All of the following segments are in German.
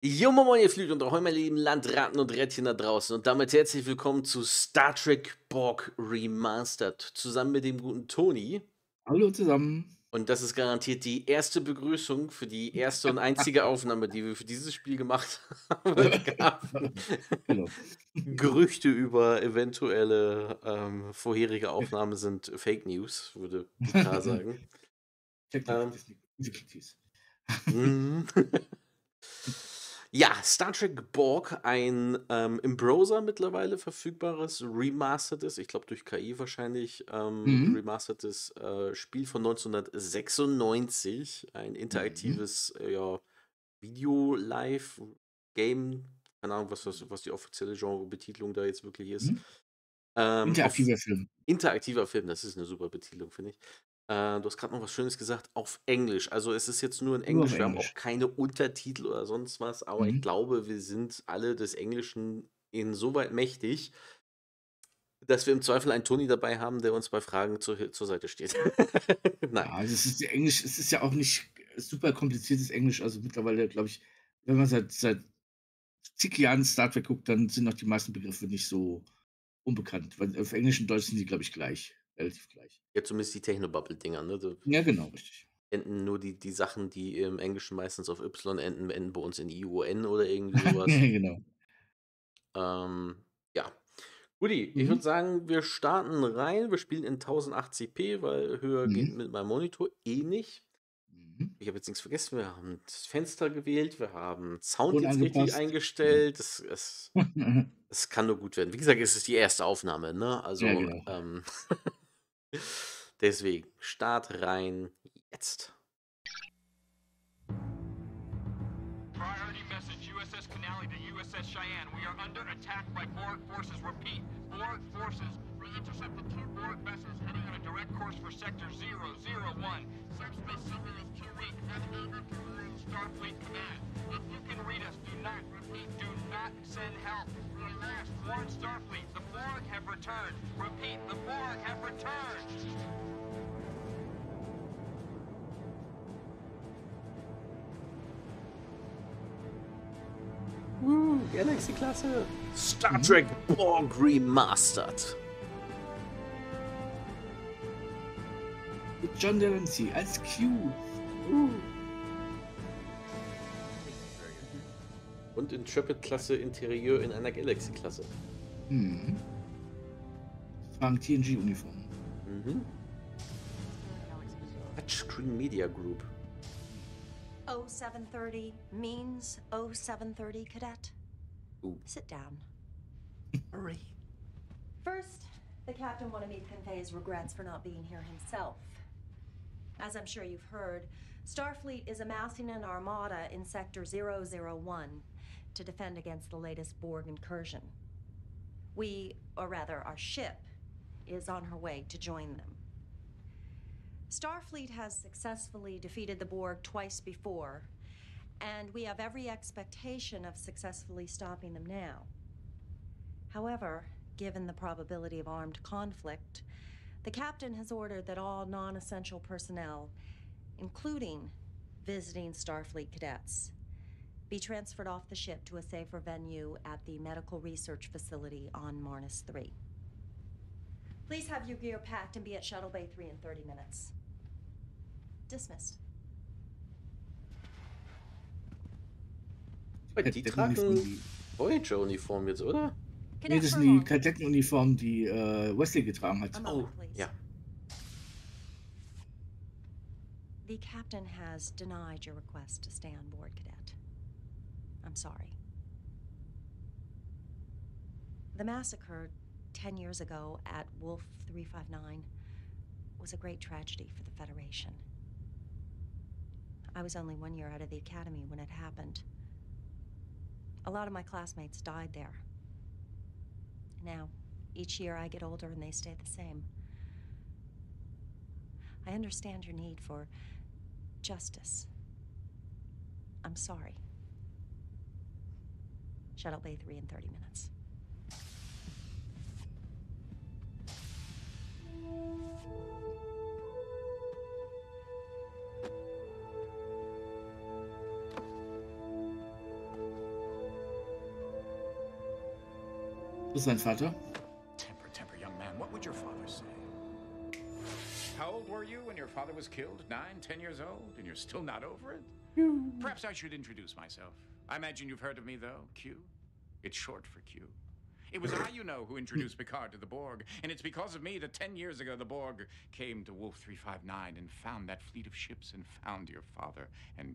Jo, moin, ihr Flügel und auch meine lieben Landratten und Rädchen da draußen. Und damit herzlich willkommen zu Star Trek BORG Remastered. Zusammen mit dem guten Toni. Hallo zusammen. Und das ist garantiert die erste Begrüßung für die erste und einzige Aufnahme, die wir für dieses Spiel gemacht haben. Es gab Genau. Gerüchte über eventuelle vorherige Aufnahmen sind Fake News, würde PK sagen. Technik, Ähm, Difficulties. mhm. Ja, Star Trek BORG, ein im Browser mittlerweile verfügbares remastertes, ich glaube durch KI wahrscheinlich, Mhm. remastertes Spiel von 1996, ein Mhm. interaktives ja, Video-Live-Game, keine Ahnung, was die offizielle Genrebetitlung da jetzt wirklich ist. Mhm. Auf Interaktiver Film. interaktiver Film, das ist eine super Betitelung, finde ich. Du hast gerade noch was Schönes gesagt, auf Englisch. Also, es ist jetzt nur in Nur auf Englisch, wir haben auch Englisch. keine Untertitel oder sonst was, aber ich Mhm. glaube, wir sind alle des Englischen insoweit mächtig, dass wir im Zweifel einen Toni dabei haben, der uns bei Fragen zur Seite steht. Ja, Nein. also es ist ja auch nicht super kompliziertes Englisch. Also mittlerweile, glaube ich, wenn man seit zig Jahren Star Trek guckt, dann sind auch die meisten Begriffe nicht so unbekannt. Weil auf Englisch und Deutsch sind die, glaube ich, gleich, relativ gleich. Ja, zumindest die Technobubble-Dinger, ne? Da Ja, genau, richtig. enden nur die Sachen, die im Englischen meistens auf Y enden, enden bei uns in ION oder irgendwie Ja, sowas. genau. Ja. Guti, ich würde Mhm. sagen, wir starten rein. Wir spielen in 1080p, weil höher geht Mhm. mit meinem Monitor eh nicht. Mhm. Ich habe jetzt nichts vergessen. Wir haben das Fenster gewählt, wir haben Sound Ton jetzt richtig angepasst. Genau. eingestellt. Es kann nur gut werden. Wie gesagt, es ist die erste Aufnahme, ne? Ja, Also, genau. deswegen, Start rein jetzt. Priority message, USS Canale to USS Cheyenne. We are under attack by BORG forces. Repeat, BORG forces. We intercepted two BORG vessels heading on a direct course for Sector 001. Subspace summary is too weak. Unable to learn Starfleet command. If you can read us, do not, repeat, do not send help. We are last. Warn Starfleet. The BORG have returned. Repeat, the BORG have returned. Galaxy-Klasse. Star Mhm. Trek BORG Remastered. Mit John Delancey als Q. Und Intrepid-Klasse Interieur in einer Galaxy-Klasse. Mhm. Tragen TNG-Uniformen. Mhm. Touchscreen Media Group. 0730 means 0730, Cadet. Ooh. Sit down. Hurry. First, the captain wanted me to convey his regrets for not being here himself. As I'm sure you've heard, Starfleet is amassing an armada in Sector 001 to defend against the latest BORG incursion. Or rather, our ship, is on her way to join them. Starfleet has successfully defeated the BORG twice before, and we have every expectation of successfully stopping them now. However, given the probability of armed conflict, the captain has ordered that all non-essential personnel, including visiting Starfleet cadets, be transferred off the ship to a safer venue at the medical research facility on Marnus 3. Please have your gear packed and be at Shuttle Bay 3 in 30 minutes. Dismissed. Die tragen Voyager-Uniform jetzt, oder? Nee, das sind die Kadettenuniformen, die Wesley getragen hat. A Oh, moment, please. ja. The captain has denied your request to stay on board, Cadet. I'm sorry. The massacre 10 years ago at Wolf 359 was a great tragedy for the Federation. I was only 1 year out of the academy when it happened. A lot of my classmates died there. Now, each year I get older and they stay the same. I understand your need for justice. I'm sorry. Shuttle Bay 3 in 30 minutes. Das ist sein Vater. Temper, young man. What would your father say? How old were you when your father was killed? 9, 10 years old? And you're still not over it? Perhaps I should introduce myself. I imagine you've heard of me, though. Q. It's short for Q. It was I, who introduced Picard to the Borg. And it's because of me that 10 years ago the Borg came to Wolf 359 and found that fleet of ships and found your father and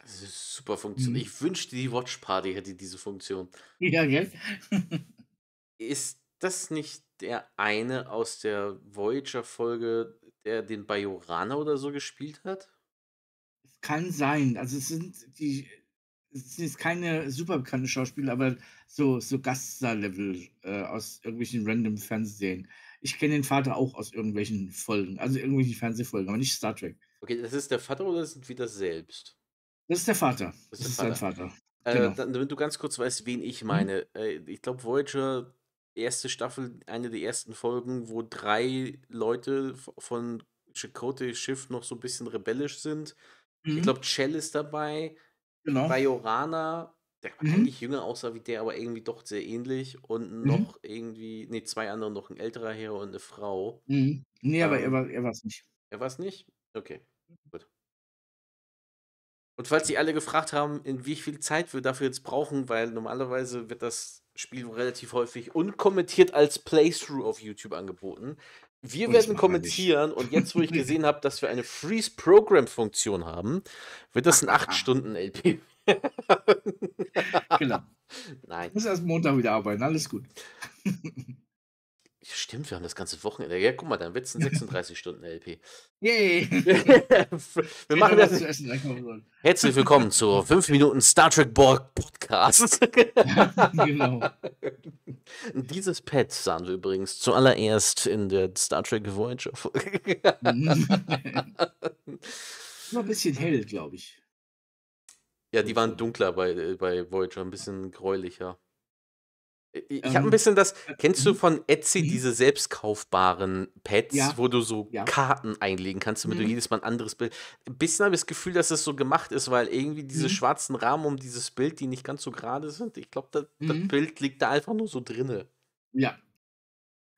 Das ist super Funktion. Ich wünschte, die Watch Party hätte diese Funktion. Ja, gell? Ist das nicht der eine aus der Voyager-Folge, der den Bajoraner oder so gespielt hat? Es kann sein. Also es sind jetzt keine super bekannten Schauspieler, aber so Gaststar-Level aus irgendwelchen random Fernsehserien. Ich kenne den Vater auch aus irgendwelchen Folgen, also irgendwelchen Fernsehfolgen, aber nicht Star Trek. Okay, das ist der Vater oder sind wir das selbst? Das ist der Vater. Das Das ist ist der sein Vater. Genau. Damit du ganz kurz weißt, wen ich meine. Ich glaube, Voyager, erste Staffel, eine der ersten Folgen, wo 3 Leute von Chakotay Schiff noch so ein bisschen rebellisch sind. Ich glaube, Chell ist dabei, Genau. Bajoraner, der eigentlich jünger aussah wie der, aber irgendwie doch sehr ähnlich. Und noch irgendwie, 2 andere, noch ein älterer Herr und eine Frau. Nee, aber er war es nicht. Er war es nicht? Okay, gut. Und falls Sie alle gefragt haben, in wie viel Zeit wir dafür jetzt brauchen, weil normalerweise wird das Spiel relativ häufig unkommentiert als Playthrough auf YouTube angeboten. Wir werden kommentieren und jetzt, wo ich gesehen habe, dass wir eine Freeze-Program-Funktion haben, wird das ein 8-Stunden-LP. Genau. Nein. Ich muss erst Montag wieder arbeiten, alles gut. Stimmt, wir haben das ganze Wochenende. Ja, guck mal, dann wird es ein 36-Stunden-LP. Yay! Wir machen das. Zu essen einkaufen sollen. Herzlich willkommen zur 5 Minuten Star Trek BORG Podcast. Genau. Dieses Pad sahen wir übrigens zuallererst in der Star Trek Voyager Folge. Nur ein bisschen hell, glaube ich. Ja, die waren dunkler bei Voyager, ein bisschen gräulicher. Ich habe ein bisschen das. Kennst du von Etsy diese selbstkaufbaren Pads, Ja. wo du so Ja. Karten einlegen kannst, damit du jedes Mal ein anderes Bild. Ein bisschen habe ich das Gefühl, dass das so gemacht ist, weil irgendwie diese schwarzen Rahmen um dieses Bild, die nicht ganz so gerade sind. Ich glaube, das Bild liegt da einfach nur so drinne. Ja.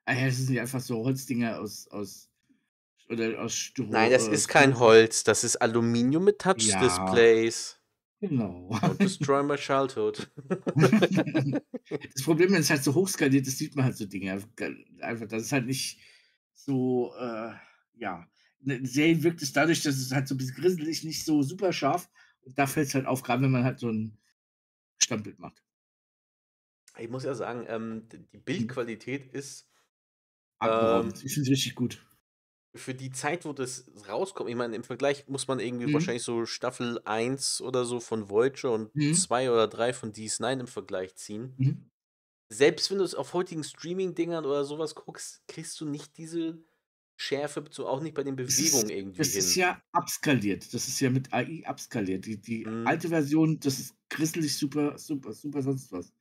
Es sind ja einfach so Holzdinger aus Styro. Nein, das ist kein Holz, das ist Aluminium mit Touch-Displays. Genau. Don't destroy my childhood. Das Problem, wenn es halt so hochskaliert ist, sieht man halt so Dinge. Einfach, das ist halt nicht so, ja. Eine Serie wirkt es dadurch, dass es halt so ein bisschen grisselig, nicht so super scharf. Und da fällt es halt auf, gerade wenn man halt so ein Standbild macht. Ich muss ja sagen, die Bildqualität ist Abgeräumt. Ich finde es richtig gut. für die Zeit, wo das rauskommt, ich meine, im Vergleich muss man irgendwie wahrscheinlich so Staffel 1 oder so von Voyager und 2 oder 3 von DS9 im Vergleich ziehen. Selbst wenn du es auf heutigen Streaming-Dingern oder sowas guckst, kriegst du nicht diese Schärfe, auch nicht bei den Bewegungen irgendwie Das hin. ist ja abskaliert. Das ist ja mit AI abskaliert. Die alte Version, das ist grisselig, super sonst was.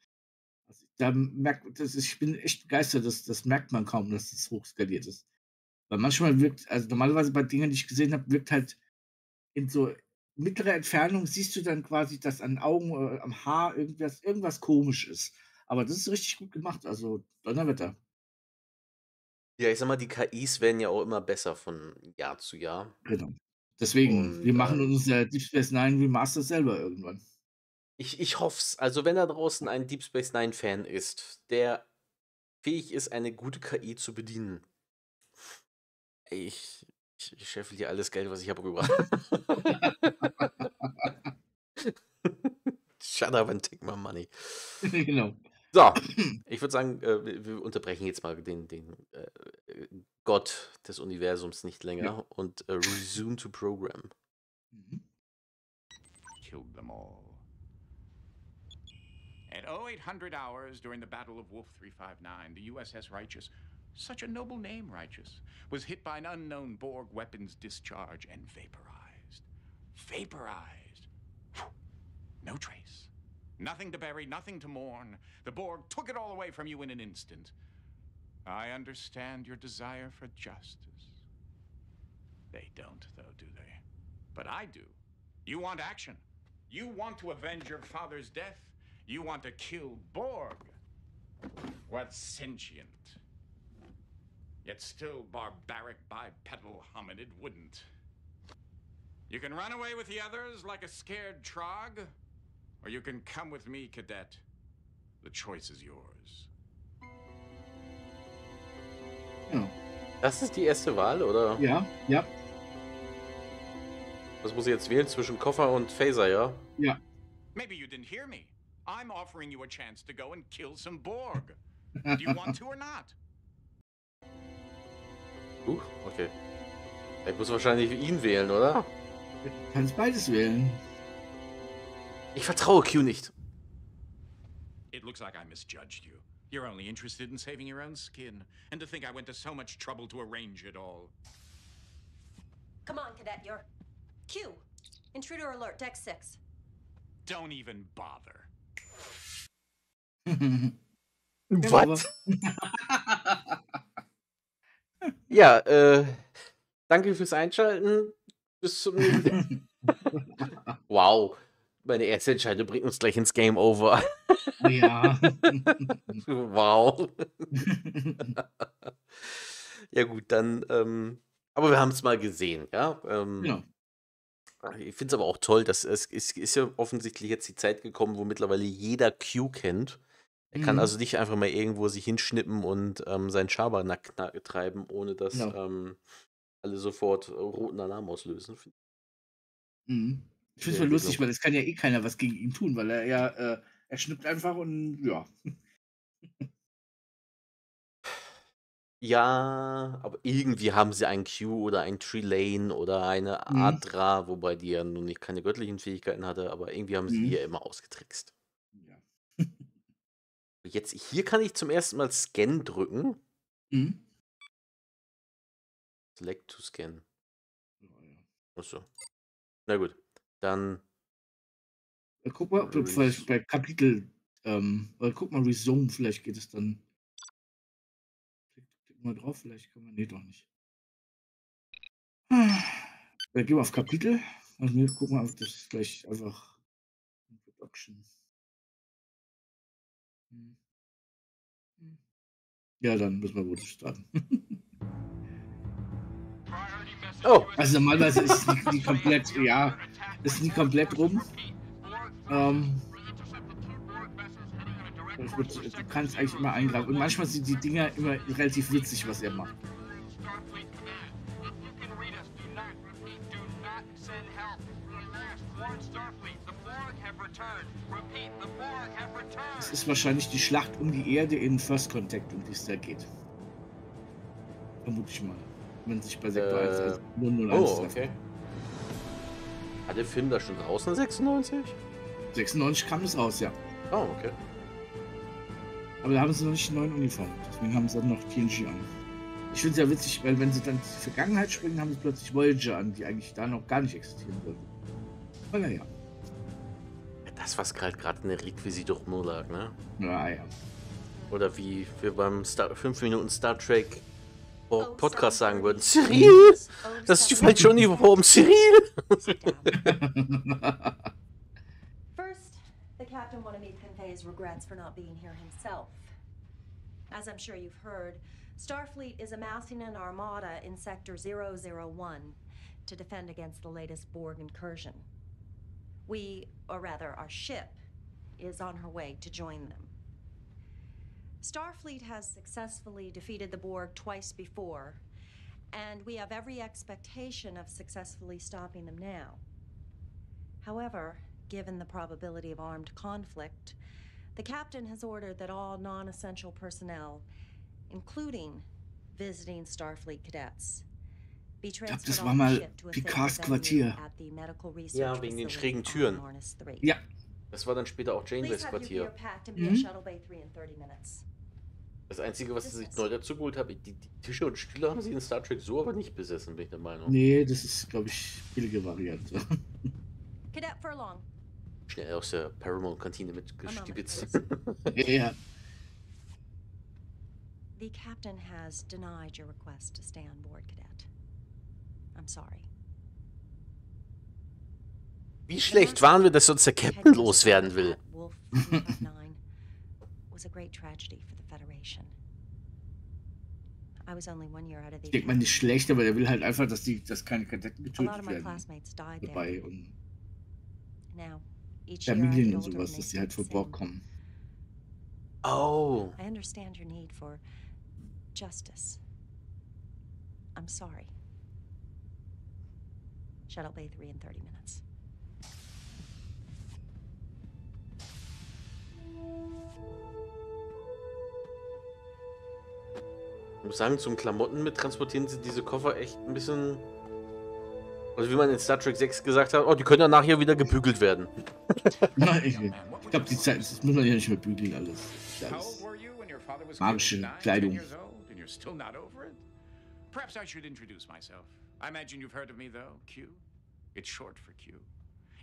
Also ich bin echt begeistert, das merkt man kaum, dass das hochskaliert ist. Weil manchmal also normalerweise bei Dingen, die ich gesehen habe, wirkt halt in so mittlerer Entfernung, siehst du dann quasi, dass an Augen oder am Haar irgendwas komisch ist. Aber das ist richtig gut gemacht, also Donnerwetter. Ja, ich sag mal, die KIs werden ja auch immer besser von Jahr zu Jahr. Genau. Deswegen, Und, wir machen unser Deep Space Nine Remaster selber irgendwann. Ich hoff's. Also, wenn da draußen ein Deep Space Nine-Fan ist, der fähig ist, eine gute KI zu bedienen. Ich scheffel dir alles Geld, was ich habe, rüber. Shut up and take my money. Genau. So, ich würde sagen, wir unterbrechen jetzt mal den Gott des Universums nicht länger und resume to program. Killed them all. At 0800 hours during the Battle of Wolf 359, the USS Righteous, such a noble name, Righteous, was hit by an unknown Borg weapons discharge and vaporized. Vaporized. Whew. No trace. Nothing to bury, nothing to mourn. The Borg took it all away from you in an instant. I understand your desire for justice. They don't, though, do they? But I do. You want action. You want to avenge your father's death. You want to kill Borg. What's sentient? Yet still barbaric bipedal hominid wouldn't. You can run away with the others like a scared trog, or you can come with me, cadet. The choice is yours. Ja. Das ist die erste Wahl, oder? Ja, ja, Was muss ich jetzt wählen? Zwischen Koffer und Phaser, ja? ja. Maybe you didn't hear me. I'm offering you a chance to go and kill some Borg. Do you want to or not? Okay. Ich muss wahrscheinlich ihn wählen, oder? Du kannst beides wählen. Ich vertraue Q nicht. It looks like I misjudged you. You're only interested in saving your own skin. And to think I went to so much trouble to arrange it all. Come on, Cadet, you're... Q! Intruder alert, deck 6. Don't even bother. Was? Ja, danke fürs Einschalten. Bis zum nächsten. Wow. Meine erste Entscheidung bringt uns gleich ins Game Over. Ja. Wow. Ja gut, dann, aber wir haben es mal gesehen, ja. Genau. Ich finde es aber auch toll, dass es ist ja offensichtlich jetzt die Zeit gekommen, wo mittlerweile jeder Q kennt. Er kann also nicht einfach mal irgendwo sich hinschnippen und seinen Schabernack treiben, ohne dass Genau. alle sofort roten Alarm auslösen. Mhm. Ich finde es voll lustig, weil es kann ja eh keiner was gegen ihn tun, weil er ja, er schnippt einfach und ja. Ja, aber irgendwie haben sie einen Q oder einen Trelane oder eine Adra, wobei die ja nun nicht keine göttlichen Fähigkeiten hatte, aber irgendwie haben sie die ja immer ausgetrickst. Ja. Jetzt hier kann ich zum ersten Mal Scan drücken. Select to Scan. Achso. Na gut, dann. Guck mal, vielleicht bei Kapitel, guck mal, Resume, vielleicht geht es dann. Klick mal drauf, vielleicht kann man. Nee, doch nicht. Gehen wir auf Kapitel. Also, nee, guck mal, das ist gleich einfach Production. Ja, dann müssen wir wohl starten. Oh! Also normalerweise ist es nie komplett, ja, ist nie komplett rum. Du kannst eigentlich immer eingreifen. Und manchmal sind die Dinger immer relativ witzig, was er macht. Es ist wahrscheinlich die Schlacht um die Erde in First Contact, um die es da geht. Vermute ich mal. Wenn sich bei Sektor 1 als 001 Oh, okay. Hat der Film da schon draußen 96? 96 kam es raus, ja. Oh, okay. Aber da haben sie noch nicht die neuen Uniformen. Deswegen haben sie dann noch TNG an. Ich finde es ja witzig, weil wenn sie dann die Vergangenheit springen, haben sie plötzlich Voyager an, die eigentlich da noch gar nicht existieren würden. Aber naja. Das, was gerade in der Requisitur rumlag, ne? Naja. Oder wie wir beim 5 Minuten Star Trek Podcast sagen würden. Cyril! Das ist die falsche Uniform, Cyril! First, the captain wanted me to convey his regrets for not being here himself. As I'm sure you've heard, Starfleet is amassing an armada in Sector 001 to defend against the latest Borg incursion. We, or rather our ship, is on her way to join them. Starfleet has successfully defeated the Borg twice before, and we have every expectation of successfully stopping them now. However, given the probability of armed conflict, the captain has ordered that all non-essential personnel, including visiting Starfleet cadets, be transferred on the ship to a Picards Quartier. at the medical research Ja, wegen den schrägen Türen. Ja. Das war dann später auch Janeways Quartier. Das Einzige, was ich neu dazu geholt habe, die Tische und Stühle haben sie in Star Trek so aber nicht besessen, bin ich der Meinung. Nee, das ist, glaube ich, billige Variante. Cadet Furlong. Schnell aus der Paramount-Kantine mitgestibitzt. Ja. The captain has denied your request to stay on board, Cadet. I'm sorry. Wie schlecht waren wir, dass uns der Captain loswerden will? was a great tragedy for the Federation. I was only 1 year out of the Ich denke mal nicht schlecht, aber der will halt einfach, dass keine Kadetten A lot getötet of my werden classmates died there. dabei und Now, each year I Familien get und older sowas, and they dass die stay halt the vor Borg same. kommen. Oh. I understand your need for justice. I'm sorry. Shuttle Bay 3 in 30 minutes. Ich muss sagen, zum Klamotten mit transportieren sie diese Koffer echt ein bisschen. Also wie man in Star Trek 6 gesagt hat, oh, die können ja nachher wieder gebügelt werden. Na, ich glaube, die Zeit, das muss man ja nicht mehr bügeln alles. Das ist ja How alles old were you when your father was magische killed? 9, 10 Kleidung. years old, and you're still not over it? Perhaps I should introduce myself. I imagine you've heard of me, though. Q. It's short for Q.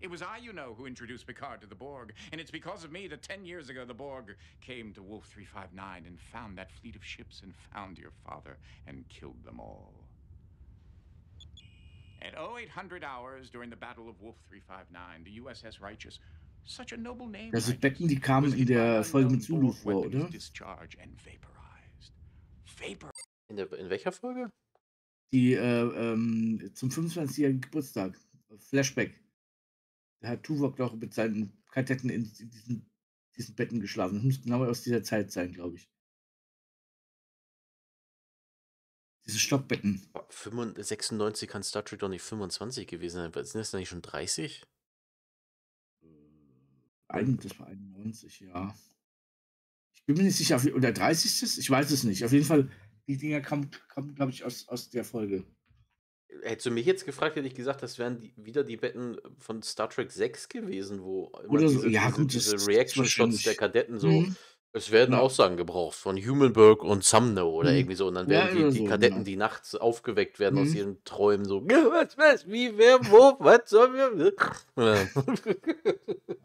It was I, you know, who introduced Picard to the Borg, and it's because of me that 10 years ago the Borg came to Wolf 359 and found that fleet of ships and found your father and killed them all. At 0800 hours during the Battle of Wolf 359, the USS Righteous, such a noble name, Das sind Righteous, Becken, die kamen was in hit by der an Folge unknown mit Zulu Borg vor, weapons oder? discharge and vaporized. Vapor. In welcher Folge? Die zum 25-jährigen Geburtstag. Flashback. Da hat Tuvok doch mit seinen Kadetten in diesen Betten geschlafen. Das muss genau aus dieser Zeit sein, glaube ich. Diese Stockbetten. 96 kann Star Trek doch nicht 25 gewesen sein. Sind das nicht schon 30? Das war 91, ja. Ich bin mir nicht sicher, oder 30. Ich weiß es nicht. Auf jeden Fall, die Dinger kommen glaube ich, aus der Folge. Hättest du mich jetzt gefragt, hätte ich gesagt, das wären wieder die Betten von Star Trek 6 gewesen, wo immer Oder so. diese, Ja, diese, gut, diese das ist Reaction-Shots der wahrscheinlich. Kadetten so, Mhm. es werden Genau. Aussagen gebraucht von Humanberg und Sumner oder Mhm. irgendwie so. Und dann Ja, werden oder die so, Kadetten, genau. die nachts aufgeweckt werden aus Mhm. ihren Träumen, so, was, wie, wer, wo, was sollen wir? Ja.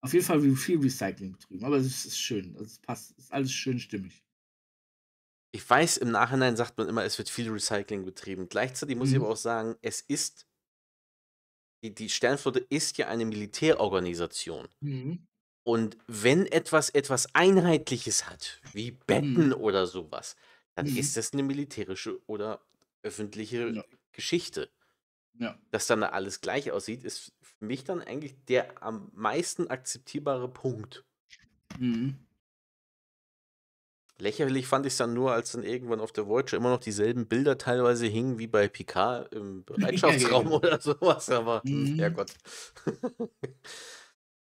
Auf jeden Fall viel Recycling betrieben, aber es ist schön. Also es passt, es ist alles schön stimmig. Ich weiß, im Nachhinein sagt man immer, es wird viel Recycling betrieben. Gleichzeitig muss ich aber Mhm. auch sagen, die Sternflotte ist ja eine Militärorganisation. Mhm. Und wenn etwas Einheitliches hat, wie Betten Mhm. oder sowas, dann Mhm. ist das eine militärische oder öffentliche Ja. Geschichte. Ja. Dass dann da alles gleich aussieht, ist für mich dann eigentlich der am meisten akzeptierbare Punkt. Mhm. Lächerlich fand ich es dann nur, als dann irgendwann auf der Voyager immer noch dieselben Bilder teilweise hingen wie bei Picard im Bereitschaftsraum genau. oder sowas, aber Mhm. Herrgott.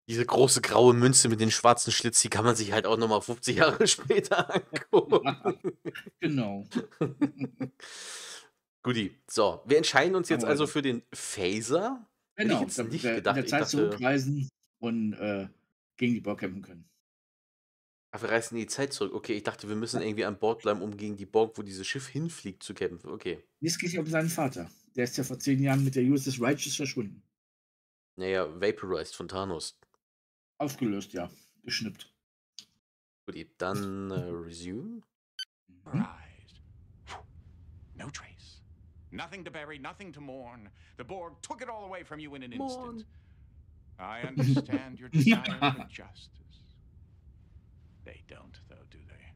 Diese große graue Münze mit den schwarzen Schlitz, die kann man sich halt auch nochmal 50 Jahre später angucken. Genau. Guti, so, wir entscheiden uns jetzt Aber also weiter. für den Phaser. Hätte ich Genau, jetzt damit nicht wir in gedacht. der Ich Zeit dachte, zurückreisen und gegen die Borg kämpfen können. ach, wir reisen in die Zeit zurück. Okay, ich dachte, wir müssen Ja. irgendwie an Bord bleiben, um gegen die Borg, wo dieses Schiff hinfliegt, zu kämpfen. Okay. Es geht ja um seinen Vater. Der ist ja vor 10 Jahren mit der USS Righteous verschwunden. Naja, vaporized von Thanos. Aufgelöst, ja. Geschnippt. Guti, dann resume. Mhm. Vaporized. No trace. Nothing to bury, nothing to mourn. The Borg took it all away from you in an instant. I understand your desire for justice. They don't, though, do they?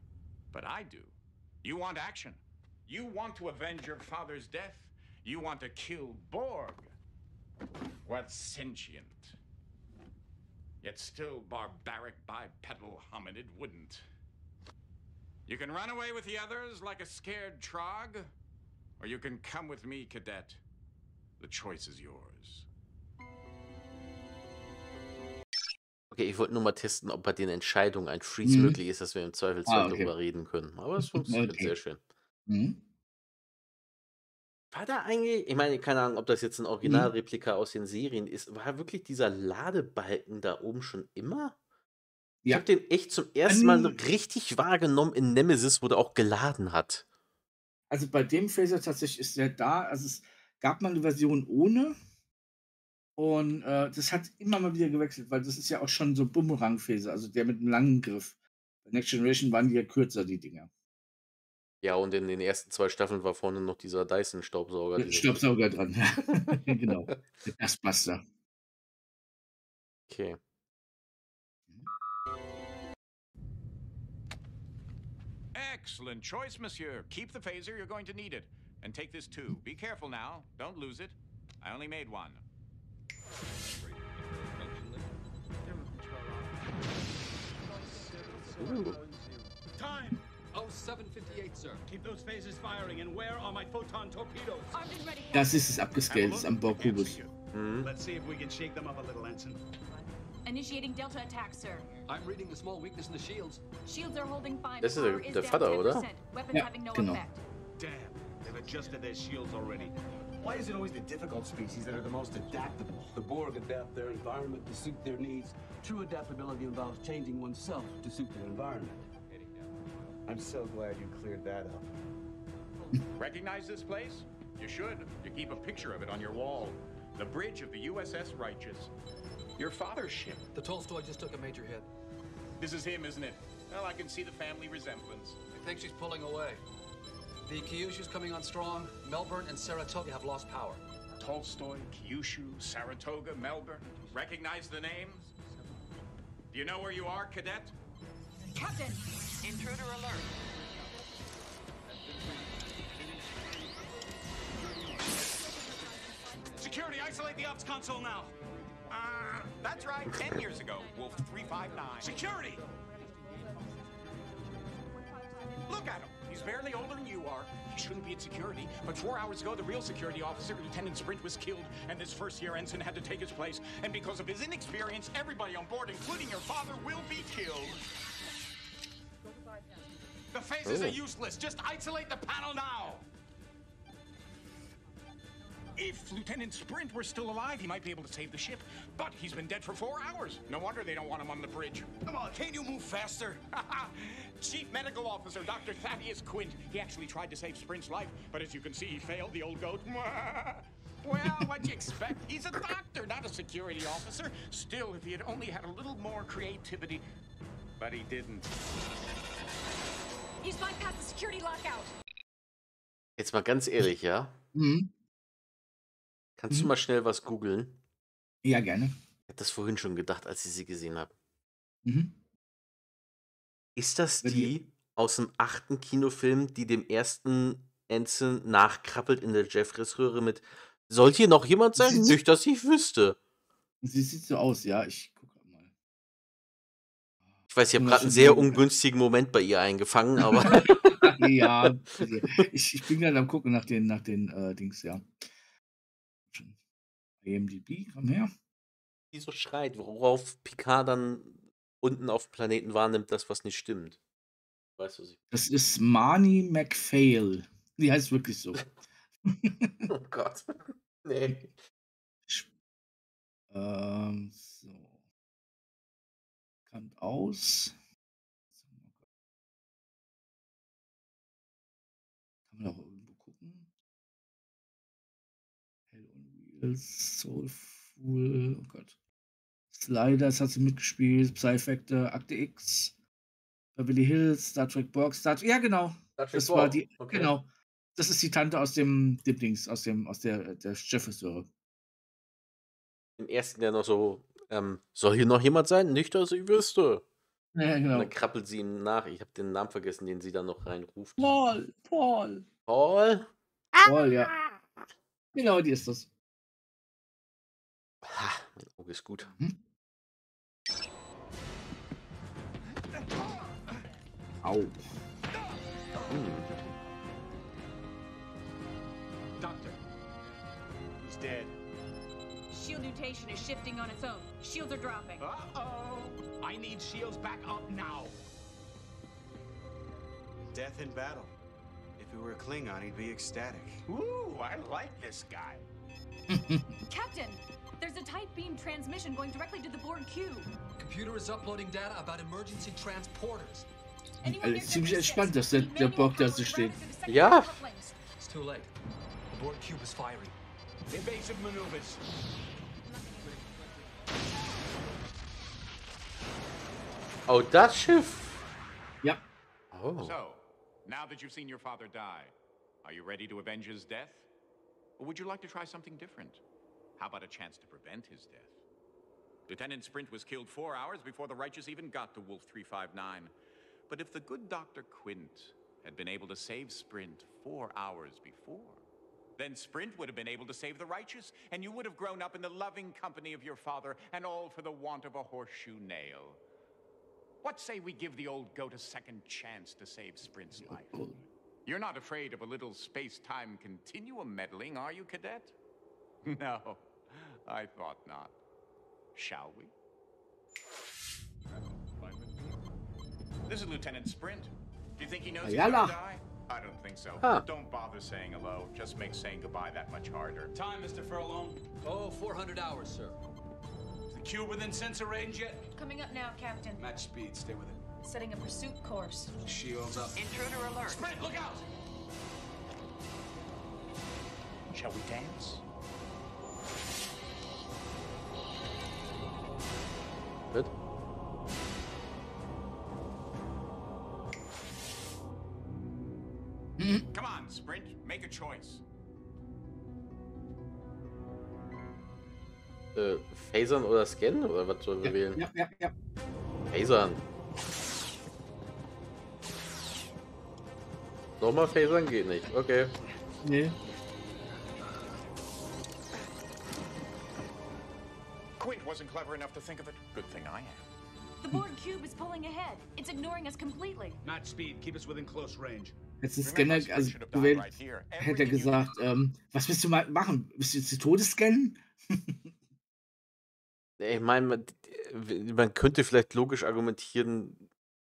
But I do. You want action. You want to avenge your father's death. You want to kill Borg. What's sentient? Yet still barbaric bipedal hominid wouldn't. You can run away with the others like a scared trog, or you can come with me, cadet. The choice is yours. Okay, ich wollte nur mal testen, ob bei den Entscheidungen ein Freeze Mhm. möglich ist, dass wir im Zweifelsfall Okay. darüber reden können. Aber es funktioniert Okay. sehr schön. Mhm. War da eigentlich, ich meine, keine Ahnung, ob das jetzt ein Originalreplika aus den Serien ist, war wirklich dieser Ladebalken da oben schon immer? Ich Ja. habe den echt zum ersten Mal richtig wahrgenommen in Nemesis, wo der auch geladen hat. Also bei dem Phaser tatsächlich ist der da. Also es gab mal eine Version ohne. Und das hat immer mal wieder gewechselt, weil das ist ja auch schon so Bumerang-Phaser, also der mit einem langen Griff. Bei Next Generation waren die ja kürzer, die Dinger. Ja, und in den ersten 2 Staffeln war vorne noch dieser Dyson-Staubsauger. Mit Staubsauger dran. Genau. Der Dustbuster. Okay. Excellent choice, monsieur. Keep the phaser, you're going to need it. And take this too. Be careful now. Don't lose it. I only made one. Time! Oh, 7:58, sir. Keep those phasers firing, and where are my photon torpedoes? Armed and ready. Das ist es abgescaled, das ist am BORG Kubus. Let's see if we can shake them up a little, Ensign. Initiating Delta attack, sir. I'm reading a small weakness in the shields. Shields are holding fine. Das ist Power der down Vater, oder? 10%. Weapons Ja, having no genau. effect. Damn, they've adjusted their shields already. Why is it always the difficult species that are the most adaptable? The Borg adapt their environment to suit their needs. True adaptability involves changing oneself to suit their environment. I'm so glad you cleared that up. Recognize this place? You should. You keep a picture of it on your wall. The bridge of the USS Righteous. Your father's ship. The Tolstoy just took a major hit. This is him, isn't it? Well, I can see the family resemblance. I think she's pulling away. The Kyushu's coming on strong. Melbourne and Saratoga have lost power. Tolstoy, Kyushu, Saratoga, Melbourne. Recognize the names? Do you know where you are, cadet? Captain! Intruder alert. Security, isolate the ops console now. That's right. 10 years ago, Wolf 359. Security! Look at him. He's barely older than you are. He shouldn't be at security. But 4 hours ago, the real security officer, Lieutenant Sprint, was killed, and this first-year ensign had to take his place. And because of his inexperience, everybody on board, including your father, will be killed. The phasers are useless. Just isolate the panel now. If Lieutenant Sprint were still alive, he might be able to save the ship. But he's been dead for 4 hours. No wonder they don't want him on the bridge. Come on, can't you move faster? Chief Medical Officer Dr. Thaddeus Quint. He actually tried to save Sprint's life, but as you can see, he failed, the old goat. Well, what'd you expect? He's a doctor, not a security officer. Still, if he had only had a little more creativity. But he didn't. He's bypassed the security lockout. Jetzt mal ganz ehrlich, ja? Kannst du mal schnell was googeln? Ja, gerne. Ich habe das vorhin schon gedacht, als ich sie gesehen habe. Mhm. Ist das Wenn die aus dem 8. Kinofilm, die dem ersten Ensign nachkrabbelt in der Jeffreys-Röhre mit "Soll hier noch jemand sein? Sie- Nicht, dass ich wüsste." Sie sieht so aus, ja. Ich gucke mal. Ich weiß, ich habe Ja, gerade einen schon sehr wieder. ungünstigen Moment bei ihr eingefangen, aber Ja, ich bin gerade am gucken nach den Dings, ja. Schon. IMDb, komm her. die so schreit, worauf Picard dann unten auf dem Planeten wahrnimmt, das, was nicht stimmt. Weißt du, was ich... Das ist Marnie McPhail. Die heißt wirklich so. Oh Gott. Nee. So. Bekannt aus. Kann man auch irgendwo gucken. Hell on Wheels, Soulful, oh Gott. Sliders hat sie mitgespielt, Psy-Factor, Akte X, Beverly Hills, Star Trek BORG, ja genau. Das war die, Okay. genau. Das ist die Tante aus dem Dings, aus der Jeffreys-Röhre. Im ersten, der noch so, soll hier noch jemand sein? Nicht, dass ich wüsste. Ja, Und genau. dann krabbelt sie ihm nach. Ich habe den Namen vergessen, den sie dann noch reinruft. Paul. Paul? Paul, ja. Genau, die ist das. Ha, mein Auge ist gut. Au. Doctor, he's dead. Shield mutation is shifting on its own. Shields are dropping. Uh-oh. I need shields back up now. Death in battle. If he were a Klingon, he'd be ecstatic. Ooh, I like this guy. Captain, there's a tight beam transmission going directly to the Borg cube. Computer is uploading data about emergency transporters. Anyone near Ziemlich Jeffreys entspannt, dass ships? der Manual Borg da power so is steht. routed to the secondary Ja. couplings. It's too late. The Borg cube is firing. Evasive maneuvers. Oh, das Schiff. Ja. Oh. So, now that you've seen your father die, are you ready to avenge his death? Or would you like to try something different? How about a chance to prevent his death? Lieutenant Sprint was killed 4 hours before the Righteous even got to Wolf 359. But if the good Dr. Quint had been able to save Sprint 4 hours before, then Sprint would have been able to save the Righteous, and you would have grown up in the loving company of your father, and all for the want of a horseshoe nail. What say we give the old goat a second chance to save Sprint's life? You're not afraid of a little space-time continuum meddling, are you, Cadet? No, I thought not. Shall we? This is Lieutenant Sprint. Do you think he knows he's gonna die? I don't think so. Don't bother saying hello. Just makes saying goodbye that much harder. Time, Mr. Furlong. Oh, 400 hours, sir. Is the cube within sensor range yet? Coming up now, Captain. Match speed, stay with it. Setting a pursuit course. Shields up. Intruder alert. Sprint, look out! Shall we dance? Gut. Come on, Sprint. Make a choice. Phasern oder scannen? Oder was sollen wir wählen? Ja. Phasern. Nochmal Phasern geht nicht. Okay. Nee. Quint wasn't clever enough to think of it. Good thing I am. The Borg cube is pulling ahead. It's ignoring us completely. Match speed, keep us within close range. Jetzt ist Scanner, also gewählt, hätte er gesagt, was willst du mal machen? Willst du jetzt die Tote scannen? Ich meine, man könnte vielleicht logisch argumentieren,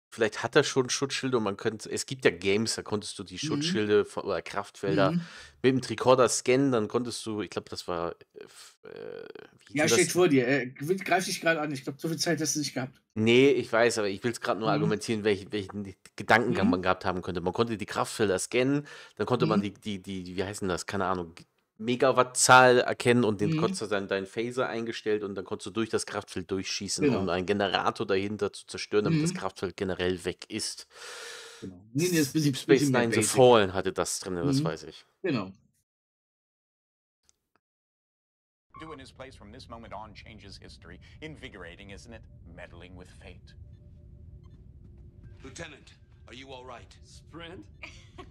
vielleicht hat er schon Schutzschilde und man könnte, es gibt ja Games, da konntest du die Schutzschilde oder Kraftfelder mit dem Tricorder scannen, dann konntest du, ich glaube, das war. Ja, steht vor dir. Greif dich gerade an. Ich glaube, so viel Zeit hast du nicht gehabt. Nee, ich weiß, aber ich will es gerade nur argumentieren, welchen Gedankengang man gehabt haben könnte. Man konnte die Kraftfelder scannen, dann konnte man die, wie heißen das, keine Ahnung, Megawattzahl erkennen und den konntest du dann deinen Phaser eingestellt und dann konntest du durch das Kraftfeld durchschießen, um einen Generator dahinter zu zerstören, damit das Kraftfeld generell weg ist. Genau. Nee, das ist Deep Space Nine The Fallen hatte das drin, das weiß ich. Genau. In his place from this moment on changes history. Invigorating, isn't it? Meddling with fate. Lieutenant, are you all right? Sprint?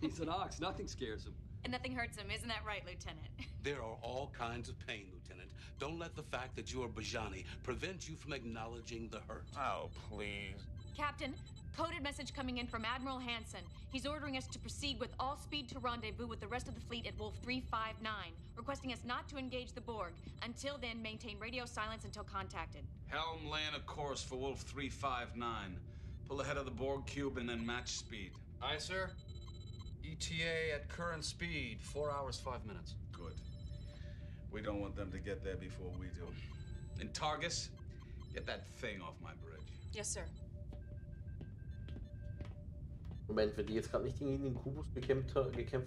He's an ox. Nothing scares him. And nothing hurts him, isn't that right, Lieutenant? There are all kinds of pain, Lieutenant. Don't let the fact that you are Bajani prevent you from acknowledging the hurt. Oh, please. Captain, coded message coming in from Admiral Hansen. He's ordering us to proceed with all speed to rendezvous with the rest of the fleet at Wolf 359, requesting us not to engage the Borg. Until then, maintain radio silence until contacted. Helm laying a course for Wolf 359. Pull ahead of the Borg cube and then match speed. Aye, sir. ETA at current speed, 4 hours, 5 minutes. Good. We don't want them to get there before we do. And Targus, get that thing off my bridge. Yes, sir. Moment, wenn die jetzt gerade nicht gegen den Kubus gekämpft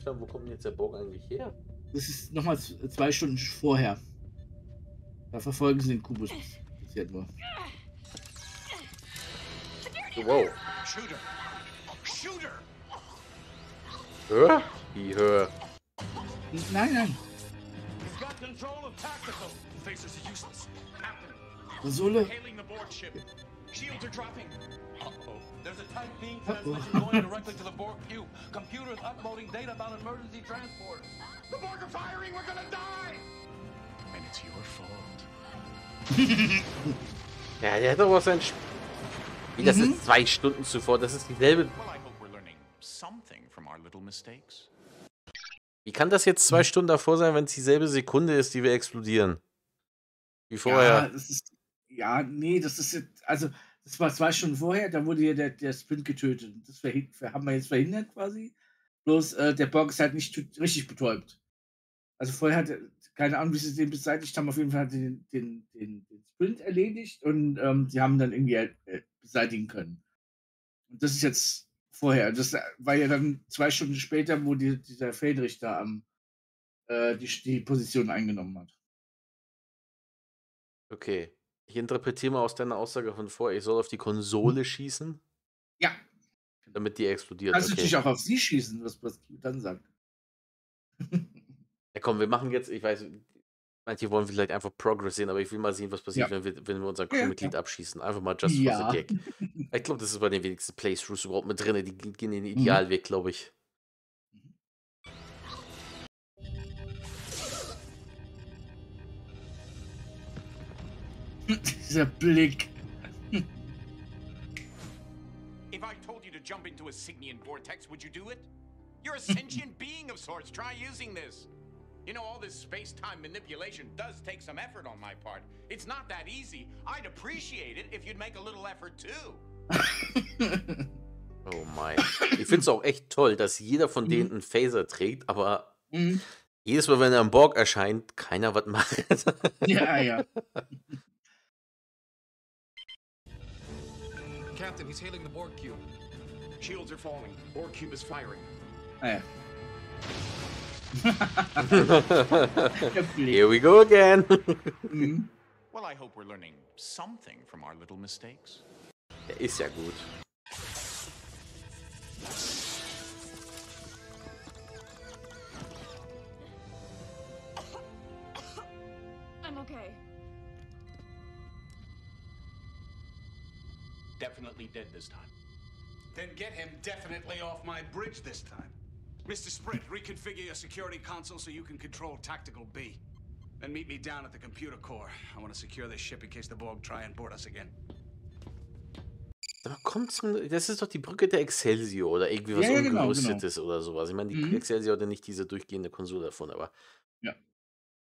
haben, wo kommt denn jetzt der Borg eigentlich her? Das ist nochmal 2 Stunden vorher. Da verfolgen sie den Kubus. Bis jetzt nur. Wow. Shooter! Shooter! Hör? Wie hör? Nein. He's got control of tactical. The phasers are useless. Captain, Konsole. Hailing the Borg ship. Shields are dropping. uh-oh. There's a tight beam transmission going directly to the Borg cube. Computers uploading data about emergency transport. The Borg are firing! We're gonna die! And it's your fault. Ja, der hat doch was sein Wie, das ist 2 Stunden zuvor, das ist dieselbe. Well, I hope we're learning something from our little mistakes. Wie kann das jetzt 2 Stunden davor sein, wenn es dieselbe Sekunde ist, die wir explodieren? Wie vorher. Das ist jetzt, also das war 2 Stunden vorher, da wurde hier der Sprint getötet. Das haben wir jetzt verhindert quasi. Bloß der Borg ist halt nicht richtig betäubt. Also vorher hat er, keine Ahnung, wie sie den beseitigt haben, auf jeden Fall hat er den Sprint erledigt und sie haben dann irgendwie beseitigen können. Und das ist jetzt vorher. Das war ja dann 2 Stunden später, wo dieser Feldrichter die Position eingenommen hat. Okay. Ich interpretiere mal aus deiner Aussage von vorher, ich soll auf die Konsole schießen, Ja. damit die explodiert. Kannst du Okay. natürlich auch auf sie schießen, was Q dann sagt. Ja komm, wir machen jetzt, ich weiß, Manche wollen vielleicht einfach Progress sehen, aber ich will mal sehen, was passiert, Ja. wenn wir unser Ja, Crewmitglied ja. abschießen. Einfach mal just for the Ja. gag. Ich glaube, das ist bei den wenigsten Playthroughs überhaupt mit drin. Die gehen den Mhm. Idealweg, glaube ich. Dieser Blick. If I told you to jump into a Signian vortex, would you do it? You're a sentient being of sorts. Try using this. You know, all this space-time manipulation does take some effort on my part. It's not that easy. I'd appreciate it if you'd make a little effort too. Oh mein. Ich finde es auch echt toll, dass jeder von denen Mhm. einen Phaser trägt, aber Mhm. jedes Mal, wenn er im Borg erscheint, keiner was macht. Ja, ja. Captain, he's hailing the Borg cube. Shields are falling. Borg cube is firing. Ah, ja. Der Blick. Here we go again. Mhm. Well, I hope we're learning something from our little mistakes. Der ist ja gut. I'm okay. Definitely dead this time. Then get him definitely off my bridge this time. Mr. Sprint, reconfigure your security console so you can control Tactical B. Then meet me down at the computer core. I want to secure this ship in case the Borg try and board us again. Da kommt's mir, das ist doch die Brücke der Excelsior oder irgendwie was Ja, ja, genau, Ungerüstetes oder sowas. Ich meine, die Mhm. Excelsior hatte nicht diese durchgehende Konsole davon, aber Ja.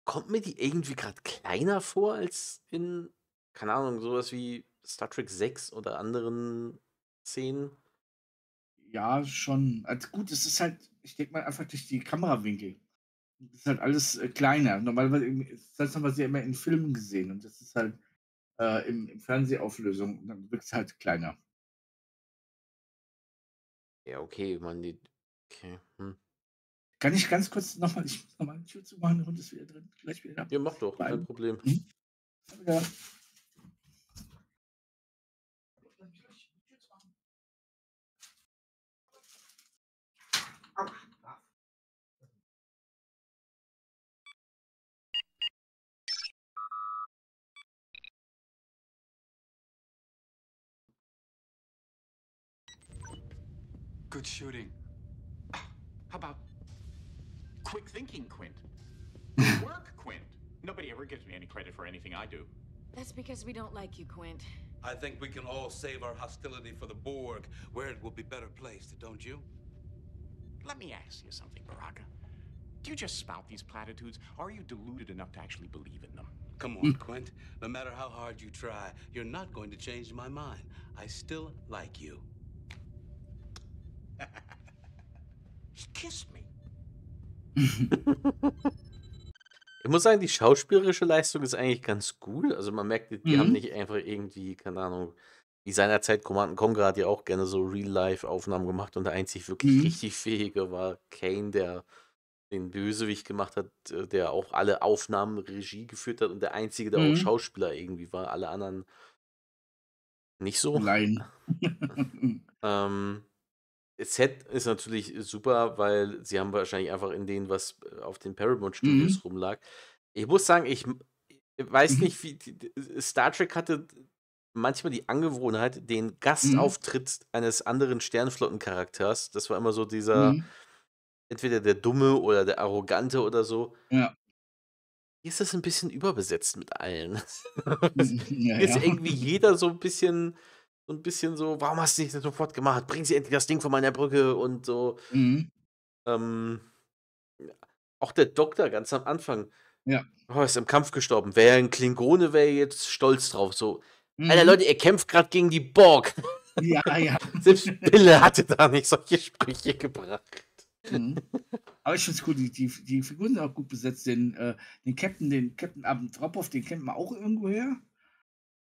kommt mir die irgendwie gerade kleiner vor als in, keine Ahnung, sowas wie Star Trek 6 oder anderen Szenen? Ja, schon. Also gut, es ist halt, ich denke mal einfach durch die Kamerawinkel. Das ist halt alles kleiner. Normalerweise, das haben wir sie ja immer in Filmen gesehen und das ist halt im Fernsehauflösung, dann wird es halt kleiner. Ja, okay, man, okay. Kann ich ganz kurz nochmal, ich muss nochmal die Tür zumachen, der Hund ist wieder drin, gleich wieder da. Ja, mach doch, kein Bleiben. Problem. Mhm. Ja. Good shooting. How about quick thinking, Quint? Good work, Quint. Nobody ever gives me any credit for anything I do. That's because we don't like you, Quint. I think we can all save our hostility for the Borg, where it will be better placed, don't you? Let me ask you something, Baraka. Do you just spout these platitudes, or are you deluded enough to actually believe in them? Come on, Quint. No matter how hard you try, you're not going to change my mind. I still like you. He kissed me. Ich muss sagen, die schauspielerische Leistung ist eigentlich ganz gut. Also man merkt, die haben nicht einfach irgendwie, keine Ahnung, wie seinerzeit Command & Conquer hat ja auch gerne so Real-Life-Aufnahmen gemacht und der einzig wirklich richtig fähige war Kane, der den Bösewicht gemacht hat, der auch alle Aufnahmen Regie geführt hat und der einzige, der auch Schauspieler irgendwie war. Alle anderen nicht so. Laien. Set ist natürlich super, weil sie haben wahrscheinlich einfach in denen, was auf den Paramount Studios rumlag. Ich muss sagen, ich weiß nicht, wie Star Trek hatte manchmal die Angewohnheit, den Gastauftritt eines anderen Sternflottencharakters, das war immer so dieser, entweder der Dumme oder der Arrogante oder so. Ja. Hier ist das ein bisschen überbesetzt mit allen. Ja, Hier ist ja. irgendwie jeder so ein bisschen so, warum hast du nicht sofort gemacht? Bring sie endlich das Ding von meiner Brücke und so. Auch der Doktor ganz am Anfang. Ja. Oh, ist im Kampf gestorben. Wäre ein Klingone, wäre jetzt stolz drauf. So, Alter Leute, ihr kämpft gerade gegen die Borg. Ja, ja. Selbst Bille hatte da nicht solche Sprüche gebracht. Aber ich finde es cool, die Figuren sind auch gut besetzt. Den Captain Abendropov, den kennt man auch irgendwoher.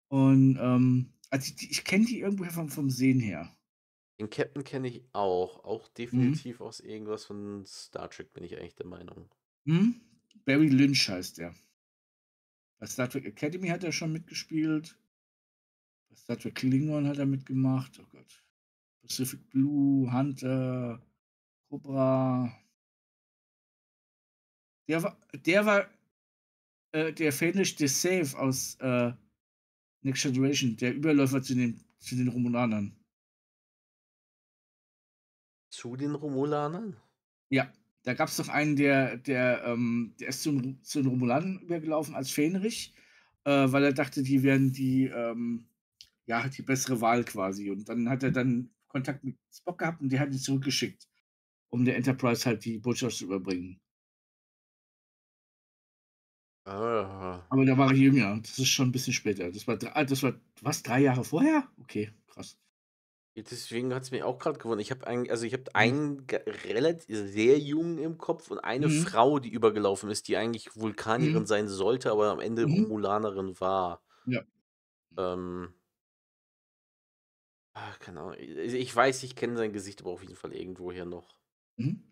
Und also ich kenne die irgendwoher vom Sehen her. Den Captain kenne ich auch. Auch definitiv aus irgendwas von Star Trek, bin ich eigentlich der Meinung. Barry Lynch heißt der. Bei Star Trek Academy hat er schon mitgespielt. Bei Star Trek Klingon hat er mitgemacht. Oh Gott. Pacific Blue, Hunter, Cobra. Der war der Fähnrich de Save aus Next Generation, der Überläufer zu den Romulanern. Zu den Romulanern? Ja, da gab es doch einen, der ist zu den Romulanern übergelaufen als Fähnrich, weil er dachte, die wären die bessere Wahl quasi. Und dann hat er dann Kontakt mit Spock gehabt und der hat ihn zurückgeschickt, um der Enterprise halt die Botschaft zu überbringen. Ah. Aber da war ich jünger. Das ist schon ein bisschen später. Das war was, 3 Jahre vorher? Okay, krass. Ja, deswegen hat es mich auch gerade gewundert. Ich habe Mhm. einen relativ sehr jungen im Kopf und eine Mhm. Frau, die übergelaufen ist, die eigentlich Vulkanierin Mhm. sein sollte, aber am Ende Mhm. Romulanerin war. Ja. Ähm, keine Ahnung. Ich weiß, ich kenne sein Gesicht aber auf jeden Fall irgendwoher noch. Mhm.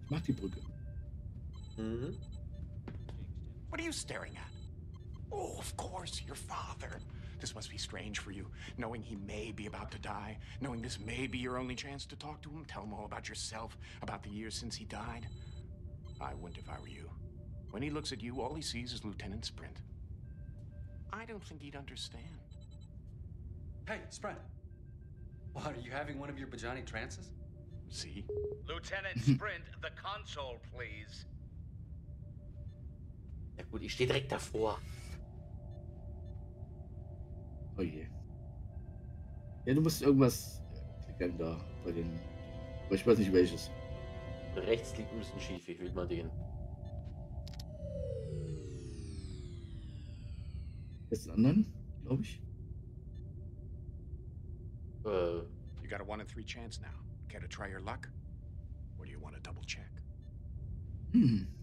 Ich mach die Brücke. Mhm. What are you staring at? Oh, of course, your father. This must be strange for you, knowing he may be about to die, knowing this may be your only chance to talk to him, tell him all about yourself, about the years since he died. I wouldn't if I were you. When he looks at you, all he sees is Lieutenant Sprint. I don't think he'd understand. Hey, Sprint. What, are you having one of your Bajani trances? See? Lieutenant Sprint, the console, please. Ja gut, ich stehe direkt davor. Oh je. Ja, du musst irgendwas klickern da bei den. Aber ich weiß nicht welches. Rechts liegt ein bisschen schief, ich will mal den. Jetzt einen anderen, glaube ich. You got a 1 in 3 chance now. Care to try your luck? Or do you want to double check?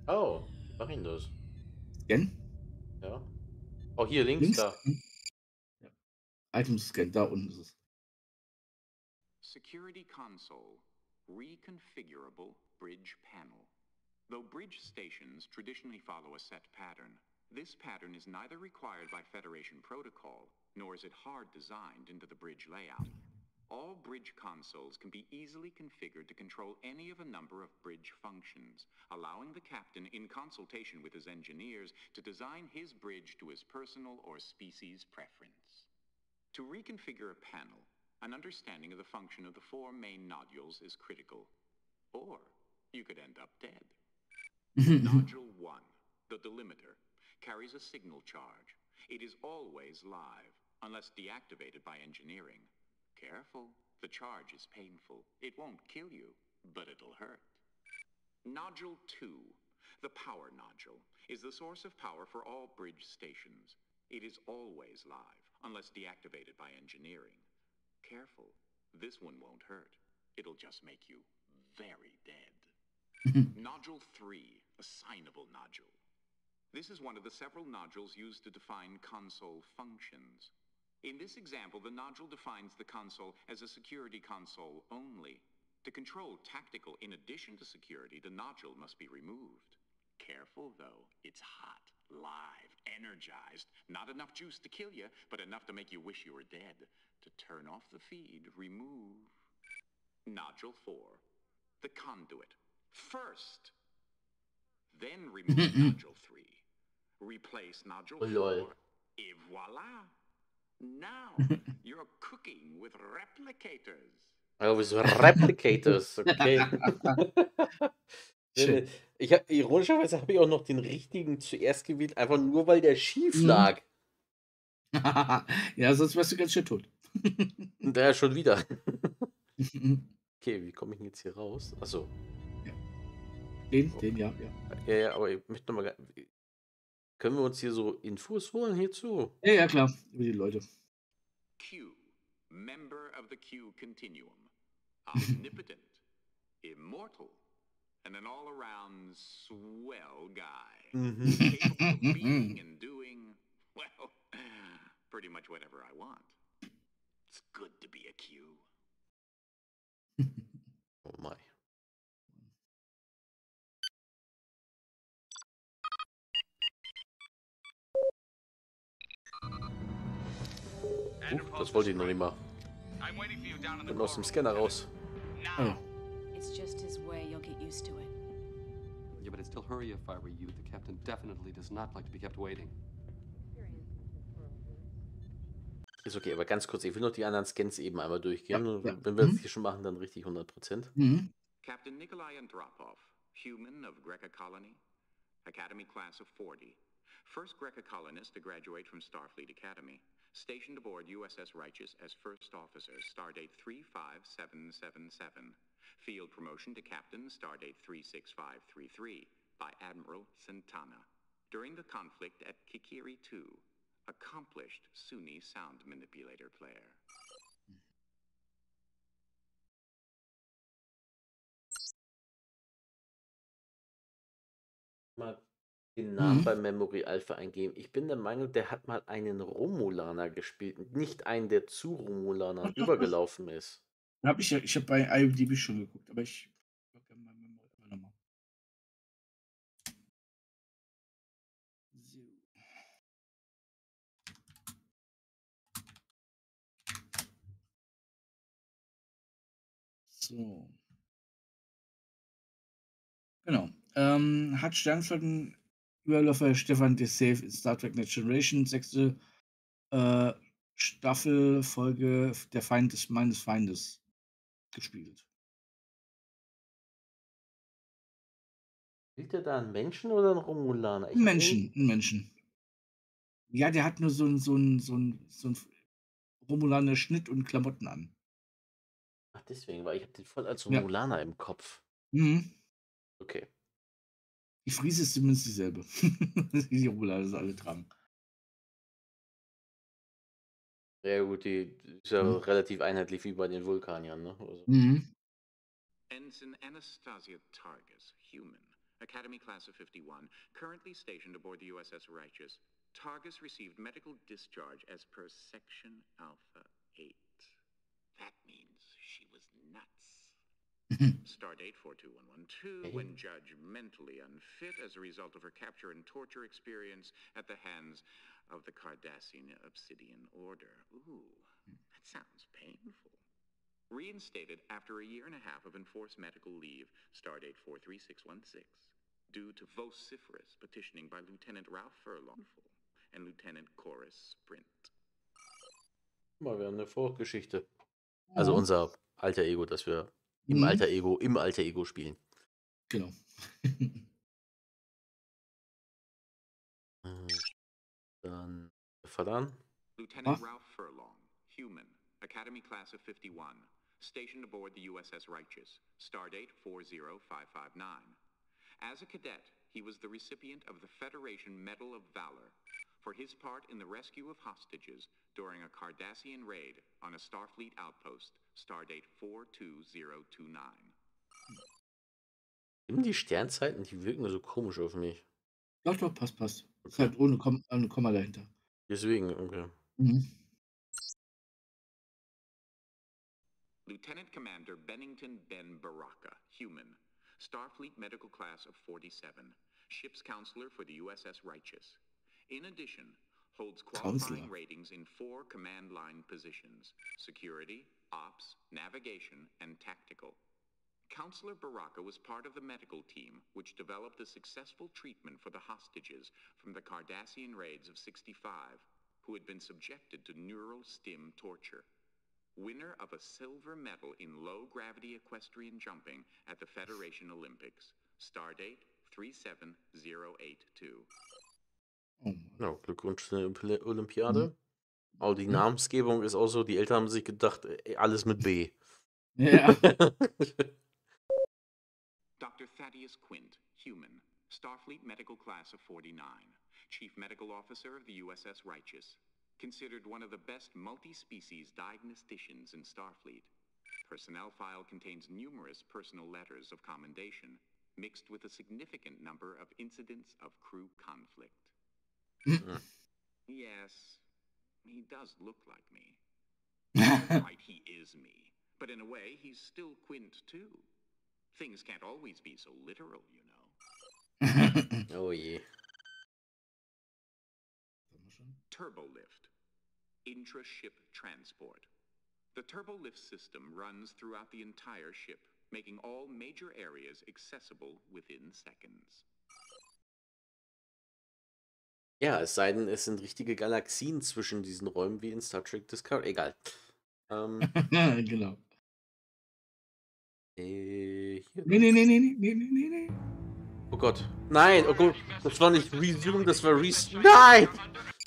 Oh, mach ihn das. Scan? Ja. Oh, hier links, da. Ja. Items Scan, da unten ist es. Security console, reconfigurable bridge panel. Though bridge stations traditionally follow a set pattern, this pattern is neither required by Federation protocol, nor is it hard designed into the bridge layout. All bridge consoles can be easily configured to control any of a number of bridge functions, allowing the captain, in consultation with his engineers, to design his bridge to his personal or species preference. To reconfigure a panel, an understanding of the function of the 4 main nodules is critical. Or you could end up dead. Nodule 1, the delimiter, carries a signal charge. It is always live, unless deactivated by engineering. Careful, the charge is painful. It won't kill you, but it'll hurt. Nodule 2, the power nodule, is the source of power for all bridge stations. It is always live, unless deactivated by engineering. Careful, this one won't hurt. It'll just make you very dead. Nodule 3, assignable nodule. This is one of the several nodules used to define console functions. In this example, the nodule defines the console as a security console only. To control tactical in addition to security, the nodule must be removed. Careful, though. It's hot, live, energized. Not enough juice to kill you, but enough to make you wish you were dead. To turn off the feed, remove. Nodule 4, the conduit. First. Then remove Nodule 3. Replace Nodule 4. Et voila. Now, you're cooking with replicators. Oh, with replicators, okay. Ironischerweise habe ich auch noch den richtigen zuerst gewählt, einfach nur weil der schief lag. Ja, sonst wärst du ganz schön tot. Und der schon wieder. Okay, wie komme ich denn jetzt hier raus? Achso. Ja. Den, ja. Ja, aber ich möchte nochmal. Können wir uns hier so Infos holen hierzu? Ja, klar, über die Leute. Q, member of the Q continuum. Omnipotent, immortal, and an all-around swell guy. Capable of being and doing, well, pretty much whatever I want. It's good to be a Q. Oh my. Das wollte ich noch nicht mal. Und aus dem Scanner raus. Oh. It's just his way. You'll get used to it. Yeah, but I'd still hurry if I were you. The captain definitely does not like to be kept waiting. Ist okay, aber ganz kurz, ich will noch die anderen Scans eben einmal durchgehen. Ja. Wenn wir das hier schon machen, dann richtig 100%. Captain Nikolai Andropov, human of Greca Colony, Academy class of 40. First Greca colonist to graduate from Starfleet Academy. Stationed aboard USS Righteous as first officer, stardate 35777. Field promotion to captain, stardate 36533, by Admiral Santana. During the conflict at Kikiri 2, accomplished Sunni sound manipulator player. Mal den Namen bei Memory Alpha eingeben. Ich bin der Meinung, der hat mal einen Romulaner gespielt. Nicht einen, der zu Romulanern übergelaufen ist. Ich habe bei IMDb schon geguckt, aber ich. Warte mal. So. Genau. Hat Sternflottenüberläufer Stefan de Save in Star Trek Next Generation, 6. Staffel, Folge Der Feind des meines Feindes gespielt. Spielt der da einen Menschen oder einen Romulaner? Ein Menschen. Ja, der hat nur so ein Romulaner Schnitt und Klamotten an. Ach, deswegen, weil ich habe den voll als Romulaner im Kopf. Okay. Die Friese ist zumindest dieselbe. Die Romulaner alle tragen. Ja gut, die ist ja relativ einheitlich wie bei den Vulkaniern, ne? Also. Ensign Anastasia Targus, human, Academy class of 51, currently stationed aboard the USS Righteous. Targus received medical discharge as per Section Alpha 8. That means she was nuts. Stardate 42112, when judged mentally unfit as a result of her capture and torture experience at the hands of the Cardassian Obsidian Order. Ooh, that sounds painful. Reinstated after a year and a half of enforced medical leave, stardate 43616, due to vociferous petitioning by Lieutenant Ralph Furlong and Lieutenant Chorus Sprint. Mal, wir haben eine Vorgeschichte. Also unser alter Ego, das wir im alter Ego spielen. Genau. Dann Verdammt. Lieutenant Ralph Furlong, human, Academy class of 51, stationed aboard the USS Righteous, stardate 40559. As a cadet, he was the recipient of the Federation Medal of Valor for his part in the rescue of hostages during a Cardassian raid on a Starfleet outpost, stardate 42029. Die Sternzeiten, die wirken so komisch auf mich. Doch, passt. Okay. Ist halt ohne Komma dahinter. Deswegen, okay. Lieutenant Commander Bennington Ben Baraka, human, Starfleet Medical Class of 47, ship's counselor for the USS Righteous. In addition, holds qualifying ratings in 4 command line positions: security, ops, navigation, and tactical. Counselor Baraka was part of the medical team which developed a successful treatment for the hostages from the Cardassian raids of 65, who had been subjected to neural stim torture. Winner of a silver medal in low-gravity equestrian jumping at the Federation Olympics. Stardate 37082. Ja, Glückwunsch zur Olympiade. Aber die Namensgebung ist auch so, die Eltern haben sich gedacht, alles mit B. Ja. Dr. Thaddeus Quint, human, Starfleet Medical Class of 49, Chief Medical Officer of the USS Righteous. Considered one of the best multi-species diagnosticians in Starfleet. Personnel file contains numerous personal letters of commendation, mixed with a significant number of incidents of crew conflict. Yes, he does look like me. Right, he is me. But in a way, he's still Quint, too. Things can't always be so literal, you know. Oh je. Turbolift. Intra-ship transport. The turbolift system runs throughout the entire ship, making all major areas accessible within seconds. Ja, es sei denn, es sind richtige Galaxien zwischen diesen Räumen wie in Star Trek Discovery. Egal. Genau. Hier. Nee. Oh Gott. Nein, oh Gott. Das war nicht Resume, das war Nein!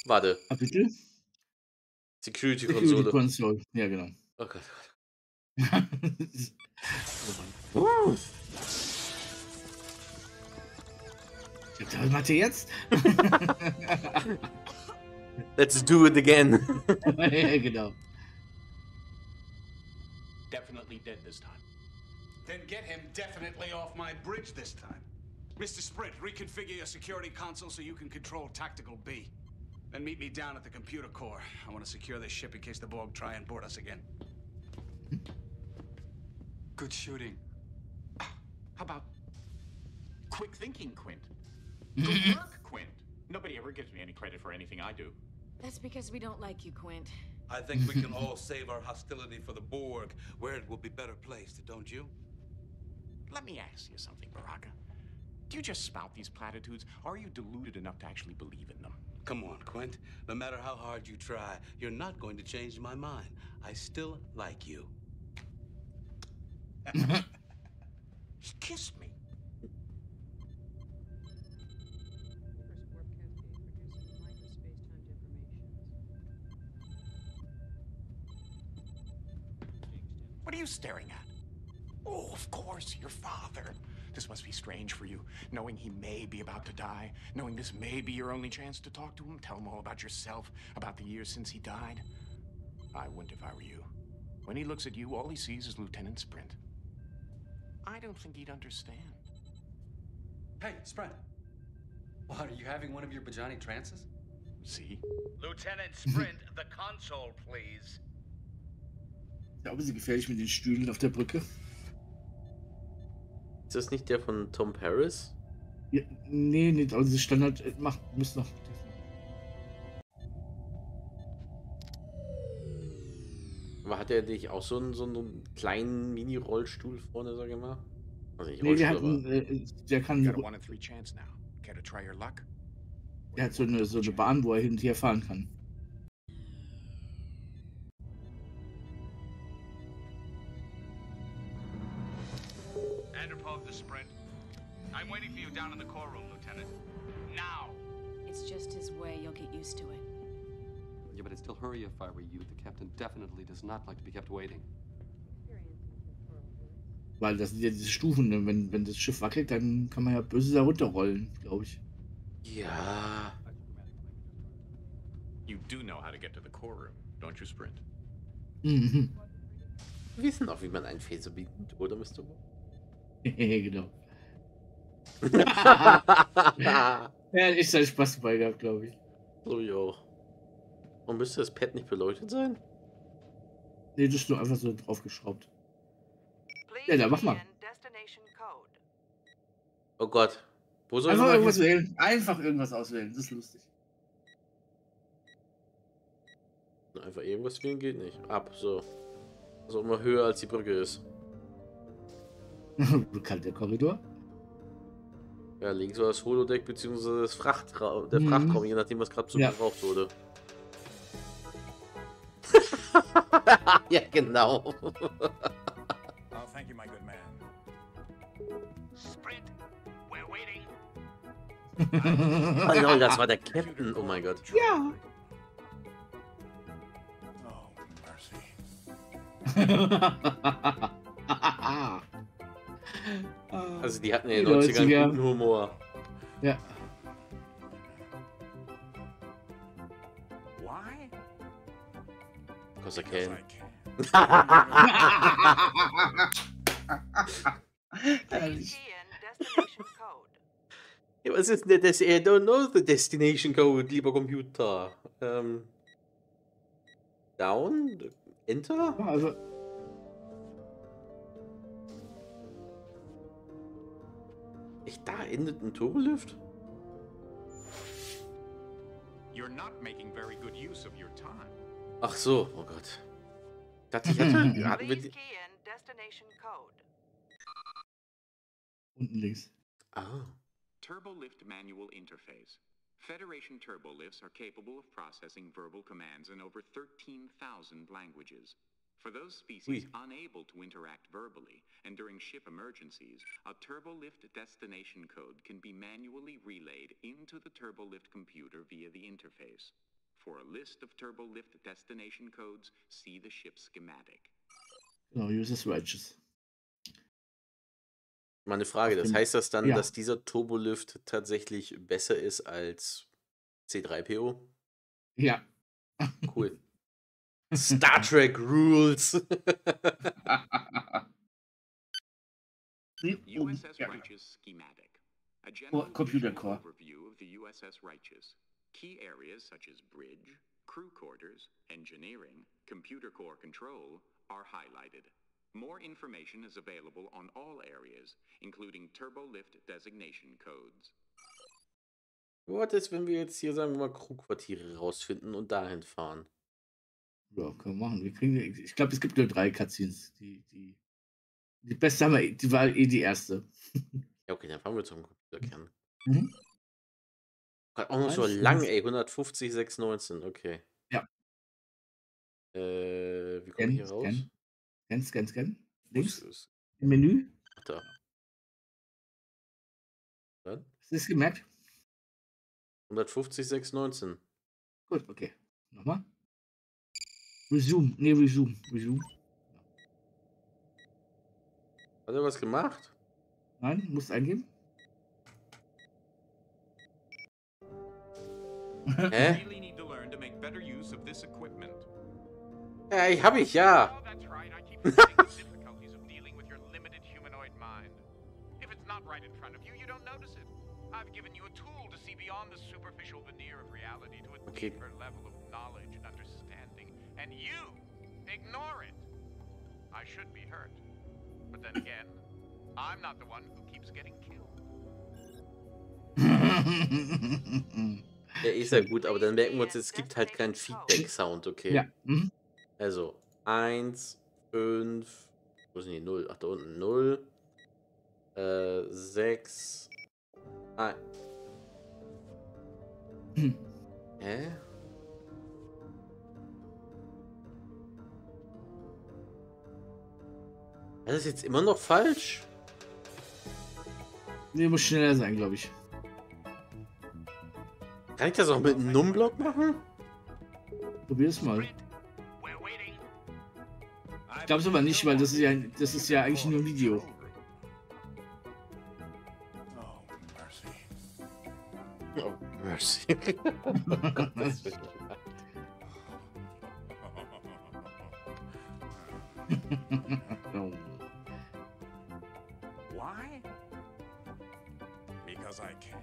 Warte. Kapitel? Security-Konsole. Console. Ja, genau. Oh Gott. Was macht ihr jetzt? Let's do it again. Ja, genau. Definitely dead this time. Then get him definitely off my bridge this time. Mr. Sprint, reconfigure your security console so you can control Tactical B. Then meet me down at the computer core. I want to secure this ship in case the Borg try and board us again. Good shooting. How about quick thinking, Quint? Good work, Quint. Nobody ever gives me any credit for anything I do. That's because we don't like you, Quint. I think we can all save our hostility for the Borg, where it will be better placed, don't you? Let me ask you something, Baraka. Do you just spout these platitudes, or are you deluded enough to actually believe in them? Come on, Quint. No matter how hard you try, you're not going to change my mind. I still like you. Kiss me. What are you staring at? Oh, of course, your father. This must be strange for you, knowing he may be about to die, knowing this may be your only chance to talk to him, tell him all about yourself, about the years since he died. I wouldn't if I were you. When he looks at you, all he sees is Lieutenant Sprint. I don't think he'd understand. Hey, Sprint. What, are you having one of your Bajani trances? See? Lieutenant Sprint, the console, please. Ja, aber sie gefährlich mit den Stühlen auf der Brücke. Ist das nicht der von Tom Paris? Ja, nee, aber diese Standard muss noch. Aber hat er nicht auch so einen kleinen Mini-Rollstuhl vorne, sag ich mal? Also nicht Nee, Rollstuhl, der kann. You got a 1 in 3 chance now. Care to try your luck? Der hat so eine Bahn, wo er hin und her fahren kann. Sprint. I'm waiting for you down in the core room, Lieutenant. Now! It's just his way. You'll get used to it. Yeah, but I'd still hurry if I were you. The captain definitely does not like to be kept waiting. Weil das sind ja diese Stufen, ne? Wenn das Schiff wackelt, dann kann man ja böse da runterrollen, glaube ich. Ja. You do know how to get to the core room, don't you, Sprint? Mhm. Wir wissen auch, wie man einen Phaser bietet, oder, Mr. Bo? Genau. Ja, ich seinen Spaß dabei gehabt, glaube ich. So, jo. Und müsste das Pad nicht beleuchtet sein? Nee, das ist nur einfach so draufgeschraubt. Ja, dann mach mal. Oh Gott. Wo soll ich Einfach mal irgendwas wählen. Einfach irgendwas auswählen. Das ist lustig. Einfach irgendwas wählen geht nicht. Ab, so. Also immer höher als die Brücke ist. Bekannter Korridor. Ja, links war das Holodeck bzw. das Frachtraum, je nachdem, was gerade so gebraucht wurde. Ja, genau. Oh, thank you, my good man. Sprint, we're waiting. Oh, das war der Captain. Oh mein Gott. Ja. Oh, mercy. Also die hatten in den 90ern guten Humor. Ja. Why? Because I can. Herrlich. Ja, was ist denn das? I don't know the destination code, lieber Computer. Down? Enter? Ja, also. Echt, da endet ein Turbolift? You're not making very good use of your time. Ach so, oh Gott. Dachte ich, hatten wir Please die. key in destination code. Unten links. Ah. Turbolift Manual Interface. Federation turbolifts are capable of processing verbal commands in over 13,000 languages. For those species unable to interact verbally, and during ship emergencies, a turbolift destination code can be manually relayed into the turbolift computer via the interface. For a list of turbolift destination codes, see the ship schematic. Genau, USS Righteous. Meine Frage, Auf das dem- heißt das dann, ja. dass dieser Turbolift tatsächlich besser ist als C3PO? Ja. Cool. Star Trek Rules. USS Ja. Righteous schematic. A general Computerkern. overview of the USS Righteous. Key areas such as bridge, crew quarters, engineering, computer core control are highlighted. More information is available on all areas, including turbolift designation codes. Was ist, wenn wir jetzt hier, sagen wir mal, Crewquartiere rausfinden und dahin fahren? Ja, können wir machen. Ich glaube, es gibt nur 3 Cutscenes. Die beste haben wir, die war die erste. Ja, okay, dann fahren wir zum Computerkern. Mhm. Gott, auch noch so Eins, lang, fünf. ey. 150, 619, okay. Ja. Wie komme ich hier raus? Scan. Wo Links. ist- Im Menü. Ach, da. Dann? Hast du es gemerkt? 150, 619. Gut, okay. Nochmal. Resume. Nee, Resume. Hat er was gemacht? Nein, musst eingeben. Hä? Really need to learn to make better use of this equipment. Ja, hab ich, ja. Oh, that's right. I keep forgetting the difficulties of dealing with your limited humanoid mind. If it's not right in front of you, you don't notice it. I've given you a tool to see beyond the superficial veneer of reality to a Okay. deeper level of knowledge and understanding, and you ignore it. I should be hurt, but then again, I'm not the one who keeps getting killed. Ja, ist ja gut, aber dann merken wir uns, es gibt halt keinen Feedback-Sound, okay? Ja. Mhm. Also, 1, 5, wo sind die 0? Ach, da unten 0, 6, 1. Hä? Das ist jetzt immer noch falsch? Nee, muss schneller sein, glaube ich. Kann ich das auch mit einem Numblock machen? Probier es mal. Ich glaube es aber nicht, weil das ist ja eigentlich nur ein Video. Oh, mercy. Das wird nicht wahr. Oh. Why? Because I can.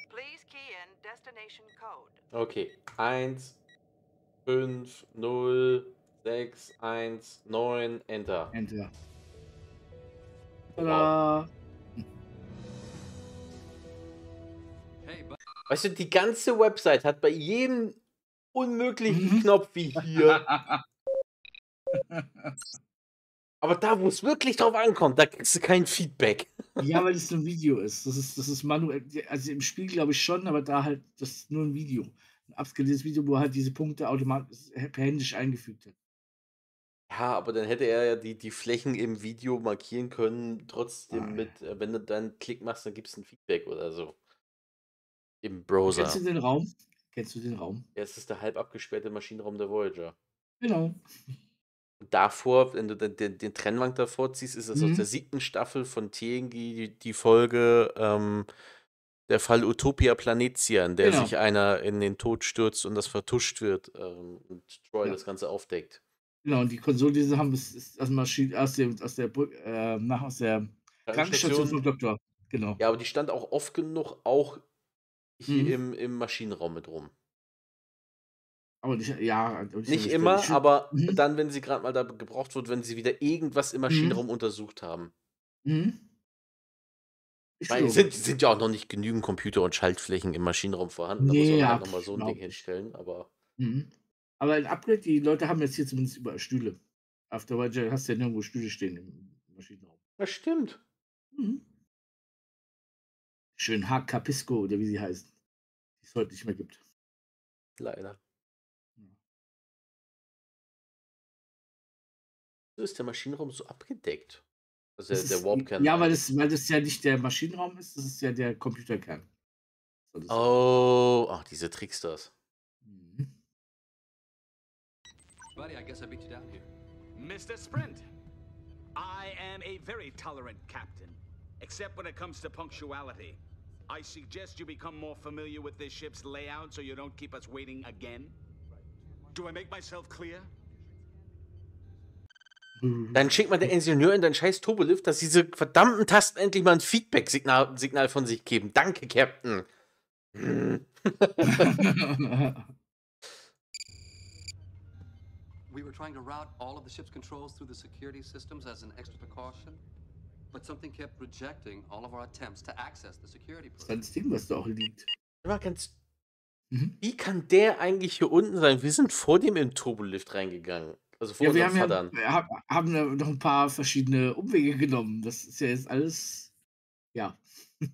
Please key in destination code. Okay, 1, 5, 0, 6, 1, 9, Enter. Enter. Tada! Weißt du, die ganze Website hat bei jedem unmöglichen Knopf wie hier. Aber da, wo es wirklich drauf ankommt, da kriegst du kein Feedback. Ja, weil es so ein Video ist. Das ist manuell. Also im Spiel glaube ich schon, aber da halt, das ist nur ein Video. Ein abskaliertes Video, wo halt diese Punkte automatisch händisch eingefügt hat. Ja, aber dann hätte er ja die Flächen im Video markieren können, trotzdem mit, wenn du dann einen Klick machst, dann gibt es ein Feedback oder so. Im Browser. Kennst du den Raum? Kennst du den Raum? Ja, es ist der halb abgesperrte Maschinenraum der Voyager. Genau. Und davor, wenn du den Trennwand davor ziehst, ist das aus Mhm. der 7. Staffel von TNG die Folge der Fall Utopia Planitia, in der Genau. sich einer in den Tod stürzt und das vertuscht wird und Troy Ja. das Ganze aufdeckt. Genau, und die Konsole, die sie haben, ist aus der Krankenstation vom Doktor. Genau. Ja, aber die stand auch oft genug auch hier Mhm. im Maschinenraum mit rum. Aber nicht, ja, Nicht immer, aber Mhm. dann, wenn sie gerade mal da gebraucht wird, wenn sie wieder irgendwas im Maschinenraum untersucht haben. Mhm. Ist Weil so. sind ja auch noch nicht genügend Computer und Schaltflächen im Maschinenraum vorhanden. Da muss Nee, man ja, halt nochmal so ein überhaupt Ding hinstellen, aber Mhm. Aber ein Upgrade, die Leute haben jetzt hier zumindest überall Stühle. Auf der Voyager hast du ja nirgendwo Stühle stehen im Maschinenraum. Das stimmt. Mhm. Schön Capisco oder wie sie heißen, die es heute nicht mehr gibt. Leider. So ist der Maschinenraum so abgedeckt. Also Das der ist, Warpkern ja, weil eigentlich. das ja nicht der Maschinenraum ist, das ist ja der Computerkern. Soll das sein. Oh, ach, diese Tricksters. Mhm. Buddy, I guess I beat you down here. Mr. Sprint, I am a very tolerant captain, except when it comes to punctuality. I suggest you become more familiar with this ship's layout so you don't keep us waiting again. Do I make myself clear? Dann schickt mal der Ingenieur in deinen scheiß Turbolift, dass diese verdammten Tasten endlich mal ein Feedback-Signal von sich geben. Danke, Captain. We were trying to route all of the ship's controls through the security systems as an extra precaution, but something kept rejecting all of our attempts to access the security Das ist das Ding, was da auch liegt. Wie kann der eigentlich hier unten sein? Wir sind vor dem im Turbolift reingegangen. Also vor Ja, wir unserem haben Vatern. haben da noch ein paar verschiedene Umwege genommen. Das ist ja jetzt alles, ja.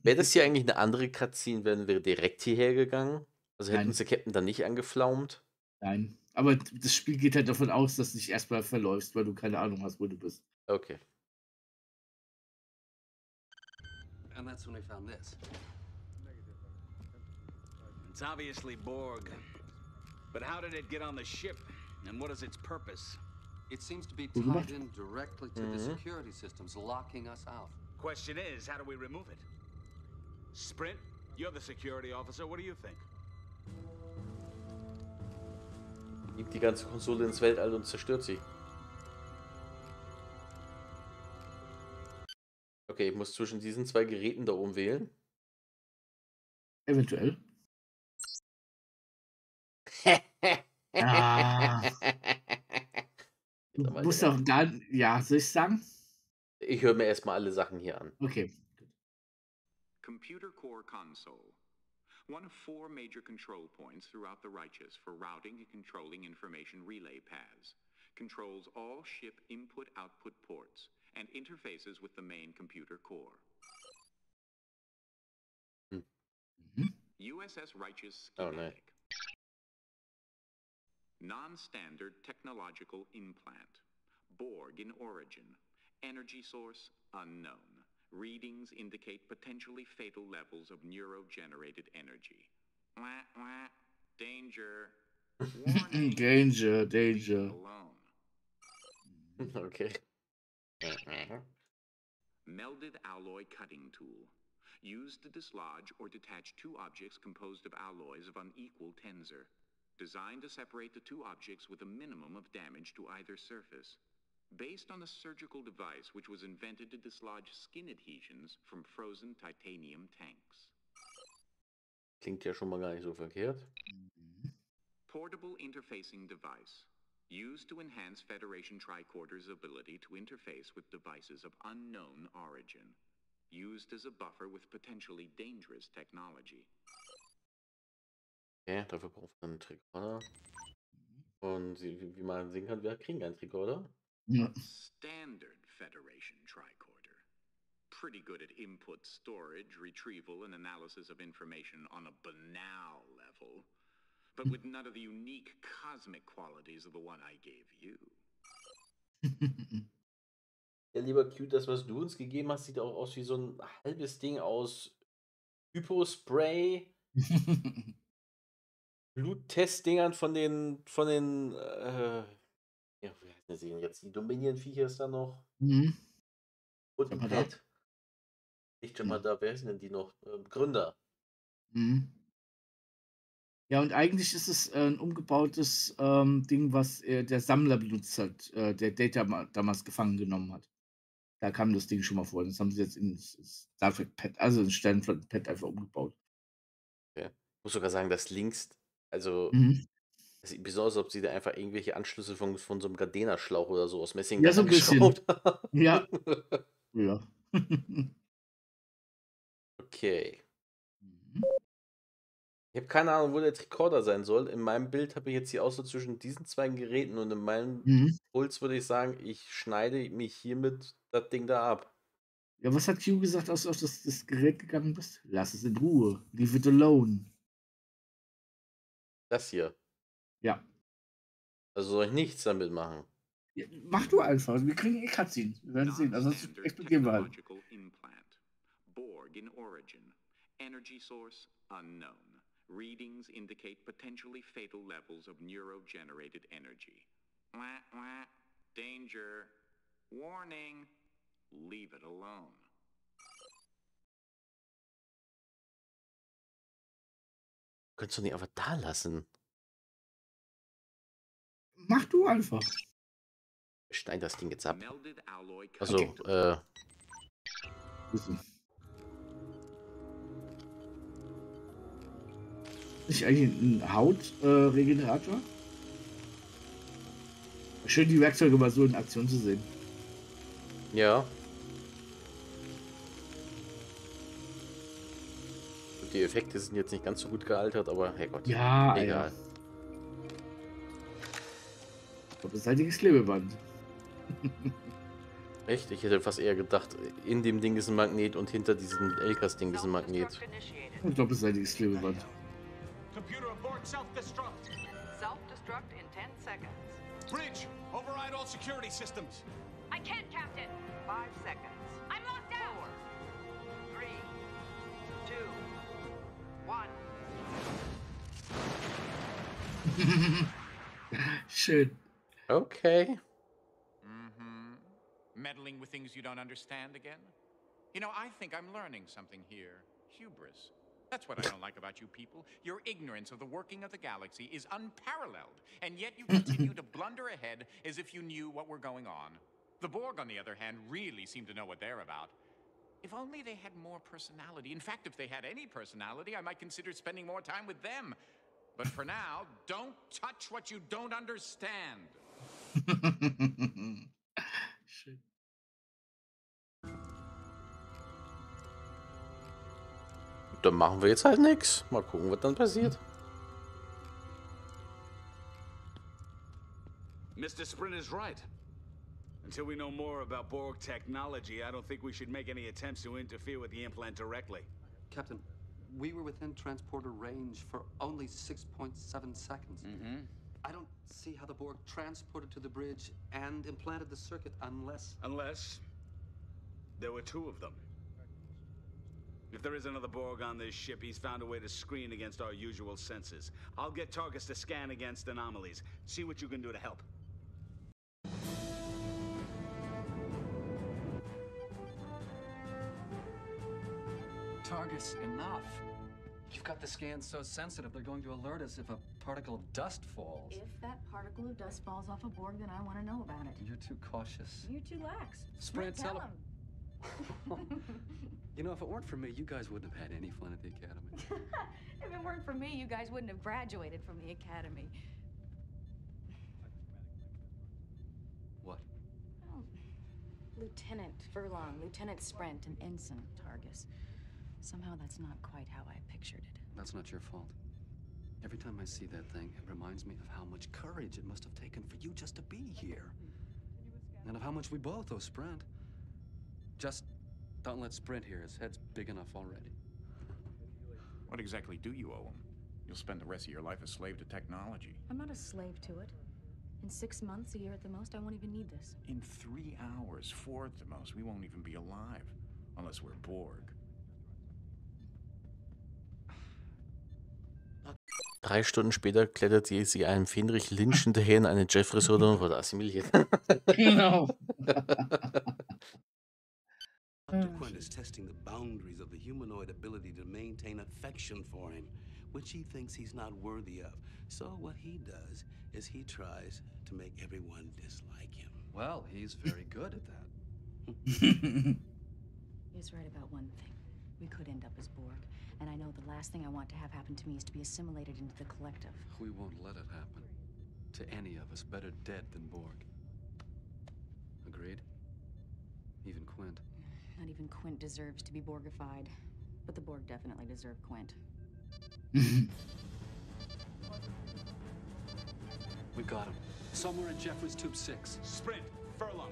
Wäre das hier eigentlich eine andere Cutscene, wären wir direkt hierher gegangen? Also hätte Nein. uns der Captain dann nicht angeflaumt? Nein. Aber das Spiel geht halt davon aus, dass du dich erstmal verläufst, weil du keine Ahnung hast, wo du bist. Okay. And that's when we found this. It's obviously Borg. But how did it get on the ship? And what is its purpose? It seems to be Gut gemacht. tied in directly to the security systems, locking us out. Question is, how do we remove it? Sprint, you're the security officer. What do you think? Gibt die ganze Konsole ins Weltall und zerstört sie. Okay, ich muss zwischen diesen zwei Geräten da oben wählen. Eventuell. Ah. Du musst auch dann, ja, soll ich sagen? Ich höre mir erstmal alle Sachen hier an. Okay. Computer Core Console. One of 4 major control points throughout the Righteous for routing and controlling information relay paths. Controls all ship input-output ports and interfaces with the main computer core. USS Righteous schematic. Non-standard technological implant. Borg in origin. Energy source unknown. Readings indicate potentially fatal levels of neuro-generated energy. Wah, wah. Danger. Warning. Danger. Leave alone. Okay. Melded alloy cutting tool. Used to dislodge or detach 2 objects composed of alloys of unequal tensor. Designed to separate the 2 objects with a minimum of damage to either surface. Based on a surgical device which was invented to dislodge skin adhesions from frozen titanium tanks. Klingt ja schon mal gar nicht so verkehrt. Portable interfacing device. Used to enhance Federation tricorders' ability to interface with devices of unknown origin. Used as a buffer with potentially dangerous technology. Okay, dafür brauchen wir einen Tricorder. Und wie man sehen kann, wir kriegen einen Tricorder. Ja. Standard Federation tricorder. Pretty good at input storage, retrieval, and analysis of information on a banal level. But with none of the unique cosmic qualities of the one I gave you. Ja, lieber Q, das, was du uns gegeben hast, sieht auch aus wie so ein halbes Ding aus Hypospray, Bluttestdingern von den ja, wie heißen sie denn jetzt? Die Dominion-Viecher ist da noch. Mhm. Und ein Jamada. Pad. Nicht Jamada, wer sind denn die noch? Gründer. Mhm. Ja, und eigentlich ist es ein umgebautes Ding, was der Sammler benutzt hat, der Data damals gefangen genommen hat. Da kam das Ding schon mal vor. Das haben sie jetzt ins Star Trek Pad, also ins Sternenflotten-Pad einfach umgebaut. Okay. Ich muss sogar sagen, dass links, also Mhm. es sieht besonders aus, ob sie da einfach irgendwelche Anschlüsse von so einem Gardena-Schlauch oder so aus Messing Ja, so ein bisschen. angeschraubt haben. Ja. Ja. Okay. Ich habe keine Ahnung, wo der Tricorder sein soll. In meinem Bild habe ich jetzt die Auswahl zwischen diesen zwei Geräten und in meinem Puls würde ich sagen, ich schneide mich hiermit das Ding da ab. Ja, was hat Q gesagt, als du auf das Gerät gegangen bist? Lass es in Ruhe. Leave it alone. Das hier. Ja. Also soll ich nichts damit machen? Ja, mach du einfach. Wir kriegen Cutscenes. Wir werden sehen. Also das explodieren wir halt. Technological implant. Borg in origin. Energy source unknown. Readings indicate potentially fatal levels of neurogenerated energy. Wah, wah. Danger. Warning. Leave it alone. Könntest du nicht einfach da lassen? Mach du einfach. Ich schneide das Ding jetzt ab. Also, okay. Ist eigentlich ein Hautregenerator? Schön, die Werkzeuge mal so in Aktion zu sehen. Ja. Die Effekte sind jetzt nicht ganz so gut gealtert, aber Herrgott. Ja, egal. Ja. Doppelseitiges Klebeband. Echt? Ich hätte fast eher gedacht, in dem Ding ist ein Magnet und hinter diesem LKs-Ding ist ein Magnet. Und doppelseitiges Klebeband. Computer abort self-destruct. Self-destruct in 10 seconds. Bridge, override all security systems. I can't, Captain. 5 seconds. I'm locked out. 4, 3, 2, 1. Schön. Okay. Meddling with things you don't understand again? You know, I think I'm learning something here. Hubris. That's what I don't like about you people. Your ignorance of the working of the galaxy is unparalleled, and yet you continue to blunder ahead as if you knew what were going on. The Borg, on the other hand, really seem to know what they're about. If only they had more personality. In fact, if they had any personality, I might consider spending more time with them. But for now, don't touch what you don't understand. Schön. Dann machen wir jetzt halt nichts. Mal gucken, was dann passiert. Mr. Sprint is right. Until we know more about Borg technology, I don't think we should make any attempts to interfere with the implant directly. Captain, we were within transporter range for only 6.7 seconds. I don't see how the Borg transported to the bridge and implanted the circuit unless... Unless there were two of them. If there is another Borg on this ship, he's found a way to screen against our usual senses. I'll get targets to scan against anomalies. See what you can do to help. Targets enough. You've got the scans so sensitive, they're going to alert us if a particle of dust falls. If that particle of dust falls off a Borg, then I want to know about it. You're too cautious. You're too lax. Sprint, tell him. You know, if it weren't for me, you guys wouldn't have had any fun at the academy. If it weren't for me, you guys wouldn't have graduated from the academy. What? Oh, Lieutenant Furlong, Lieutenant Sprint, and Ensign Targus. Somehow that's not quite how I pictured it. That's not your fault. Every time I see that thing, it reminds me of how much courage it must have taken for you just to be here. And of how much we both owe Sprint. Just don't let Sprint hear. His head's big enough already. What exactly do you owe him? You'll spend the rest of your life a slave to technology. I'm not a slave to it. In 6 months, a year at the most, I won't even need this. In 3 hours, 4 at the most, we won't even be alive. Unless we're Borg. 3 Stunden später klettert sie einem Fenrich Lynch hinterher in eine Jeffreys-Hütte und wurde assimiliert. Genau. Dr. Quinn is testing the boundaries of the humanoid ability to maintain affection for him, which he thinks he's not worthy of. So what he does is he tries to make everyone dislike him. Well, he's very good at that. He's right about one thing. We could end up as Borg, and I know the last thing I want to have happen to me is to be assimilated into the collective. We won't let it happen. To any of us, better dead than Borg. Agreed? Even Quint. Not even Quint deserves to be Borgified, but the Borg definitely deserve Quint. We got him. Somewhere in Jeffrey's Tube 6. Sprint, furlong.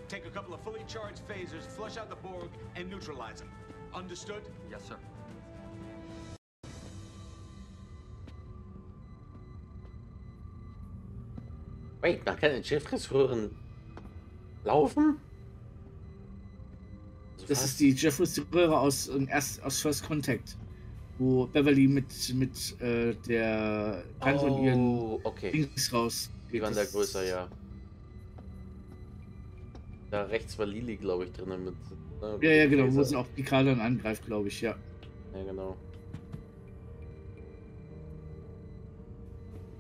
Take a couple of fully charged phasers, flush out the Borg, and neutralize them. Understood? Yes, sir. Wait, man kann in Jeffreys Röhren laufen? Also Das ist die Jeffreys Röhre aus First Contact, wo Beverly mit der Hand von ihren Dings raus. Die waren da größer, ja. Da rechts war Lily, glaube ich, drin mit. Ja, genau, wo sie auch Picard dann angreift, glaube ich, ja. Ja, genau.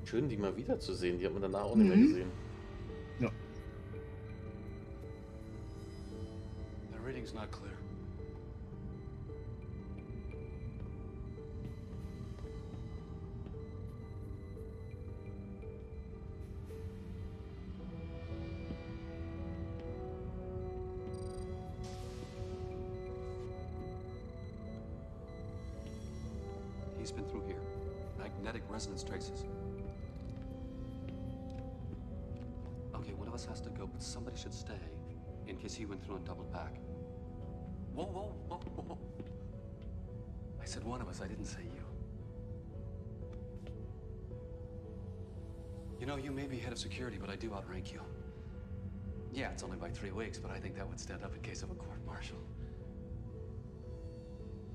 Schön, die mal wiederzusehen. Die hat man danach auch nicht mehr gesehen. Ja. The reading's not clear. He's been through here. Magnetic resonance traces. Okay, one of us has to go, but somebody should stay in case he went through on double back. Whoa, whoa, whoa, whoa. I said one of us, I didn't say you. You know, you may be head of security, but I do outrank you. Yeah, it's only by 3 weeks, but I think that would stand up in case of a court-martial.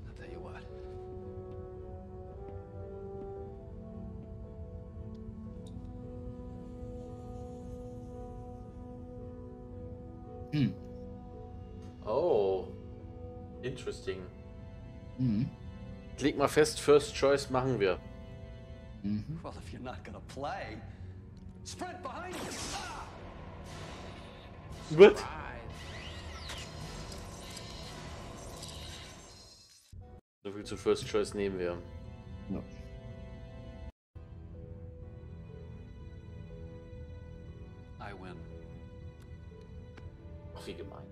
I'll tell you what. Oh. Interesting. Mhm. Leg mal fest, First Choice machen wir. Well, if you're not gonna play, sprint behind you! Ah! What? So viel zu First Choice nehmen wir. Ja. I win. Ach, wie gemein.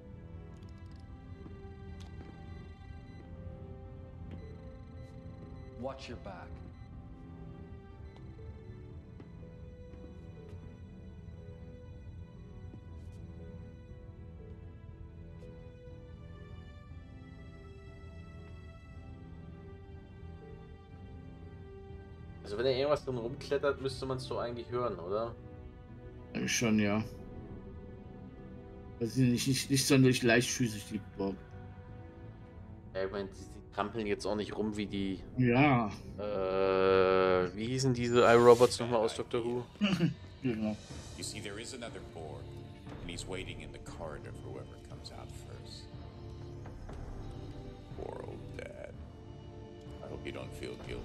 Watch your back. Also wenn er irgendwas drin rumklettert, müsste man es doch eigentlich hören, oder? Eigentlich schon, ja. Das sind nicht sonderlich leichtfüßig, die Borg. Ja, ich meine, die trampeln jetzt auch nicht rum wie die... Ja. Wie hießen diese iRobots nochmal aus Doctor Who? Genau. You see, there is another Borg, and he's waiting in the corridor for whoever comes out first. Poor old Dad. I hope you don't feel guilty.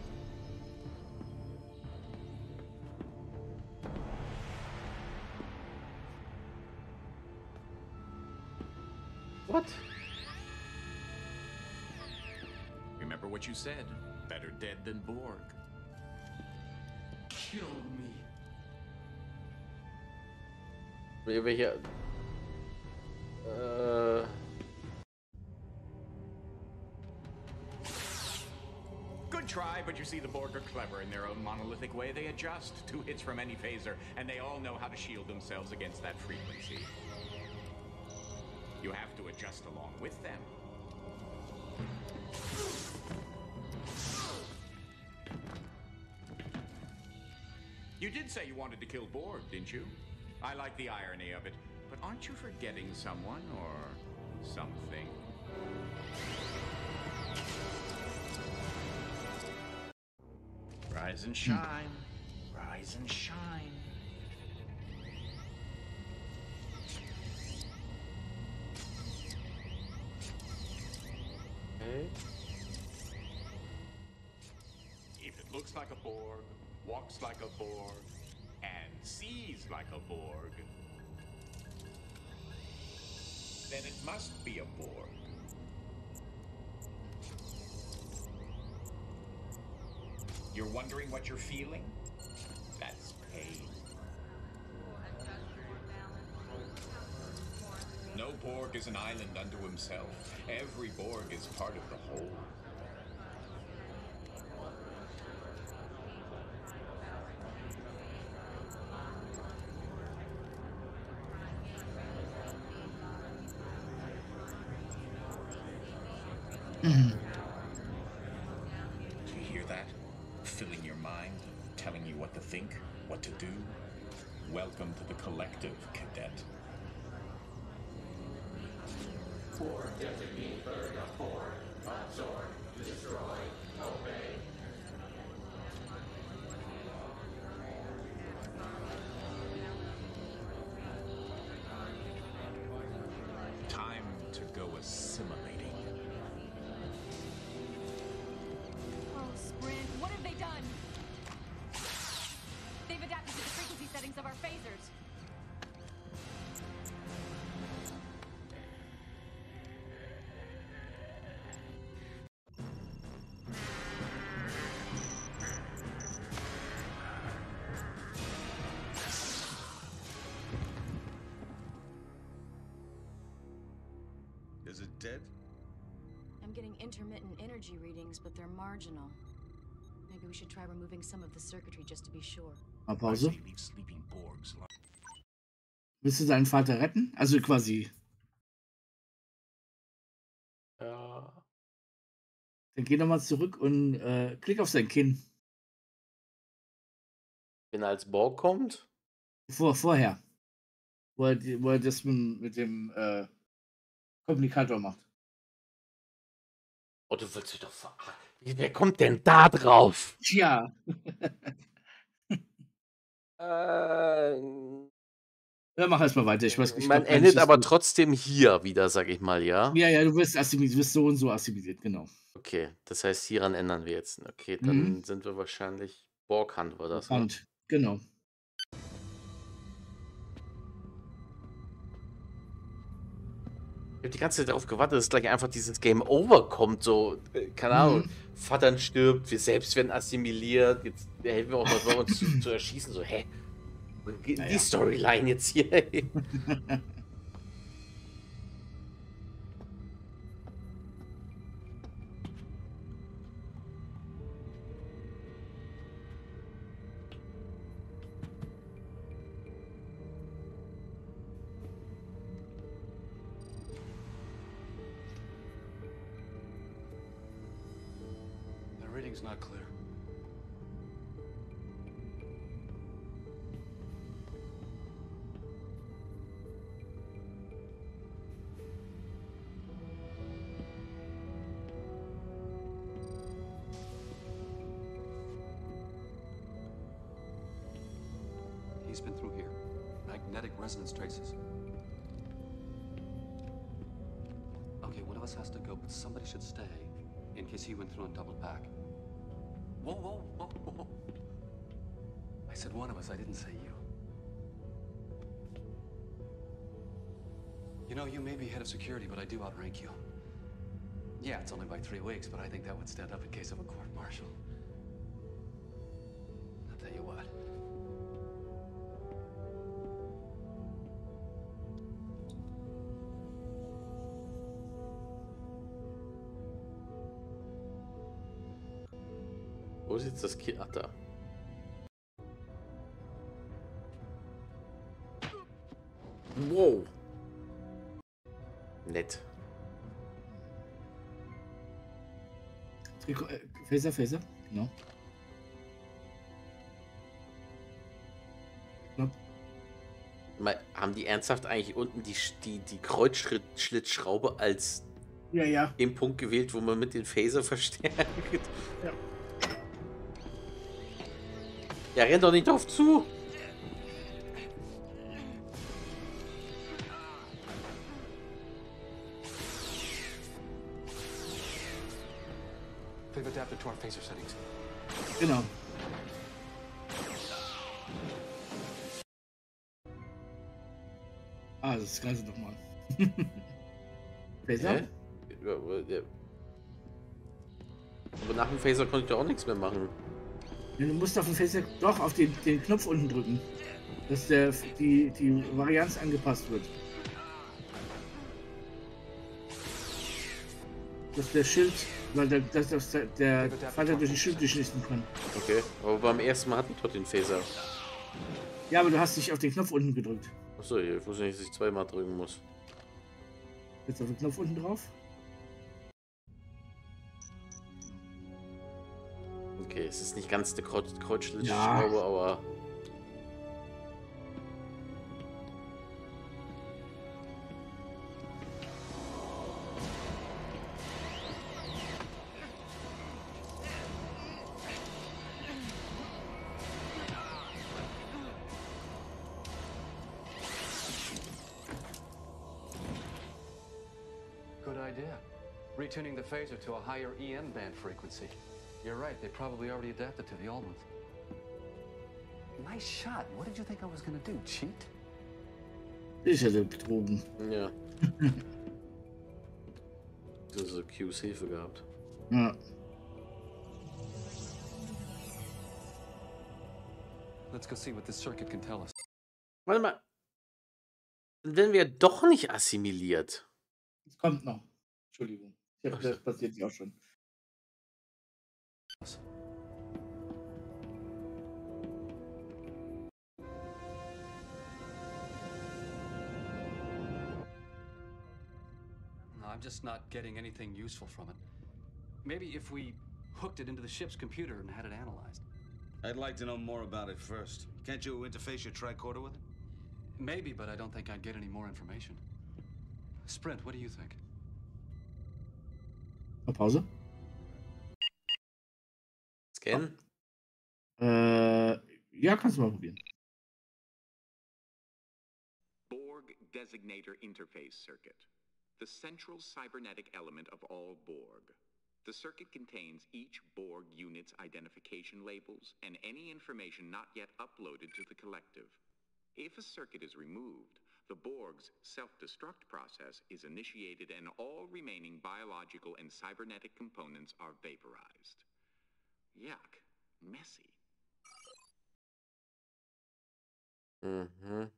What? Remember what you said. Better dead than Borg. Kill me. Welche... Good try, but you see the Borg are clever in their own monolithic way. They adjust. 2 hits from any phaser, and they all know how to shield themselves against that frequency. You have to adjust along with them. You did say you wanted to kill Borg, didn't you? I like the irony of it. But aren't you forgetting someone or something? Rise and shine. Rise and shine. Okay. If it looks like a Borg, walks like a Borg, and sees like a Borg, then it must be a Borg. You're wondering what you're feeling? That's pain. No Borg is an island unto himself. Every Borg is part of the whole. Do you hear that? Filling your mind, telling you what to think, what to do. Welcome to the collective, cadet. Time to go assimilating. Oh, Sprint, what have they done? They've adapted to the frequency settings of our phasers. Is it dead? I'm getting intermittent energy readings, but they're marginal. Maybe we should try removing some of the circuitry just to be sure. Mal Pause. Leave sleeping Borgs. Willst du deinen Vater retten? Also quasi. Ja. Dann geh nochmal zurück und klick auf sein Kinn. Wenn er als Borg kommt? Vorher. Wo er das mit dem Kommunikator macht. Oh, du willst dich doch verarschen. Wer kommt denn da drauf? Tja. Ja, mach erstmal weiter. Ich Man glaub gar endet nicht, dass aber du- trotzdem hier wieder, sag ich mal, ja? Ja, du wirst assimiliert, du wirst so und so assimiliert, genau. Okay, das heißt, hieran ändern wir jetzt. Okay, dann sind wir wahrscheinlich Borg-Hand, war das, ne? Und, genau. Ich habe die ganze Zeit darauf gewartet, dass gleich einfach dieses Game Over kommt, so, keine Ahnung, Vater stirbt, wir selbst werden assimiliert, jetzt helfen wir auch noch, uns zu erschießen, so, hä? Wo geht denn die Storyline jetzt hier? Ey? The reading's not clear. He's been through here. Magnetic resonance traces. Okay, one of us has to go, but somebody should stay in case he went through on double back. Whoa, whoa, whoa, whoa. I said one of us, I didn't say you. You know, you may be head of security, but I do outrank you. Yeah, it's only by 3 weeks, but I think that would stand up in case of a court-martial. I'll tell you what. Wo ist jetzt das Kind? Ach, da. Wow. Nett. Phaser, genau. Knopf. Haben die ernsthaft eigentlich unten die Kreuzschlitzschraube als Ja. den Punkt gewählt, wo man mit den Phaser verstärkt? Ja. Ja, rennt doch nicht drauf zu. They've adapted to our phaser settings. Genau. Ah, das Ganze nochmal. Phaser? Hä? Ja. Aber nach dem Phaser konnte ich doch auch nichts mehr machen. Ja, du musst auf den Phaser doch auf den Knopf unten drücken, dass die Varianz angepasst wird. Dass der Schild, weil der Vater durch den Schild durchschießen kann. Okay, aber beim ersten Mal hatte ich doch den Phaser. Ja, aber du hast dich auf den Knopf unten gedrückt. Achso, ich wusste nicht, dass ich zweimal drücken muss. Jetzt auf den Knopf unten drauf. Okay, es ist nicht ganz eine Kreuzschlitzschraube, Ja. aber... Good idea. Retuning the phaser to a higher EM band frequency. You're right, they probably already adapted to the old ones. Nice shot. What did you think I was gonna do? Cheat? Ich hätte betrogen. Ja. Du hast so Q's Hilfe gehabt. Ja. Let's go see what this circuit can tell us. Warte mal. Dann werden wir doch nicht assimiliert. Es kommt noch. Entschuldigung. Das passiert ja auch schon. No, I'm just not getting anything useful from it. Maybe if we hooked it into the ship's computer and had it analyzed. I'd like to know more about it first. Can't you interface your tricorder with it? Maybe, but I don't think I'd get any more information. Sprint, what do you think? Pause. Scan? Ja, kannst du mal probieren. BORG Designator Interface Circuit. The central cybernetic element of all BORG. The circuit contains each BORG unit's identification labels and any information not yet uploaded to the collective. If a circuit is removed, the BORG's self-destruct process is initiated and all remaining biological and cybernetic components are vaporized. Yuck. Messy. Mhm.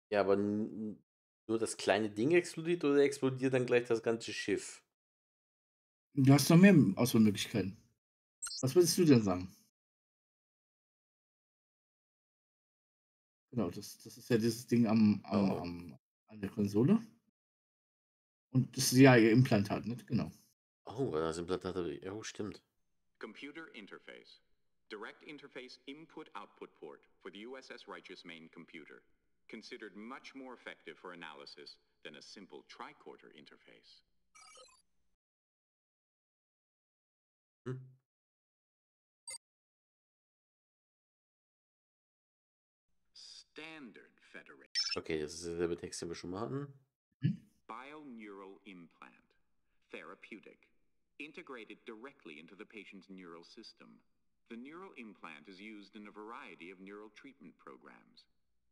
Ja, aber nur das kleine Ding explodiert oder explodiert dann gleich das ganze Schiff? Du hast noch mehr Auswahlmöglichkeiten. Was würdest du denn sagen? Genau, das ist ja dieses Ding an der Konsole. Und das ist ja ihr Implantat, ne? Genau. Oh, das Implantat. Oh, stimmt. Computer Interface. Direct Interface Input-Output Port for the USS Righteous main computer. Considered much more effective for analysis than a simple tricorder interface. Standard Federation. Okay, das ist derselbe Text, den wir schon mal hatten. Bioneural implant. Therapeutic. Integrated directly into the patient's neural system. The neural implant is used in a variety of neural treatment programs.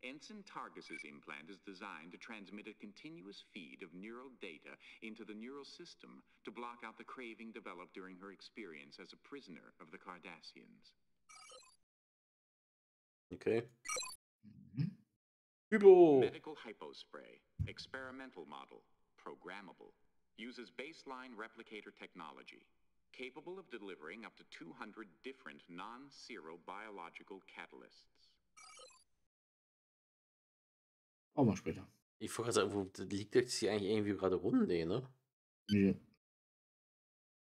Ensign Targus's implant is designed to transmit a continuous feed of neural data into the neural system to block out the craving developed during her experience as a prisoner of the Cardassians. Okay. Hypo. Medical hypospray. Experimental model. Programmable. Uses baseline replicator technology. Capable of delivering up to 200 different non-zero biological catalysts. Auch mal später. Ich wollte gerade sagen, wo liegt jetzt hier eigentlich irgendwie gerade rum? Nee, ne? Ja.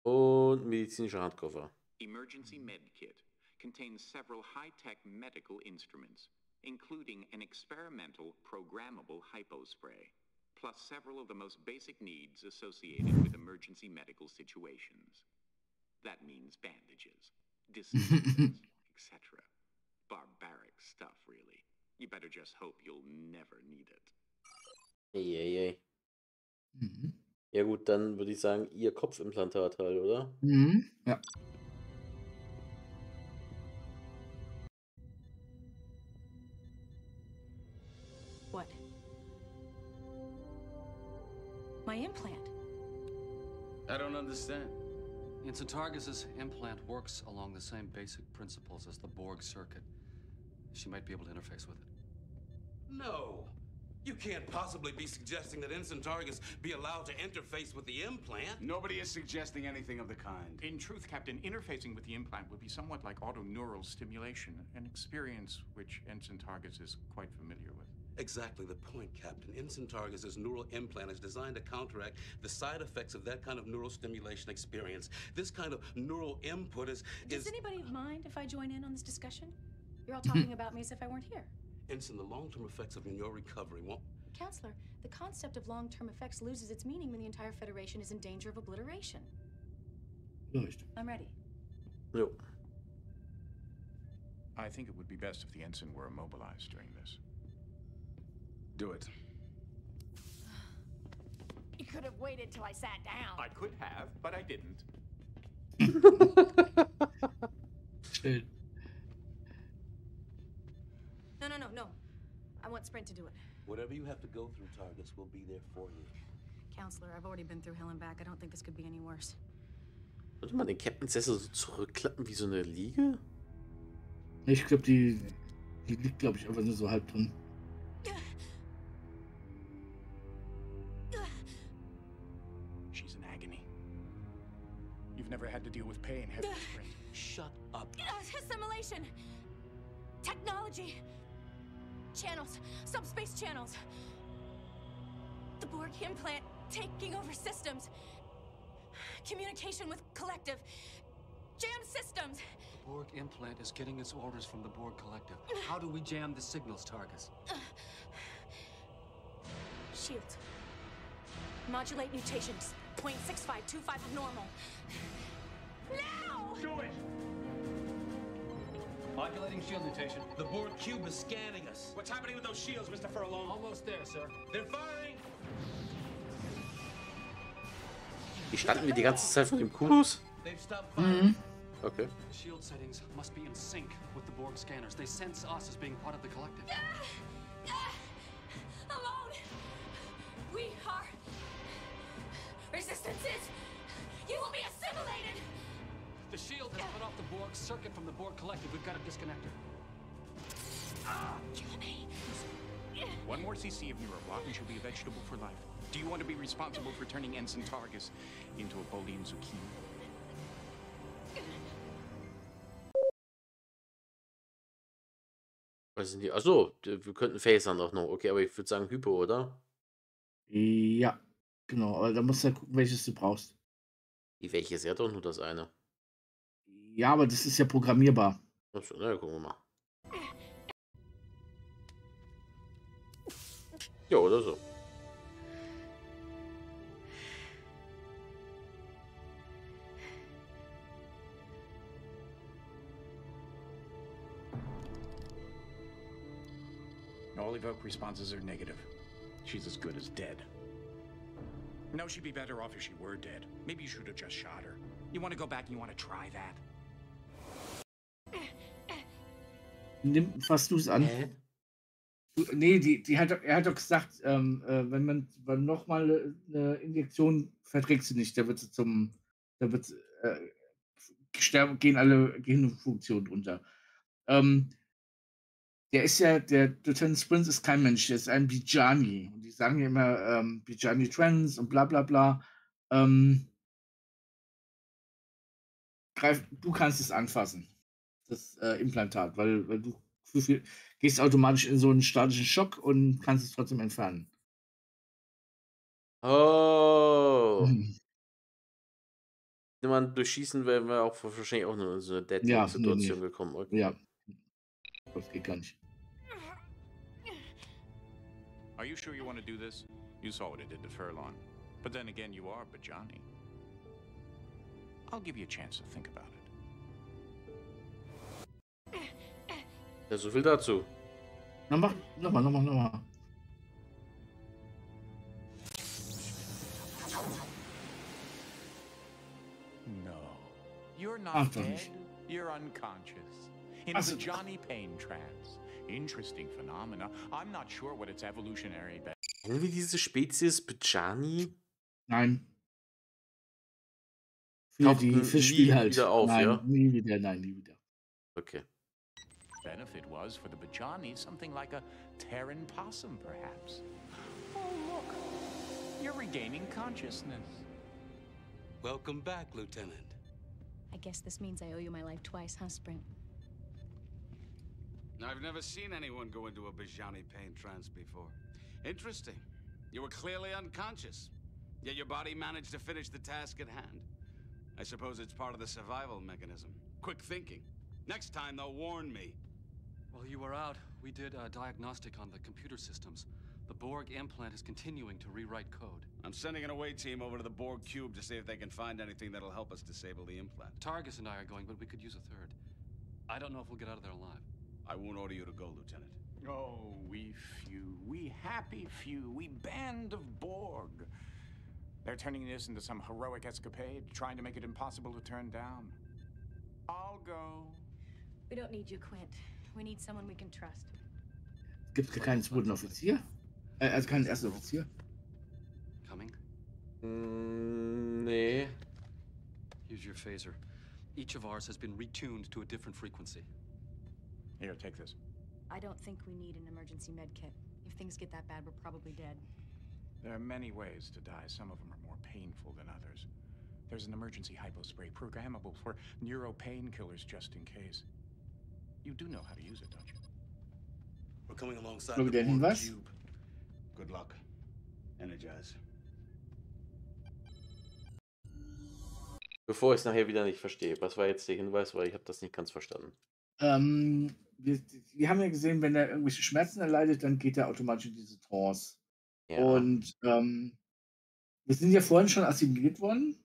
Und medizinischer Hardcover. Emergency Med Kit contains several high-tech medical instruments, including an experimental programmable hypospray, plus several of the most basic needs associated with emergency medical situations. That means bandages, disinfectants, etc. Barbaric stuff, really. You better just hope you'll never need it. Ey. Ja gut, dann würde ich sagen, ihr Kopfimplantat halt, oder? Ja. What? My implant. I don't understand. Ensign Targus's implant works along the same basic principles as the BORG circuit. She might be able to interface with it. No. You can't possibly be suggesting that Ensign Targus be allowed to interface with the implant. Nobody is suggesting anything of the kind. In truth, Captain, interfacing with the implant would be somewhat like autoneural stimulation, an experience which Ensign Targus is quite familiar with. Exactly the point, Captain. Ensign Targus' neural implant is designed to counteract the side effects of that kind of neural stimulation experience. This kind of neural input is... Does anybody mind if I join in on this discussion? You're all talking about me as if I weren't here. Ensign, the long-term effects of your recovery won't... Counselor, the concept of long-term effects loses its meaning when the entire Federation is in danger of obliteration. I'm ready. Jo. I think it would be best if the ensign were immobilized during this. Do it. You could have waited till I sat down. I could have, but I didn't. Schön. No. I want Sprint to do it. Whatever you have to go through, Targus, will be there for you. Counselor, I've already been through hell and back. I don't think this could be any worse. Sollte man den Captain's Sessel so zurückklappen wie so eine Liege? Ich glaube, die liegt, glaube ich, einfach nur so halb drin. She's in agony. You've never had to deal with pain, have you, Sprint? Shut up. Assimilation! Technology! Channels! Subspace channels! The Borg implant taking over systems! Communication with collective! Jam systems! The Borg implant is getting its orders from the Borg collective. How do we jam the signals, Targus? Shields. Modulate mutations. 0.6525 of normal. Now! Do it! Modulating shield mutation. The Borg cube is scanning us. What's happening with those shields, Mr. Furlong? Almost there, sir. They're firing! Die standen wir die ganze Zeit von dem Kubus? They've stopped firing. Okay. The shield settings must be in sync with the Borg scanners. They sense us as being part of the collective. Alone! We are... Resistances! You will be assimilated! The shield has cut off the Borg circuit from the Borg collective. We've got to disconnect her. Kill me! One more CC of neuroblock and she'll be a vegetable for life. Do you want to be responsible for turning Ensign Targus into a Bolian zucchini? Was sind die? Achso, wir könnten Phasern auch noch. Okay, aber ich würde sagen Hypo, oder? Ja, genau. Aber da musst du ja gucken, welches du brauchst. Die welches? Ja, doch nur das eine. Ja, aber das ist ja programmierbar. Achso, na ja, gucken wir mal. Ja, oder so. All evoke responses are negative. She's as good as dead. No, she'd be better off if she were dead. Maybe you should have just shot her. You want to go back and you want to try that? Fasst du es an? Nee, er hat doch gesagt, wenn man nochmal eine Injektion verträgt sie nicht, gehen alle Gehirnfunktionen unter. Der Lieutenant Sprint ist kein Mensch, der ist ein Bijani. Und die sagen ja immer Bijani Trends und bla bla bla. Du kannst es anfassen, das Implantat, weil du gehst automatisch in so einen statischen Schock und kannst es trotzdem entfernen. Oh. Jemand durchschießen, wären wir auch wahrscheinlich auch nur in so eine Deadlock-Situation gekommen. Okay. Ja. Das geht gar nicht. Are you sure you want to do this? You saw what it did to Furlong. But then again, you are Bajani. I'll give you a chance to think about it. Ja, so viel dazu. Na, mach nochmal. No. You're not dead. You're unconscious. In the Bajani pain trance. Interesting phenomena. I'm not sure what its evolutionary... Kennen wir diese Spezies Bajani? Nein. Fürs Spiel halt. Wieder auf, nein, ja? Nie wieder. Okay. Benefit was for the Bajani something like a Terran possum, perhaps. Oh, look. You're regaining consciousness. Welcome back, Lieutenant. I guess this means I owe you my life twice, huh, Sprint? I've never seen anyone go into a Bijani pain trance before. Interesting. You were clearly unconscious, yet your body managed to finish the task at hand. I suppose it's part of the survival mechanism. Quick thinking. Next time, though, warn me. While you were out, we did a diagnostic on the computer systems. The Borg implant is continuing to rewrite code. I'm sending an away team over to the Borg cube to see if they can find anything that'll help us disable the implant. Targus and I are going, but we could use a third. I don't know if we'll get out of there alive. I won't order you to go, Lieutenant. Oh, we few, we happy few, we band of Borg. They're turning this into some heroic escapade, trying to make it impossible to turn down. I'll go. We don't need you, Quint. We need someone we can trust. Gibt es keinen zweiten Offizier? Also keinen ersten Offizier? Coming? Nee. Here's your phaser. Each of ours has been retuned to a different frequency. Here, take this. I don't think we need an emergency med kit. If things get that bad, we're probably dead. There are many ways to die. Some of them are more painful than others. There's an emergency hypospray programmable for neuro painkillers just in case. You do know how to use it, don't you? We're coming alongside Glaube, the der Borg Hinweis? cube. Good luck. Energize. Bevor ich es nachher wieder nicht verstehe. Was war jetzt der Hinweis? Weil ich habe das nicht ganz verstanden. Wir haben ja gesehen, wenn er irgendwelche Schmerzen erleidet, dann geht er automatisch in diese Trance. Ja. Und wir sind ja vorhin schon assimiliert worden.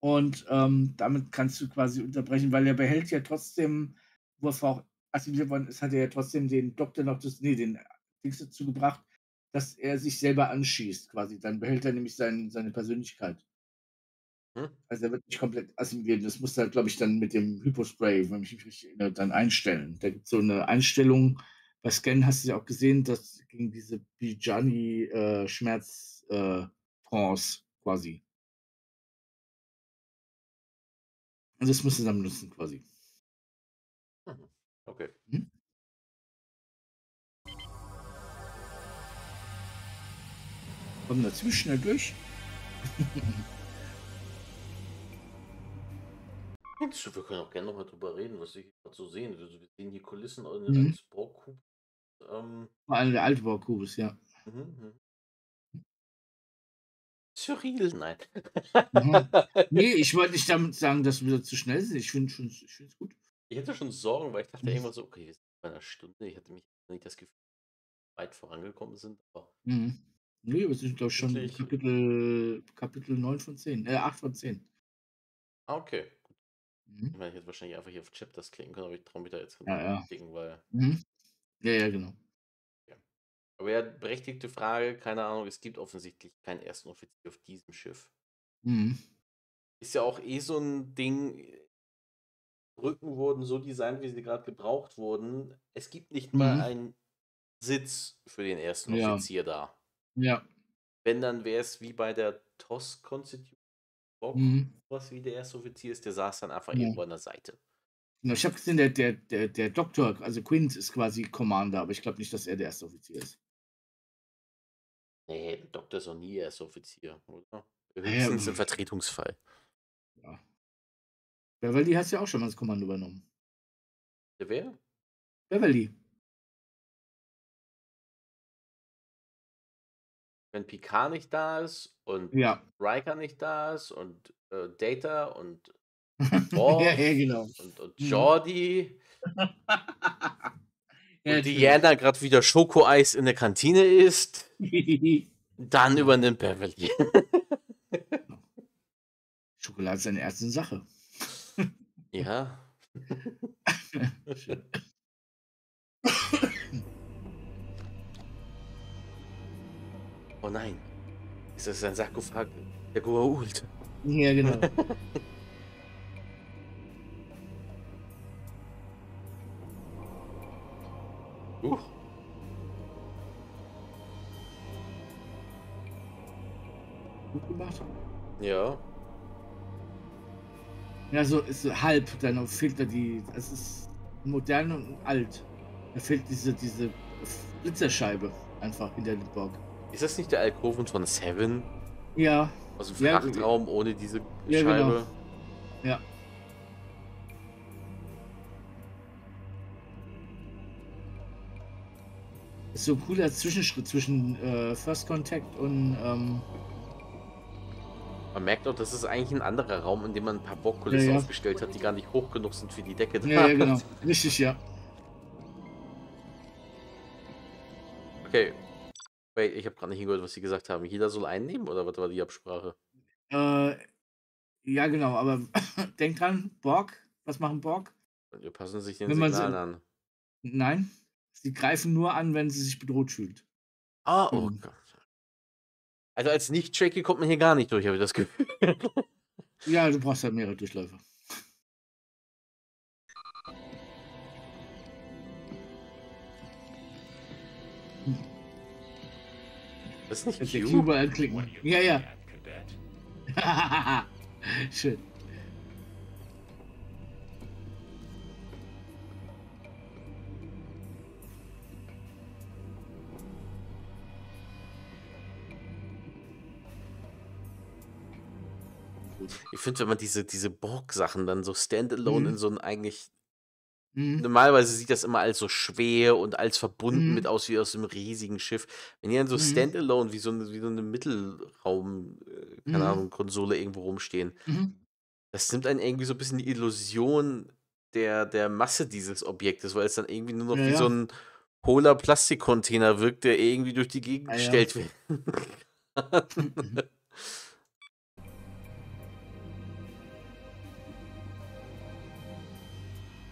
Und damit kannst du quasi unterbrechen, weil er behält ja trotzdem, wo er auch assimiliert worden ist, hat er ja trotzdem den Doktor noch den Dings dazu gebracht, dass er sich selber anschießt, quasi. Dann behält er nämlich seine Persönlichkeit. Also er wird nicht komplett assimiliert. Das muss er, glaube ich, dann mit dem Hypospray, wenn ich mich richtig erinnere, dann einstellen. Da gibt es so eine Einstellung, bei Scan hast du ja auch gesehen, dass gegen diese Bijani Schmerz Trance quasi. Also das musst du dann benutzen quasi. Okay. Kommen da ziemlich schnell durch. Wir können auch gerne nochmal drüber reden, was ich gerade so sehen. Wir sehen die Kulissen Mhm. als Borg-Kubus. Vor allem der alte Kubus, ja. Surreal, nein. Nee, ich wollte nicht damit sagen, dass wir zu schnell sind. Ich finde es gut. Ich hatte schon Sorgen, weil ich dachte irgendwann so, okay, wir sind bei einer Stunde. Ich hatte mich nicht das Gefühl, weit vorangekommen sind. Aber Nee, wir sind, glaube ich, schon Wirklich? Kapitel 9 von 10. 8 von 10. Okay. Ich meine, ich hätte wahrscheinlich einfach hier auf Chapters klicken können, aber ich traue mich da jetzt nicht Ja. klicken, weil. Ja, genau. Aber ja, berechtigte Frage, keine Ahnung, es gibt offensichtlich keinen ersten Offizier auf diesem Schiff. Ist ja auch so ein Ding, Brücken wurden so designt, wie sie gerade gebraucht wurden. Es gibt nicht mal einen Sitz für den ersten Ja. Offizier da. Ja. Wenn, dann wäre es wie bei der TOS Constitution, was wie der erste Offizier ist, der saß dann einfach irgendwo an der Seite. Genau, ich habe gesehen, der Doktor, also Quint, ist quasi Commander, aber ich glaube nicht, dass er der erste Offizier ist. Nee, der Doktor ist auch nie erster Offizier, oder? Ja, Höchstens im Vertretungsfall. Ja. Beverly hat ja auch schon mal das Kommando übernommen. Der wer? Beverly. Wenn Picard nicht da ist und Riker nicht da ist und Data und Ja, genau. und Jordi Ja, und Diana gerade wieder Schokoeis in der Kantine isst, dann übernimmt Beverly. Schokolade ist eine erste Sache. Ja. Schön. Oh nein. Ist das ein Sarkophag der Goa'uld? Ja, genau. Gut gemacht. Ja. Ja, so ist so halb, dann fehlt da es ist modern und alt. Da fehlt diese Blitzerscheibe einfach hinter dem Borg. Ist das nicht der Alkoven von Seven? Ja. Aus dem Frachtraum ohne diese Scheibe? Genau. Ja. Ist so ein cooler Zwischenschritt zwischen First Contact und Man merkt auch, das ist eigentlich ein anderer Raum, in dem man ein paar ja, Borgkulissen ja. aufgestellt hat, die gar nicht hoch genug sind für die Decke Ja, ja, da. genau. Richtig, ja. Okay. Wait, ich habe gerade nicht hingehört, was sie gesagt haben. Jeder soll einnehmen oder was war die Absprache? Ja, genau, aber denk dran, Borg, was machen Borg? Die passen sich den Wenn man Signalen sie, an. nein, sie greifen nur an, wenn sie sich bedroht Oh fühlen. Gott. Also als Nicht-Trekkie kommt man hier gar nicht durch, habe ich das Gefühl. Ja, du brauchst halt mehrere Durchläufe. Das ist nicht Jetzt der Q? Q anklicken. Ja, ja. Schön. Ich finde, wenn man diese Borg-Sachen dann so standalone in so ein eigentlich. Mhm. Normalerweise sieht das immer als so schwer und als verbunden mit Mhm. aus wie aus einem riesigen Schiff. Wenn die dann so Mhm. standalone wie so eine Mittelraum, keine Mhm. Ahnung, Konsole irgendwo rumstehen, Mhm. das nimmt einen irgendwie so ein bisschen die Illusion der Masse dieses Objektes, weil es dann irgendwie nur noch Ja, wie so ja. ein hohler Plastikcontainer wirkt, der irgendwie durch die Gegend Ah, ja. gestellt wird.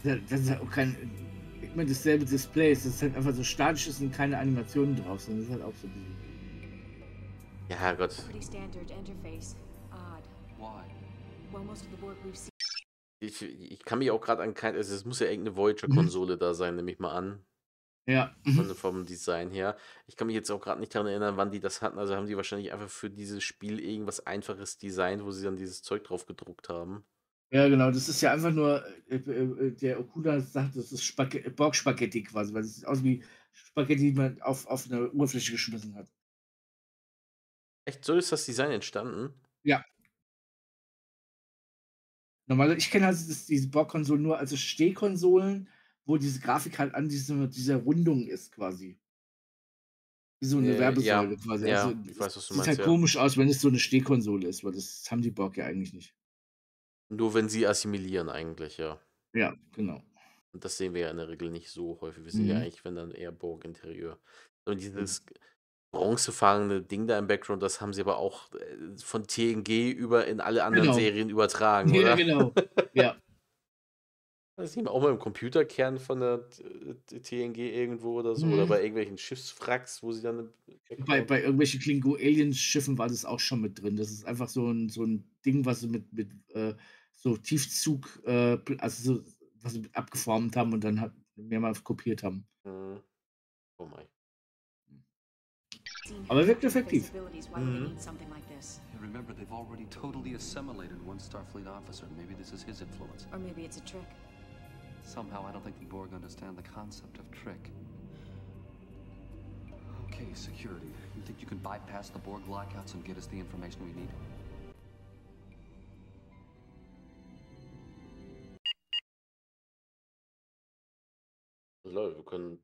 Das ist halt auch kein, immer dasselbe Display. Es ist halt einfach so statisch ist und keine Animationen drauf sind. Das ist halt auch so ein bisschen. Ja, Gott. Pretty standard interface. Odd. Why? Well, most of the Borg we've seen. Ich kann mich auch gerade an kein. Also es muss ja irgendeine Voyager-Konsole da sein, nehme ich mal an. Ja. Vom Design her. Ich kann mich jetzt auch gerade nicht daran erinnern, wann die das hatten. Also haben die wahrscheinlich einfach für dieses Spiel irgendwas Einfaches designt, wo sie dann dieses Zeug drauf gedruckt haben. Ja, genau. Das ist ja einfach nur, der Okuda sagt, das ist Borg-Spaghetti quasi, weil es sieht aus wie Spaghetti, die man auf eine Oberfläche geschmissen hat. Echt, so ist das Design entstanden? Ja. Normalerweise, ich kenne halt diese Borg-Konsolen nur als Stehkonsolen, wo diese Grafik halt an dieser Rundung ist quasi. Wie so eine Ja, Werbesäule quasi. Also ja, ich weiß, was du sieht meinst, halt ja. komisch aus, wenn es so eine Stehkonsole ist, weil das haben die Borg ja eigentlich nicht. Nur wenn sie assimilieren eigentlich, ja. Ja, genau. Und das sehen wir ja in der Regel nicht so häufig. Wir sehen ja Mhm. eigentlich, wenn dann eher Borg-Interieur. Und dieses bronzefarbene Ding da im Background, das haben sie aber auch von TNG über in alle anderen Genau. Serien übertragen, Ja, oder? genau. Ja. Das sieht man auch mal im Computerkern von der TNG irgendwo oder so. Oder Mhm. bei irgendwelchen Schiffswracks, wo sie dann im Background. Bei irgendwelchen Klingo-Alien-Schiffen war das auch schon mit drin. Das ist einfach so ein Ding, was sie mit so Tiefzug, also so, was sie abgeformt haben und dann mehrmals kopiert haben. Mhm. Oh mein. Aber wirkt effektiv. Why would they need something like this? Yeah, remember, they've already totally assimilated one Starfleet officer. Maybe this is his influence. Or maybe it's a trick. Somehow, I don't think the Borg understand the concept of trick. Okay, security. You think you can bypass the Borg lockouts and get us the information we need? Leute, wir können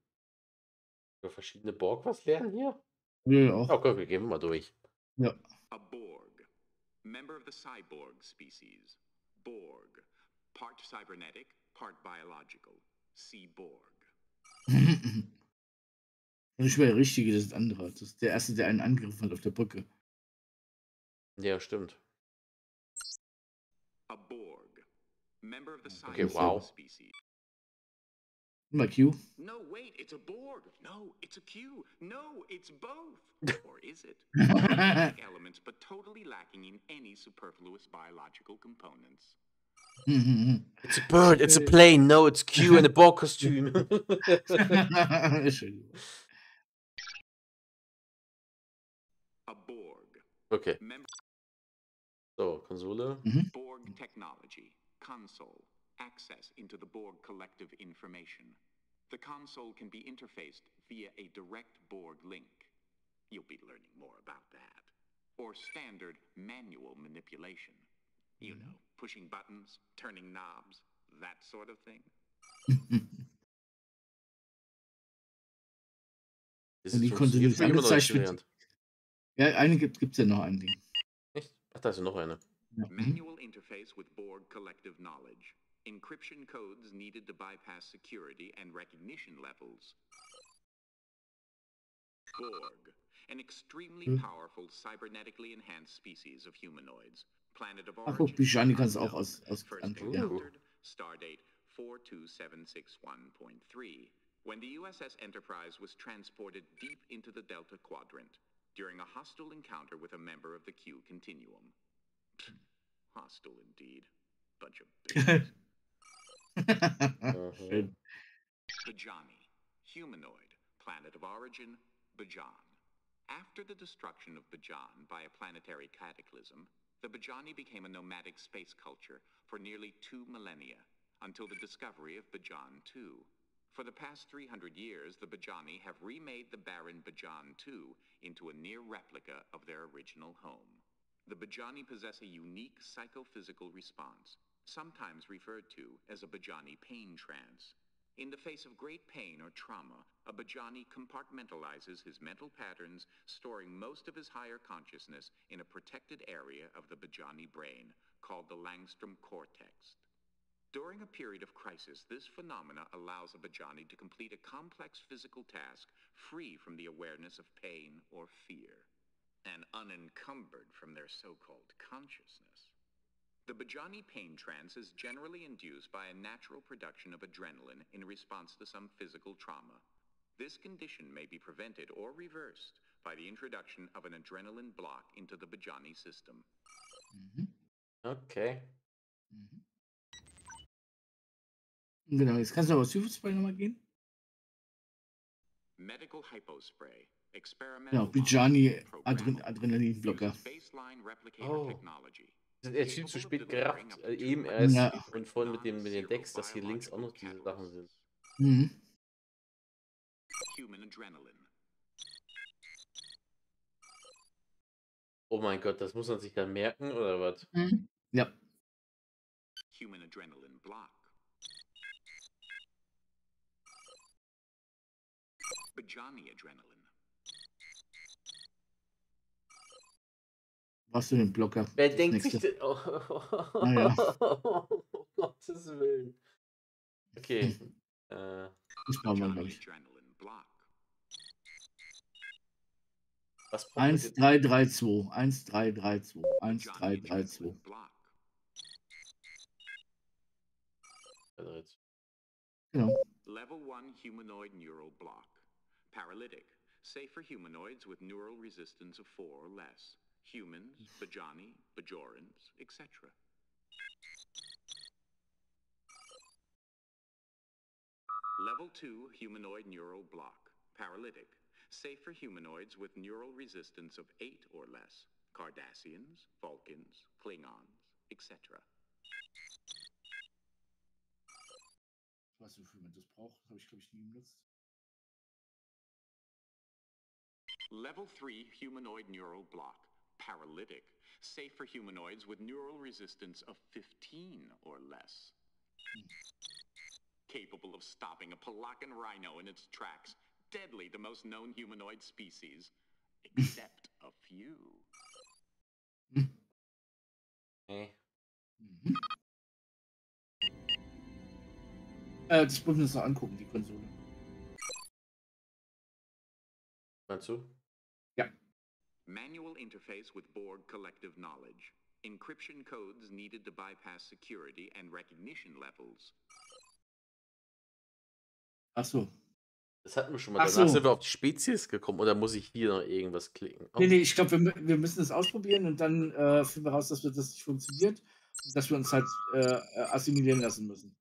über verschiedene Borg was lernen hier? Ja, auch. Okay, wir gehen mal durch. Ja. A Borg, member of the cyborg species. Borg, part cybernetic, part biological. Cyborg. Nicht mehr der Richtige, das ist ein anderer. Das ist der Erste, der einen Angriff hat auf der Brücke. Ja, stimmt. A Borg, member of the Okay, cyborg wow. species. Immer Q. No, wait, it's a Borg. No, it's a Q. No, it's both. Or is it? Elements, but totally lacking in any superfluous biological components. It's a bird, it's a plane, no, it's Q in a Borg costume. Entschuldigung. A Borg. Okay. So, Konsole. Borg technology. Console. Access into the Borg collective information. The console can be interfaced via a direct Borg link. You'll be learning more about that. Or standard manual manipulation. You know, pushing buttons, turning knobs, that sort of thing. Das Und die konnte funktioniert nicht für immer noch nicht angezeigt mit. gelernt. Ja, eine gibt's ja noch ein Ding. Echt? Ach, da ist ja noch eine. Ja. Manual interface with BORG collective knowledge. Encryption codes needed to bypass security and recognition levels. BORG, an extremely powerful cybernetically enhanced species of humanoids. Planet of Ach guck, origin. Bijani kannst du auch First anklicken. Ja. encountered, stardate 42761.3, when the USS Enterprise was transported deep into the Delta Quadrant during a hostile encounter with a member of the Q Continuum. Hostile indeed. Bunch of bitches. Schön. Bajani, humanoid, planet of origin, Bajan. After the destruction of Bajan by a planetary cataclysm, the Bajani became a nomadic space culture for nearly 2 millennia, until the discovery of Bajan 2. For the past 300 years, the Bajani have remade the barren Bajan 2 into a near replica of their original home. The Bajani possess a unique psychophysical response, sometimes referred to as a Bajani pain trance. In the face of great pain or trauma, a Bajani compartmentalizes his mental patterns, storing most of his higher consciousness in a protected area of the Bajani brain, called the Langstrom cortex. During a period of crisis, this phenomena allows a Bajani to complete a complex physical task free from the awareness of pain or fear, and unencumbered from their so-called consciousness. The Bajani pain trance is generally induced by a natural production of adrenaline in response to some physical trauma. This condition may be prevented or reversed by the introduction of an adrenaline block into the Bajani system. Okay. Genau, jetzt kannst du aber Süßspray nochmal gehen. Medical hypospray. Genau, Bijani Adrenalinblocker. Oh. Wir sind erst viel zu spät gerafft. Eben erst Ja. und vorhin mit den Decks, dass hier links auch noch diese Sachen sind. Human adrenaline. Oh mein Gott, das muss man sich dann merken, oder was? Ja. Human adrenaline block. Bajani adrenaline. Was für ein Blocker? Wer Das denkt nächste. sich denn? Oh, Naja. um Gottes Willen. Okay. Das brauchen wir, glaube ich. Was brauchen wir 1332. 1332. 1332. Genau. Level 1 humanoid neural block. Paralytic. Safe for humanoids with neural resistance of 4 or less. Humans, Bajani, Bajorans, etc. Level 2 humanoid neural block. Paralytic. Safe for humanoids with neural resistance of 8 or less. Cardassians, Vulcans, Klingons, etc. Was wofür man das braucht, habe ich, glaube ich, nie benutzt. Level 3 humanoid neural block. Paralytic. Safe for humanoids with neural resistance of 15 or less. Capable of stopping a Palakan rhino in its tracks. Deadly to most known humanoid species. Except a few. Das müssen wir uns noch angucken, die Konsole. Meinst du? Ja. Manual interface with BORG collective knowledge. Encryption codes needed to bypass security and recognition levels. Ach so. Das hatten wir schon mal. Danach sind wir auf die Spezies gekommen. Oder muss ich hier noch irgendwas klicken? Oh. Nee, ich glaube, wir müssen das ausprobieren und dann finden wir raus, dass das nicht funktioniert. Und dass wir uns halt assimilieren lassen müssen,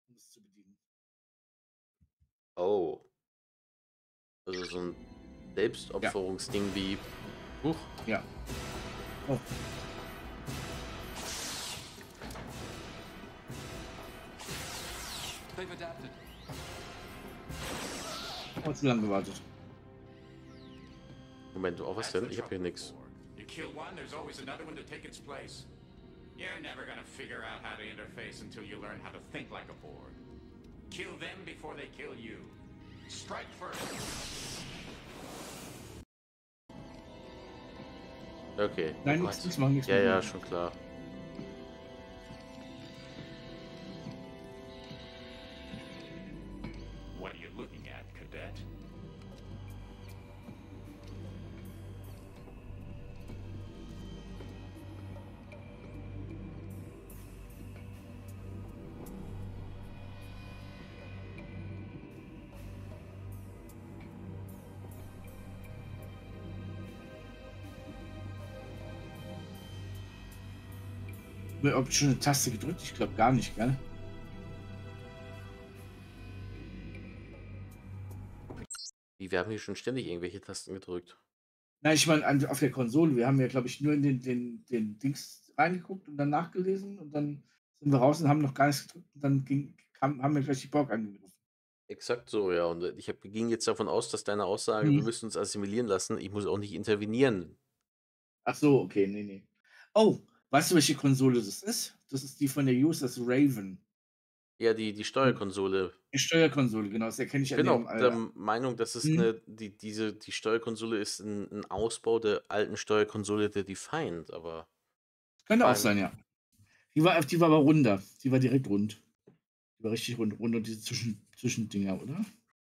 um das zu bedienen. Oh. Also so ein Selbstopferungsding wie... Ja. Oh. They've adapted. Hat zu lange gewartet. Moment, oh, was denn? Ich habe hier nichts. You kill one, there's always another one to take its place. You're never gonna figure out how to interface until you learn how to think like a Borg. Kill them before they kill you. Strike first. Okay. Nein, Oh nichts Gott. machen, nichts Ja, machen. ja, schon klar. What are you looking at, Cadet? Ob ich schon eine Taste gedrückt? Ich glaube gar nicht, gell? Wir haben hier schon ständig irgendwelche Tasten gedrückt. Nein, ich meine auf der Konsole. Wir haben ja, glaube ich, nur in den Dings reingeguckt und dann nachgelesen und dann sind wir raus und haben noch gar nichts gedrückt und dann haben wir gleich die Borg angegriffen. Exakt so, ja. Und ging jetzt davon aus, dass deine Aussage, wir müssen uns assimilieren lassen, ich muss auch nicht intervenieren. Ach so, okay, nee. Oh, weißt du, welche Konsole das ist? Das ist die von der USS Raven. Ja, die Steuerkonsole. Die Steuerkonsole, genau, das erkenne ich Ich an bin auch dem. der Meinung, dass es die Steuerkonsole ist ein Ausbau der alten Steuerkonsole der Defiant, aber. Könnte auch sein, ja. Die war aber runder. Die war direkt rund. Die war richtig rund und diese Zwischendinger, oder?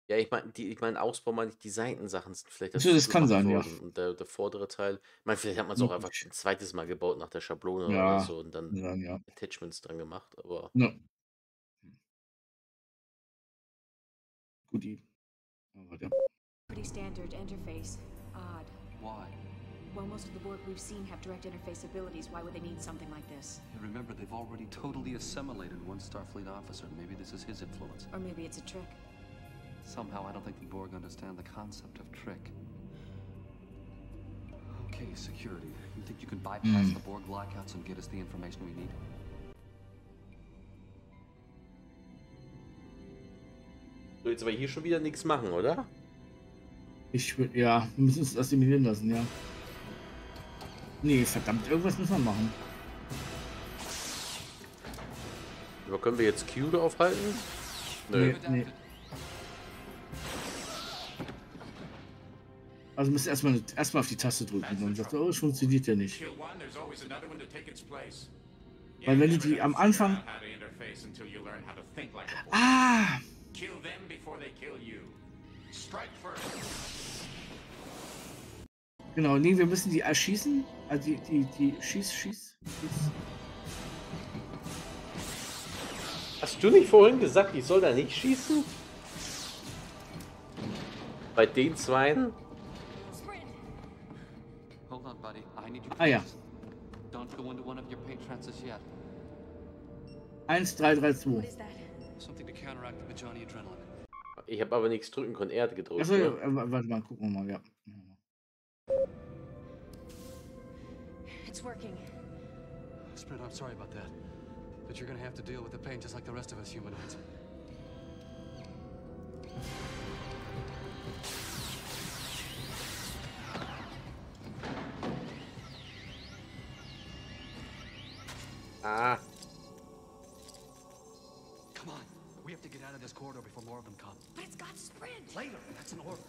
Ja, ich meine, Ausbau meine ich, die Seitensachen sind vielleicht Ach so, das kann gemacht sein, ja. worden. Und der vordere Teil, ich meine, vielleicht hat man es auch einfach ein zweites Mal gebaut nach der Schablone oder Ja, so und dann ja. Attachments dran gemacht, aber. Ja. Guti. Aber ja. Pretty standard interface. Odd. Why? Well, most of the Borg we've seen have direct interface abilities. Why would they need something like this? And remember, they've already totally assimilated one Starfleet officer. Maybe this is his influence. Or maybe it's a trick. Somehow, I don't think the Borg understand the concept of trick. Okay, security. You think you can bypass the Borg lockouts and get us the information we need? So, jetzt aber hier schon wieder nichts machen, oder? Wir müssen uns assimilieren lassen, ja. Nee, verdammt, irgendwas müssen wir machen. Aber können wir jetzt Q aufhalten? Nö. Nee. Also müssen erstmal auf die Taste drücken und dann sagt er, oh, es funktioniert ja nicht. Weil wenn du die am Anfang. Genau, nee, wir müssen die erschießen. Also die schieß. Hast du nicht vorhin gesagt, ich soll da nicht schießen? Bei den Zweien? Hold on, buddy. I need you. Ah ja. Don't go into one of your paint trances yet. 1332. Something to counteract the Johnny adrenaline. Ich habe aber nichts drücken können, er hat gedrückt. Achso, ne? warte mal, gucken wir mal, ja. It's working. Sprint, I'm sorry about that. But you're gonna have to deal with the pain just like the rest of us humanoids. Ah. Come on. We have to get out of this corridor before more of them come. But it's got sprint! Later, that's an order.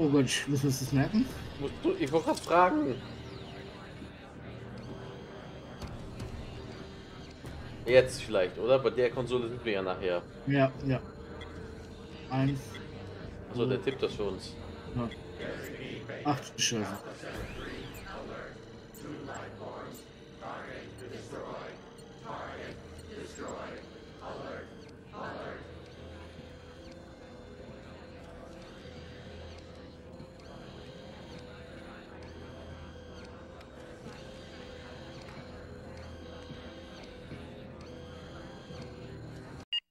Oh Gott, müssen wir uns das merken? Ich wollte gerade fragen. Jetzt vielleicht, oder? Bei der Konsole sind wir ja nachher. Ja. 1, Achso, der tippt das für uns. Ja. Ach, du Scheiße.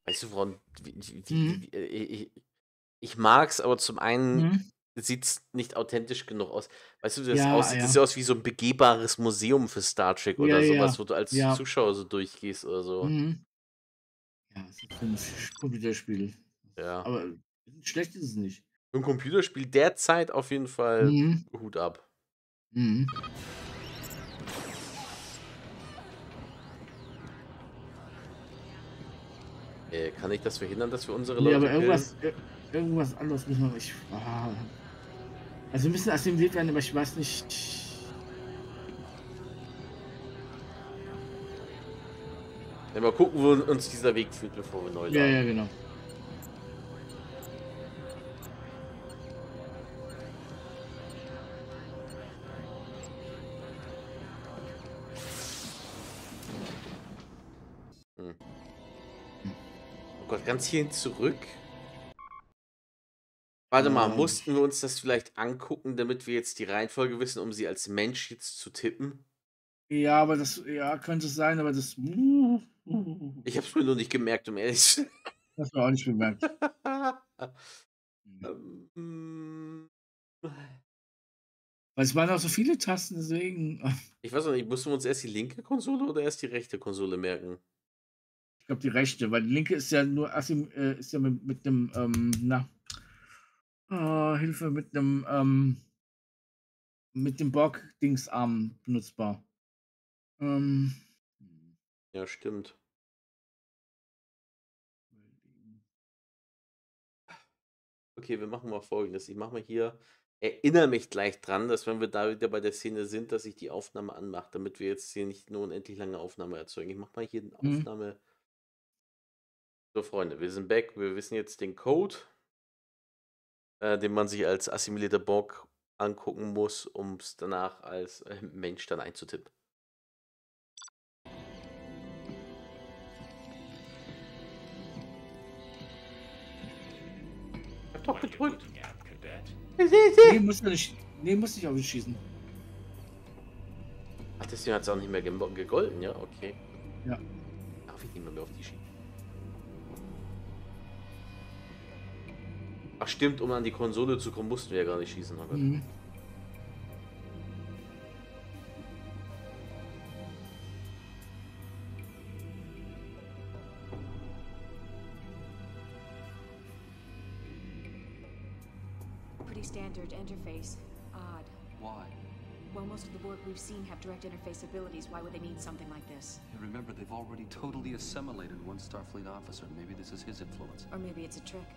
Weißt du, woran. Ich mag's, aber zum einen sieht's nicht authentisch genug aus. Weißt du, wie das Ja, aussieht? Das ja. sieht aus wie so ein begehbares Museum für Star Trek Ja, oder ja, sowas, wo du als ja. Zuschauer so durchgehst oder so. Mhm. Ja, es ist ein Computerspiel. Ja. Aber schlecht ist es nicht. Für ein Computerspiel derzeit auf jeden Fall Hut ab. Mhm. Kann ich das verhindern, dass wir unsere Nee, Leute aber irgendwas anderes müssen wir. Also wir müssen assimiliert werden, aber ich weiß nicht. Ja, mal gucken, wo uns dieser Weg führt, bevor wir neu laden. Ja, genau. Oh Gott, ganz hierhin zurück. Warte mal, mussten wir uns das vielleicht angucken, damit wir jetzt die Reihenfolge wissen, um sie als Mensch jetzt zu tippen? Ja, aber das könnte sein, aber das. Ich hab's mir nur nicht gemerkt, um ehrlich zu sein. Das war auch nicht bemerkt. Weil es waren auch so viele Tasten, deswegen. Ich weiß noch nicht, mussten wir uns erst die linke Konsole oder erst die rechte Konsole merken? Ich glaube die rechte, weil die linke ist ja nur ist ja mit einem, Hilfe, mit einem BORG-Dingsarm benutzbar. Ja, stimmt. Okay, wir machen mal Folgendes. Ich mache mal hier, erinnere mich gleich dran, dass wenn wir da wieder bei der Szene sind, dass ich die Aufnahme anmache, damit wir jetzt hier nicht eine unendlich lange Aufnahme erzeugen. Ich mache mal hier eine Aufnahme. So, Freunde, wir sind back. Wir wissen jetzt den Code, den man sich als assimilierter Borg angucken muss, um es danach als Mensch dann einzutippen. Ich hab doch gedrückt. Nee, muss nicht auf ihn schießen. Ach, deswegen hat es auch nicht mehr gegolten, ja? Okay. Ja. Darf ich nicht mehr auf die schießen? Ach stimmt, um an die Konsole zu kommen, mussten wir ja gar nicht schießen. Oh Gott. Pretty standard interface. Odd. Why? Well, most of the Borg we've seen have direct interface abilities. Why would they need something like this? Hey, remember, they've already totally assimilated one Starfleet officer. Maybe this is his influence. Or maybe it's a trick.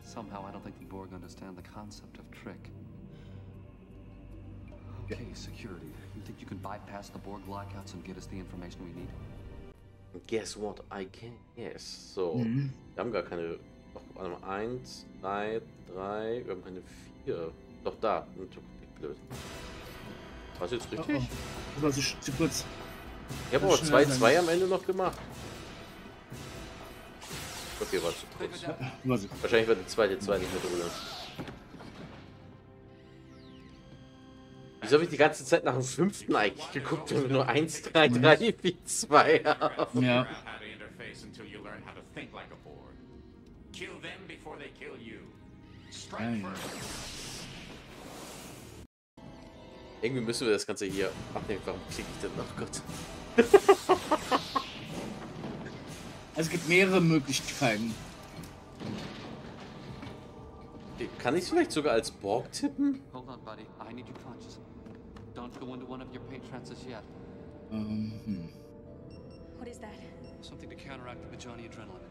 Somehow, I don't think the Borg understand the concept of trick. Okay, security. You think you can bypass the Borg lockouts and get us the information we need? Guess what I can. Yes. So, wir haben gar keine. Warte mal, 1, 2, 3, wir haben keine 4. Doch da. Blöd. Was jetzt richtig? Das war zu kurz. Ich habe aber 2-2 am Ende noch gemacht. Okay, war zu kurz. Wahrscheinlich wird die zweite 2 nicht mehr drin. Wieso habe ich die ganze Zeit nach dem 5. eigentlich geguckt, wenn wir nur 1, 3, 3, 4, 2 haben? Ja. Irgendwie müssen wir das Ganze hier. Ach nee, warum klicke ich denn noch? Gott. Also es gibt mehrere Möglichkeiten. Kann ich es vielleicht sogar als Borg tippen? Hold on, buddy. I need you conscious. Don't go into one of your pain trances yet. What is that? Something to counteract the Bajani adrenaline.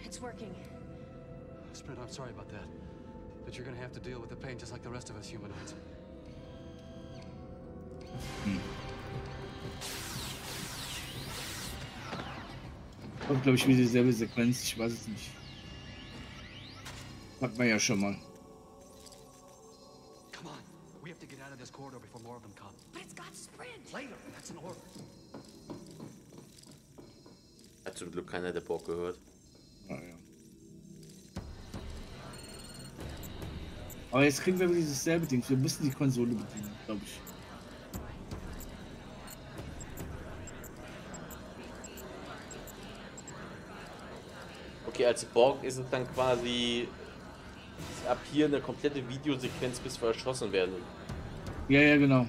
It's working. Sprint, I'm sorry about that. But you're gonna have to deal with the pain just like the rest of us humanoids. Kommt, glaube ich, wieder dieselbe Sequenz, ich weiß es nicht. Hat man ja schon mal. Come on. We have to get out of this corridor before more of them come. But it's got sprint. Later. That's an order. Hat zum Glück keiner der Borg gehört. Ah, ja. Aber jetzt kriegen wir wieder dieses selbe Ding. Wir müssen die Konsole bedienen, glaube ich. Okay, als Borg ist es dann quasi ab hier eine komplette Videosequenz, bis wir erschossen werden. Ja, ja, genau.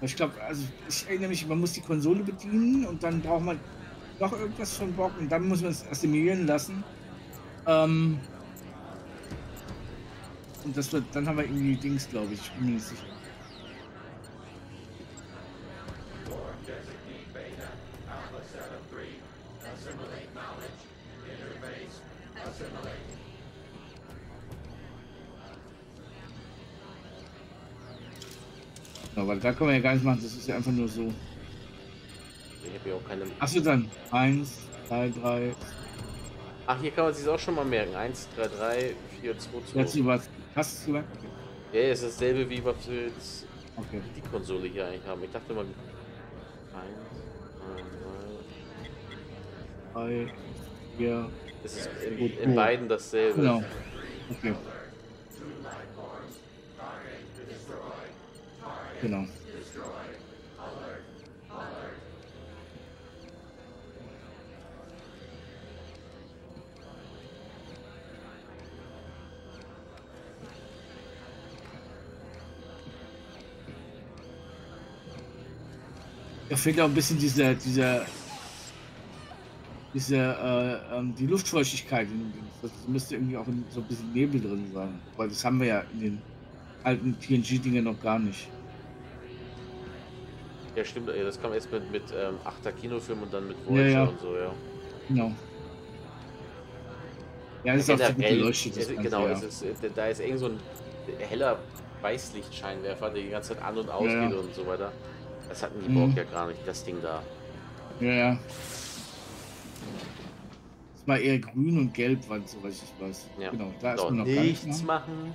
Ich glaube, also ich erinnere mich, man muss die Konsole bedienen und dann braucht man noch irgendwas von Borg und dann muss man es assimilieren lassen. Und das wird, dann haben wir irgendwie Dings, glaube ich. Ich bin mir nicht sicher. Ja, weil da können wir ja gar nicht machen, das ist ja einfach nur so. Ich habe ja auch keine. Achso, dann 1, 2, 3. Ach, hier kann man sich auch schon mal merken. 1, 3, 3, 4, 2, 2. Jetzt über. Hast du es gemerkt? Ja, es ist dasselbe wie was wir jetzt okay. Die Konsole hier eigentlich haben. Ich dachte mal. 1, 2, 3, 4. Es ist in beiden dasselbe. Genau. Okay. Genau. Da fehlt auch ein bisschen die Luftfeuchtigkeit. Das müsste irgendwie auch so ein bisschen Nebel drin sein. Weil das haben wir ja in den alten TNG-Dingen noch gar nicht. Ja, stimmt. Das kam erst mit 8er Kinofilm und dann mit Voyager ja. und so, ja. Genau. Ja, das ist auch zu gut beleuchtet. Genau, da ist irgend so ein heller Weißlichtscheinwerfer, der die ganze Zeit an- und ausgeht und so weiter. Das hatten die Borg ja gar nicht, das Ding da. Ja. Das war eher grün und gelb, soweit ich weiß. Ja. Genau, da ist Doch, man noch nichts machen.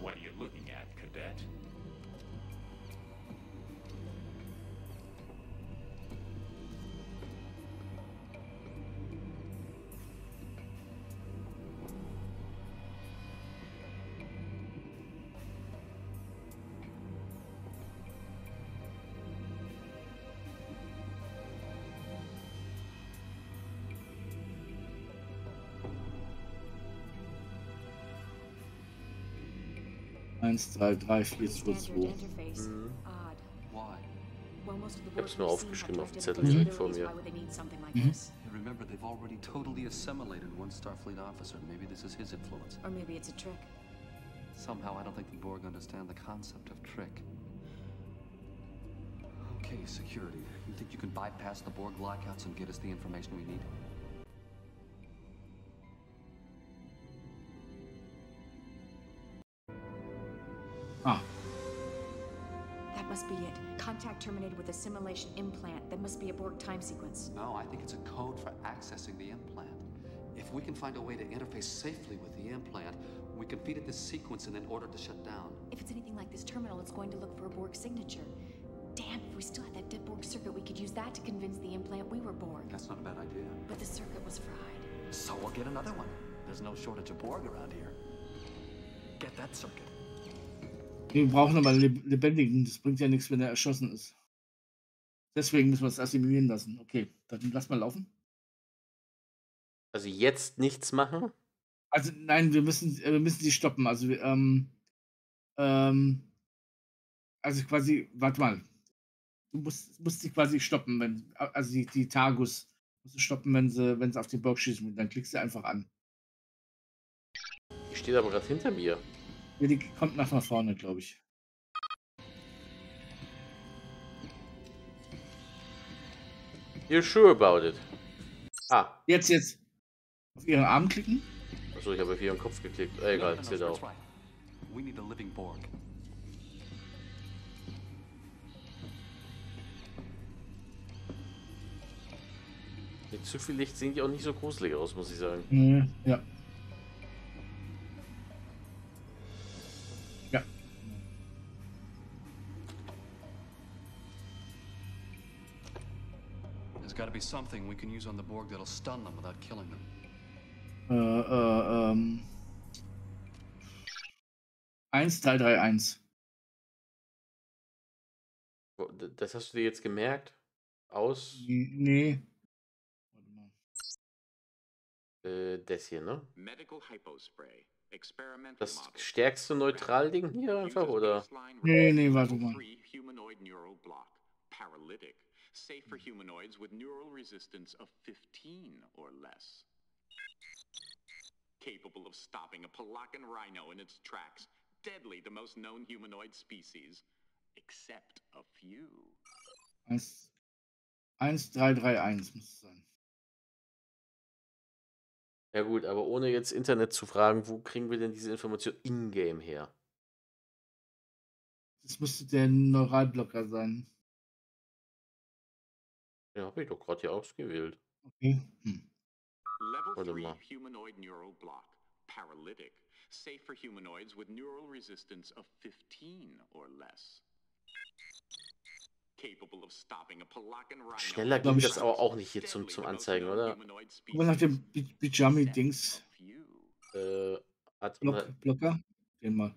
What are you looking at, Cadet? Eins, 3, 3, 4, 2, 2. Ich hab's nur aufgeschrieben auf dem Zettel direkt vor mir. Remember, they've already totally assimilated one Starfleet officer. Maybe this is his influence. Or maybe it's a trick. Somehow, I don't think the Borg understand the concept of trick. Okay, security. You think you can bypass the Borg lockouts and get us the information we need? That must be it. Contact terminated with assimilation implant. That must be a Borg time sequence. No, I think it's a code for accessing the implant. If we can find a way to interface safely with the implant, we can feed it this sequence and then order it to shut down. If it's anything like this terminal, it's going to look for a Borg signature. Damn, if we still had that dead Borg circuit, we could use that to convince the implant we were Borg. That's not a bad idea. But the circuit was fried. So we'll get another one. There's no shortage of Borg around here. Get that circuit. Wir brauchen aber Lebendigen. Das bringt ja nichts, wenn er erschossen ist. Deswegen müssen wir es assimilieren lassen. Okay, dann lass mal laufen. Also jetzt nichts machen? Also nein, wir müssen sie stoppen. Also also quasi, warte mal. Du musst sie quasi stoppen, also die Tagus musst du stoppen, wenn sie auf den Borg schießen. Dann klickst du einfach an. Die steht aber gerade hinter mir. Ja, die kommt nach vorne, glaube ich. You're sure about it? Ah. Jetzt. Auf ihren Arm klicken. Achso, ich habe auf ihren Kopf geklickt. Egal, zählt auch. We need a living Borg. Mit zu viel Licht sehen die auch nicht so gruselig aus, muss ich sagen. Ja. Ja. There's got to be something we can use on the Borg that'll stun them without killing them. 1331. Das hast du dir jetzt gemerkt? Aus? Nee. Warte mal. Das hier, ne? Medical Hypospray. Experimental Das model. stärkste Neutral-Ding hier einfach, oder? Nee, warte mal. Humanoid neural block. Paralytic. Safe for humanoids with neural resistance of 15 or less. Capable of stopping a Polakan rhino in its tracks. Deadly to most known humanoid species. Except a few. 1331 muss es sein. Ja gut, aber ohne jetzt Internet zu fragen, wo kriegen wir denn diese Information in-game her? Das müsste der Neuralblocker sein. Ja, habe ich doch gerade hier ausgewählt. Okay. Level Warte 3 mal. humanoid neural block. Paralytic. Safe for humanoids with neural resistance of 15 or less. Capable of stopping a Polakan rhino. Schneller ging das aber auch nicht hier zum Anzeigen, oder? Guck mal nach dem Bijami-Dings. Blocker. Den mal.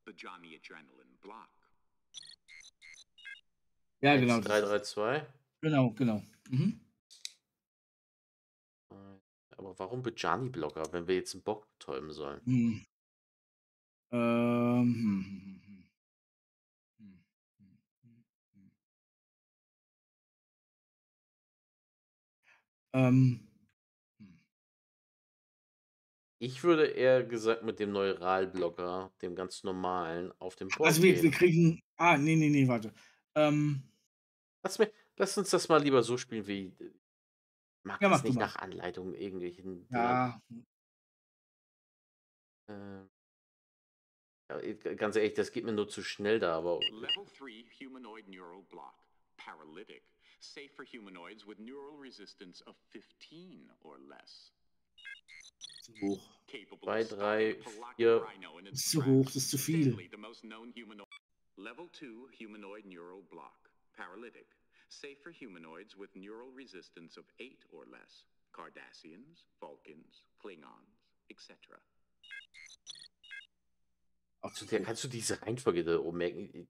Bijami Adrenaline Block. Ja, genau. 1332. Genau. Mhm. Aber warum Bijani-Blocker, wenn wir jetzt einen Bock betäuben sollen? Ich würde eher gesagt mit dem Neuralblocker, dem ganz normalen, auf dem Board Also wir gehen. kriegen. Nee, warte. Lass uns das mal lieber so spielen, wie. Mag Ja, das mach du nicht mal. nach Anleitung irgendwelchen Ja. Dingern. Ganz ehrlich, das geht mir nur zu schnell da, aber. Level 3 humanoid neural block. Paralytic. Safe for humanoids with neural resistance of 15 or less. Zu hoch. 2, 3, 4. Das ist zu hoch, das ist zu viel. Level 2 humanoid neural block. Paralytic. Safe for humanoids with neural resistance of 8 or less. Cardassians, Vulcans, Klingons, etc. Kannst du diese Reihenfolge da oben merken?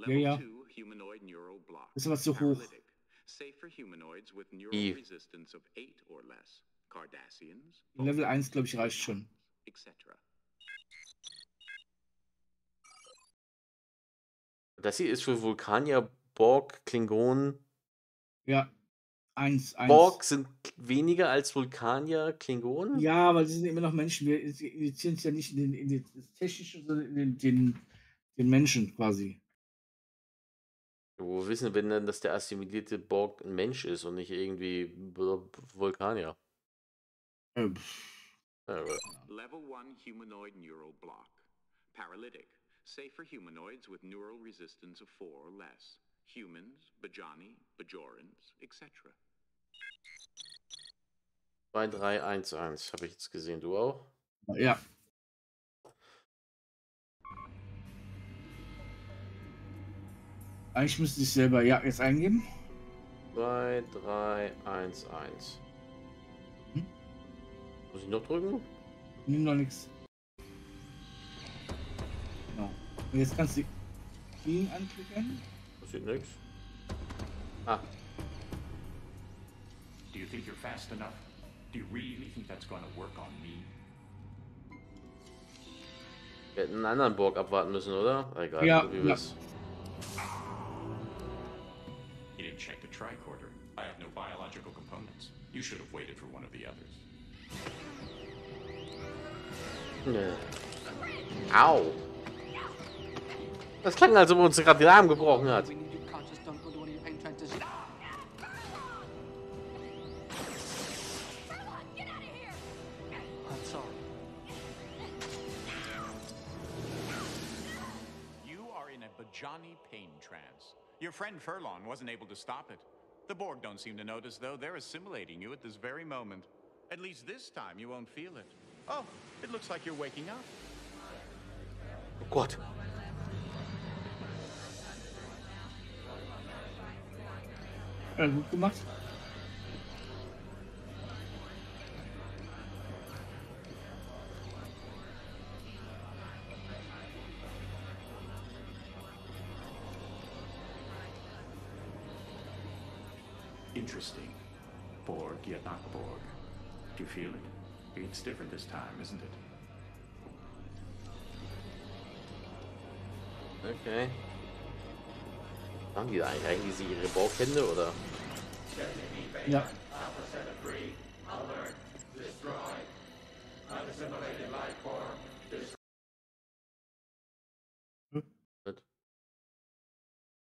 Ja. 2 humanoid neural block. Das ist aber zu hoch. Safe for humanoids with neural resistance of 8 or less. Cardassians. Level 1, glaube ich, reicht schon. Etc. Das hier ist für Vulkanier, Borg, Klingonen. Ja. 1. Borg sind weniger als Vulkanier, Klingonen? Ja, weil sie sind immer noch Menschen. Wir initiieren es ja nicht in das Technische, sondern in den Menschen quasi. Wo wissen wir denn, dass der assimilierte Borg ein Mensch ist und nicht irgendwie Vulkanier? Level 1 humanoid neural block. Paralytic. Safe for humanoids with neural resistance of 4 or less. Humans, Bajani, Bajorans, etc. 2, 3, 1, 1. Habe ich jetzt gesehen. Du auch? Ja. Eigentlich müsste ich selber jetzt eingeben. 2, 3, 1, 1. Muss ich noch drücken? Nimm noch nichts. Genau. Und jetzt kannst du ihn anklicken. Passiert nichts. Ah. Do you think you're fast enough? Do you really think that's going to work on me? Wir hätten einen anderen Borg abwarten müssen, oder? Egal, Ja. wie wir's. You didn't check the tricorder. I have no biological components. You should have waited for one of the others. Au! Das klang, als ob er uns gerade den Arm gebrochen hat. You are in a Bajani pain trance. Your friend Furlong wasn't able to stop it. The Borg don't seem to notice, though. They're assimilating you at this very moment. At least this time you won't feel it. Oh, it looks like you're waking up. Oh Gott. Gut gemacht. Interesting. Borg, yet not Borg. Do you feel it? It's different this time, isn't it? Okay. Haben die eigentlich ihre Bauchhände oder? Ja.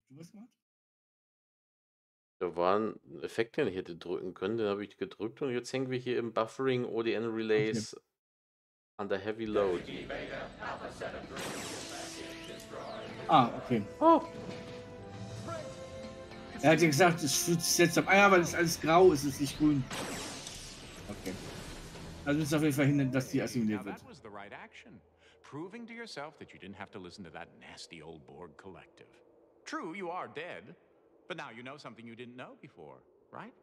Was gemacht? Da war ein Effekt, den ich hätte drücken können, den habe ich gedrückt und jetzt hängen wir hier im Buffering ODN Relays under Heavy Load. Ah, okay. Oh. Er hat ja gesagt, es fühlt sich seltsam. Ah ja, weil es alles grau ist, es ist nicht grün. Okay. Also müssen wir auf jeden Fall verhindern, dass die assimiliert wird. That was the right action. Proving to yourself that you didn't have to listen to that nasty old Borg collective. True, you are dead, but now you know something you didn't know before, right?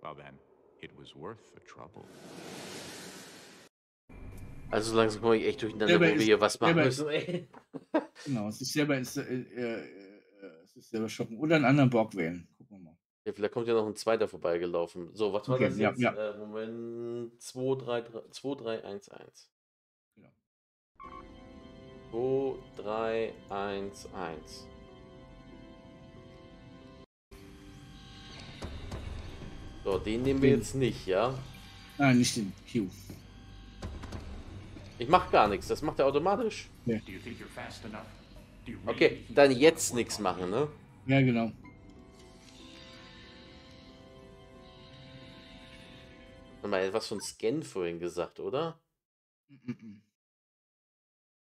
Well then, it was worth the trouble. Also langsam komme ich echt durcheinander, wo wir hier was machen müssen. Genau, es ist selber schocken. Oder einen anderen Borg wählen. Gucken wir mal. Ja, vielleicht kommt ja noch ein zweiter vorbeigelaufen. So, was war Okay, das ja, jetzt? ja. Moment, 2311. Genau. 2311. So, den nehmen wir jetzt nicht, ja? Nein, nicht den Q. Ich mach gar nichts, das macht er automatisch. Ja. Okay, dann jetzt nichts machen, ne? Ja, genau. Haben wir etwas von Scan vorhin gesagt, oder?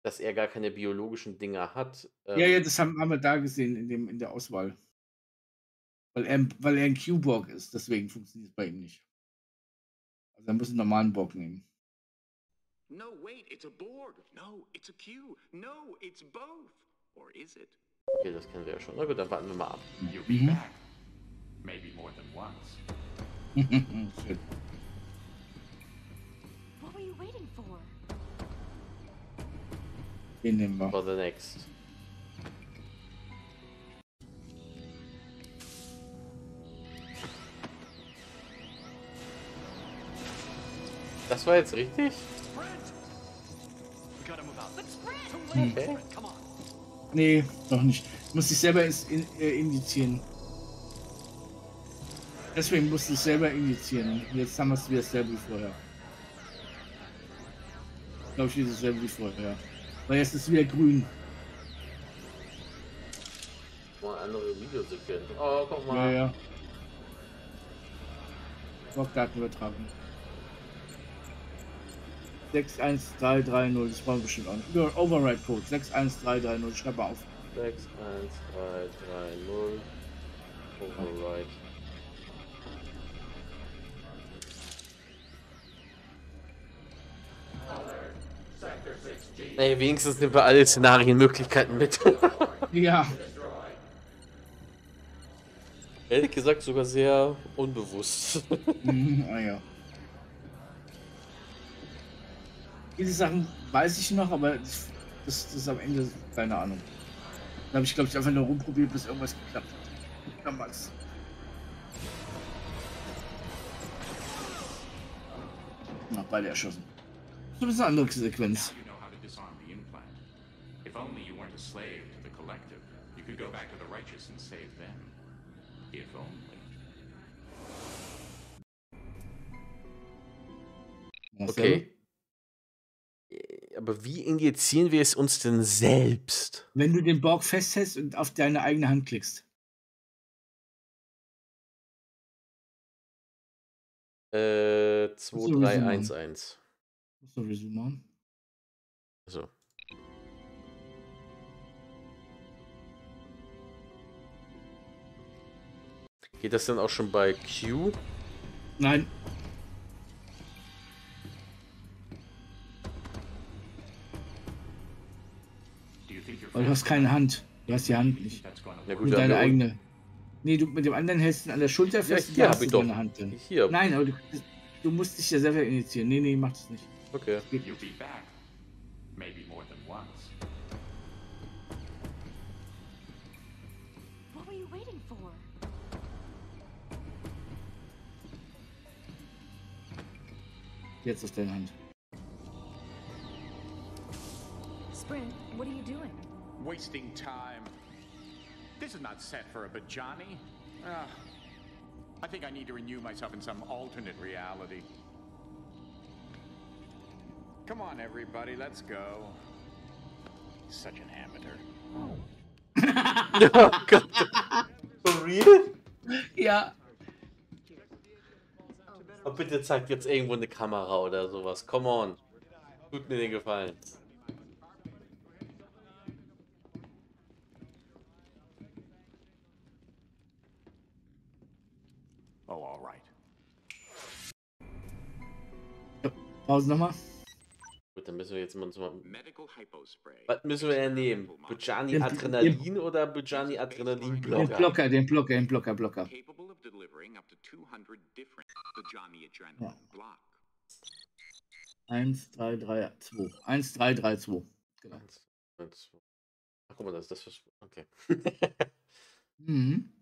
Dass er gar keine biologischen Dinger hat. Ja, das haben wir da gesehen in der Auswahl. Weil er ein Q-Borg ist, deswegen funktioniert es bei ihm nicht. Also er muss einen normalen Borg nehmen. No, wait, it's a Borg. No, it's a Q. No, it's both. Or is it? Okay, das kennen wir ja schon. Na gut, dann warten wir mal ab. You'll be back. Maybe more than once. Schön. What were you waiting for? Den nehmen wir. For the next. Das war jetzt richtig? Okay. Nee, noch nicht. Du musst dich selber injizieren. Deswegen musst du dich selber injizieren. Jetzt haben wir es wieder dasselbe wie vorher. Ich glaube, wieder dasselbe wie vorher. Weil jetzt ist es wieder grün. Mal andere Videosequenz. Oh, guck Ja, mal. ja. Logdaten übertragen. 61330, das brauchen wir bestimmt auch nicht. Override Code 61330, schreib mal auf. 61330. Override. Ey, wenigstens nehmen wir alle Szenarienmöglichkeiten mit. Ja. Ehrlich gesagt sogar sehr unbewusst. Ah ja. Diese Sachen weiß ich noch, aber das ist am Ende keine Ahnung. Da habe ich, glaube ich, einfach nur rumprobiert, bis irgendwas geklappt hat. Damals. Noch beide erschossen. So eine andere Sequenz. You know how to disarm the implant. If only you weren't a slave to the collective, you could go back to the Righteous and save them. If only. Okay. Aber wie injizieren wir es uns denn selbst? Wenn du den Borg festhältst und auf deine eigene Hand klickst. 2311. Musst du Resume machen? Also. Geht das dann auch schon bei Q? Nein. Weil du hast keine Hand. Du hast die Hand nicht. Na gut, Nur wir haben deine ja eigene. Nee, du mit dem anderen hältst ihn an der Schulter fest, hier da hab hast ich du doch. deine Hand drin. Hier. Nein, aber du musst dich ja selber initiieren. Nee, mach das nicht. Okay. Das geht You'll nicht. be back. Maybe more than once. What were you waiting for? Jetzt ist deine Hand. Sprint, what are you doing? Wasting time. This is not set for a Bajani. I think I need to renew myself in some alternate reality. Come on, everybody, let's go. Such an amateur. Oh Gott. For real? Ja. Oh, bitte zeigt jetzt irgendwo eine Kamera oder sowas. Come on. Tut mir den Gefallen. Oh, all right. Pause nochmal. Gut, dann müssen wir jetzt mal... Medical Hypospray. Was müssen wir denn nehmen? Bajani Den- Adrenalin oder Bajani Adrenalin Blocker? Den Blocker. Capable of delivering up to 200 different Bajani adrenaline Ja. block. 1, 3, 3, 2. 1, 3, 3, 2. Genau. Ach, guck mal, das ist das. Okay. Mhm.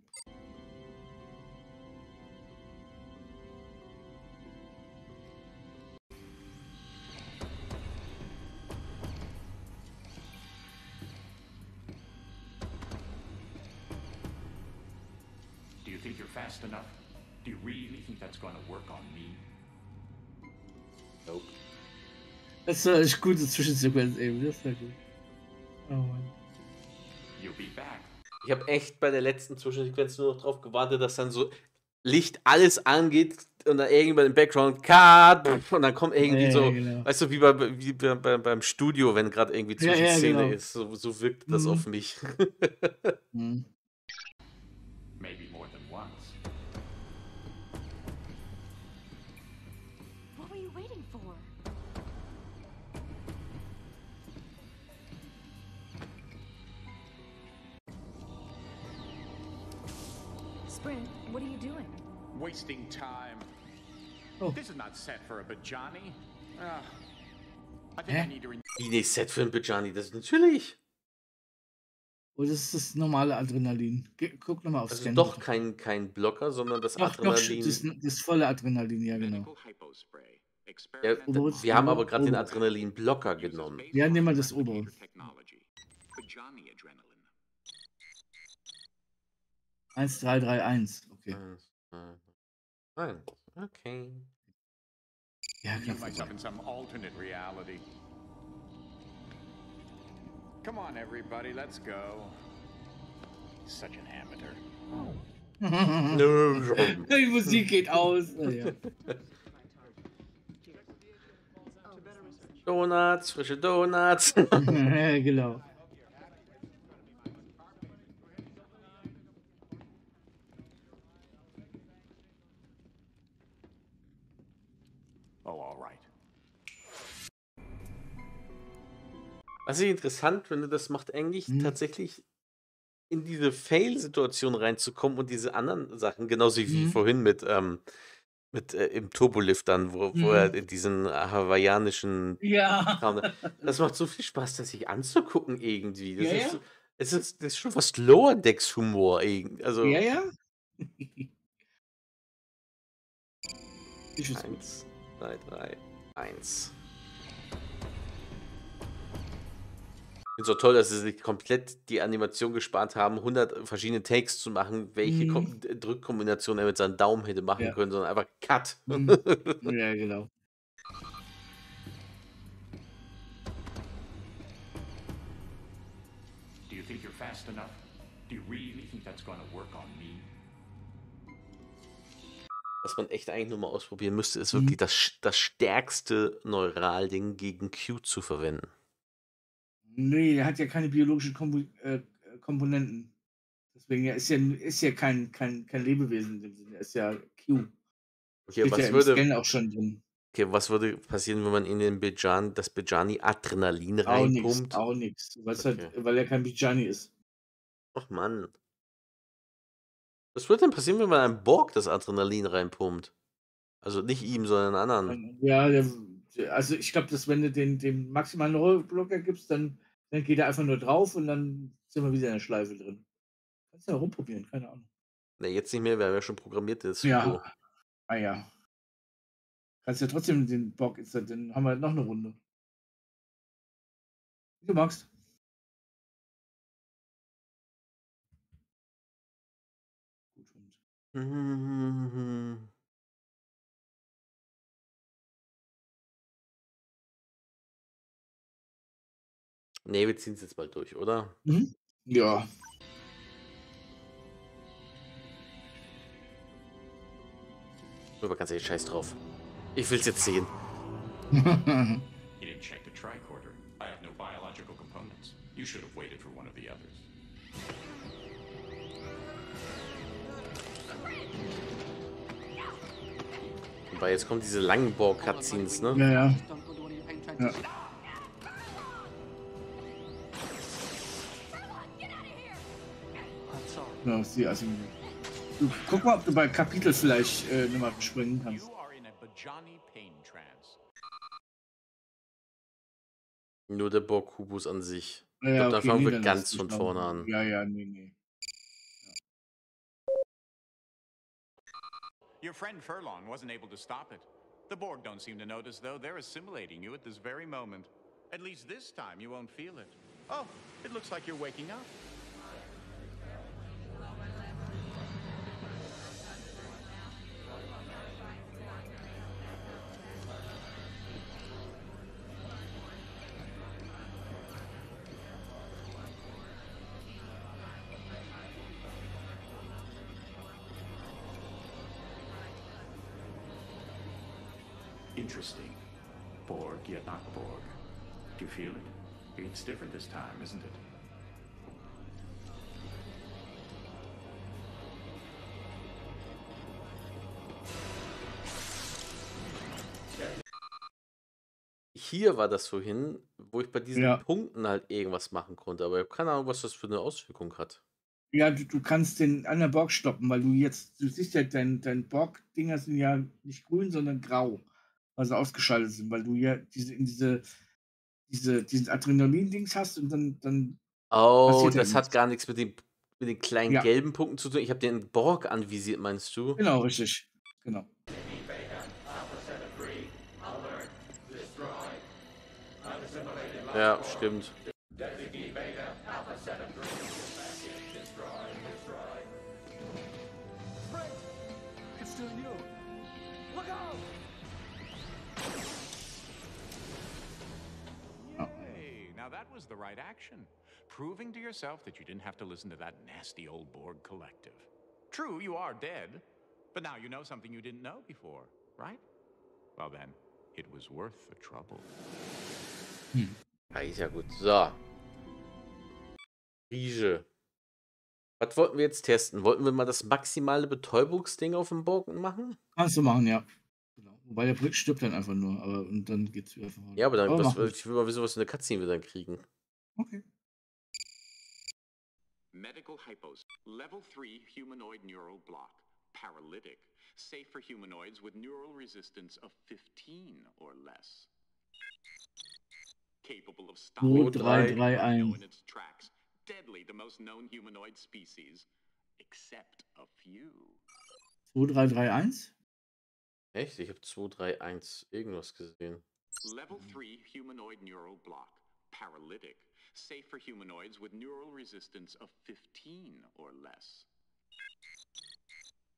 Do you think you're fast enough? Do you really think that's going to work on me? Nope. Das war echt gute Zwischensequenz eben. Das war gut. Oh Mann. You'll be back. Ich habe echt bei der letzten Zwischensequenz nur noch drauf gewartet, dass dann so Licht alles angeht und dann irgendwann im Background Cut und dann kommt irgendwie Ja, so, genau. weißt du, wie beim Studio, wenn gerade irgendwie Zwischenszene genau. ist. So wirkt das auf mich. Mhm. Maybe more than once. What were you waiting for? Sprint, what are you doing? Wasting time. Oh. This is not set for a Bajani. I think I need to renew. Wie nicht Set für ein Bajani, das ist natürlich. Oh, das ist das normale Adrenalin. Guck nochmal aufs Also Scan. doch kein Blocker, sondern das Doch, Adrenalin. das volle Adrenalin, ja genau. Medical Hypospray. Ja, Experimental wir haben aber gerade den Obere. Adrenalin-Blocker genommen. Ja, nehmen wir das obere. technology. Bajani adrenaline. 1, 3, 3, 1. Okay. Nein. Okay. Ja, Renew klar. myself in some alternate reality. Come on, everybody, let's go. Such an amateur. Die Musik geht aus. Oh, ja. Donuts, frische Donuts. Genau. Oh, all right. Was ich interessant finde, das macht eigentlich tatsächlich in diese Fail-Situation reinzukommen und diese anderen Sachen, genauso wie vorhin mit im Turbolift dann, wo er in diesen hawaiianischen Ja. Kram, das macht so viel Spaß, das sich anzugucken irgendwie. Das Ja, ist, ja. das ist schon fast Lower Decks Humor irgendwie. Also Ja, ja. Ich 1, 2, 3, 1. Ich finde es so toll, dass sie sich komplett die Animation gespart haben, 100 verschiedene Takes zu machen, welche Drückkombination er mit seinem Daumen hätte machen können, sondern einfach Cut. Ja, genau. Do you think you're fast enough? Do you really think that's going to work on me? Was man echt eigentlich nur mal ausprobieren müsste, ist wirklich das stärkste Neuralding gegen Q zu verwenden. Nee, er hat ja keine biologischen Komponenten. Deswegen ist ja kein Lebewesen in dem Sinne. Er ist ja Q. Okay, Steht ja was im würde, Scan auch schon drin. okay, was würde passieren, wenn man in den das Bejani Adrenalin reinpumpt? Auch nix. Okay. Weil er kein Bijani ist. Ach Mann. Was würde denn passieren, wenn man einem Borg das Adrenalin reinpumpt? Also nicht ihm, sondern anderen. Ja, also ich glaube, dass wenn du den maximalen Neuroblocker gibst, dann geht er einfach nur drauf und dann sind wir wieder in der Schleife drin. Kannst du ja rumprobieren, keine Ahnung. Ne, jetzt nicht mehr, wir haben ja schon programmiert das Ja. Sudo. Ah ja. Kannst ja trotzdem den Borg installieren, dann haben wir noch eine Runde. Wie du magst. Gut, Hund. Ne, wir ziehen es jetzt mal durch, oder? Mhm. Ja. Aber ganz ehrlich, scheiß drauf. Ich will's jetzt sehen. You didn't check the tricorder. I have no biological components. You should have waited for one of the others. Wobei, jetzt kommen diese langen Borg-Cutscenes, ne? Ja. Ja. Ja, ist die Assimiliert. Du, guck mal, ob du bei Kapitel vielleicht nochmal springen kannst. You are in a Bajani pain trance. Nur der Borg-Kubus an sich. Ich Ja, glaub, da okay, fangen nee, wir dann ganz ist von nicht vorne normal. an. Ja, nee. Your friend Furlong wasn't able to stop it. The Borg don't seem to notice, though. They're assimilating you at this very moment. At least this time you won't feel it. Oh, it looks like you're waking up. Interesting. Borg, yet not Borg. Do you feel it? It's different this time, isn't it? Hier war das vorhin, wo ich bei diesen Ja. Punkten halt irgendwas machen konnte, aber ich habe keine Ahnung, was das für eine Auswirkung hat. Ja, du kannst den anderen Borg stoppen, weil du siehst ja, dein Borg-Dinger sind ja nicht grün, sondern grau, weil sie ausgeschaltet sind, weil du ja diesen Adrenalin-Dings hast und dann Oh, passiert ja das hat nichts. gar nichts mit den kleinen Ja. gelben Punkten zu tun. Ich habe den Borg anvisiert, meinst du? Genau, richtig. Genau. Ja, stimmt. It's still you. Look out! Hey, now that was the right action. Proving to yourself that you didn't have to listen to that nasty old Borg collective. True, you are dead, but now you know something you didn't know before, right? Well then, it was worth the trouble. Ja, ist ja gut. So. Riege. Was wollten wir jetzt testen? Wollten wir mal das maximale Betäubungsding auf dem Borg machen? Kannst du machen, ja. Genau. Wobei der Brick stirbt dann einfach nur, und dann geht's wieder voran. Ja, aber dann, mach ruhig. ich will mal wissen, was für eine Cutscene wir dann kriegen. Okay. Medical hypos. Level 3 humanoid neural block. Paralytic. Safe for humanoids with neural resistance of 15 or less. Capable of stopping 2331. in its tracks. Deadly to most known humanoid species, except a few. 2331? Echt? Ich habe 2, 3, 1 irgendwas gesehen. Level 3 humanoid neural block. Paralytic. Safe for humanoids with neural resistance of 15 or less.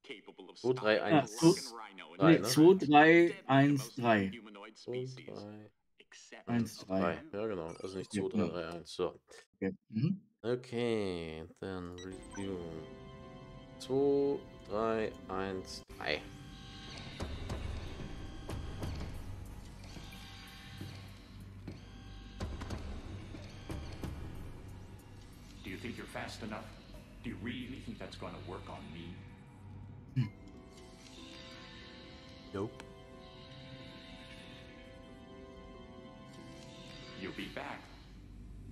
Capable of 2, 3, stopping 1. a rock and rhino in Drei, Nee, ne? 2313. humanoid 2, species, 3, except 1, 3. 3. Ja, genau. Also nicht Ja, 2, 3, genau. 3, 1. So. Okay. Mhm. Okay, dann Review. 2, 3, 1, 3. Do you think you're fast enough? Do you really think that's going to work on me? Nope. You'll be back.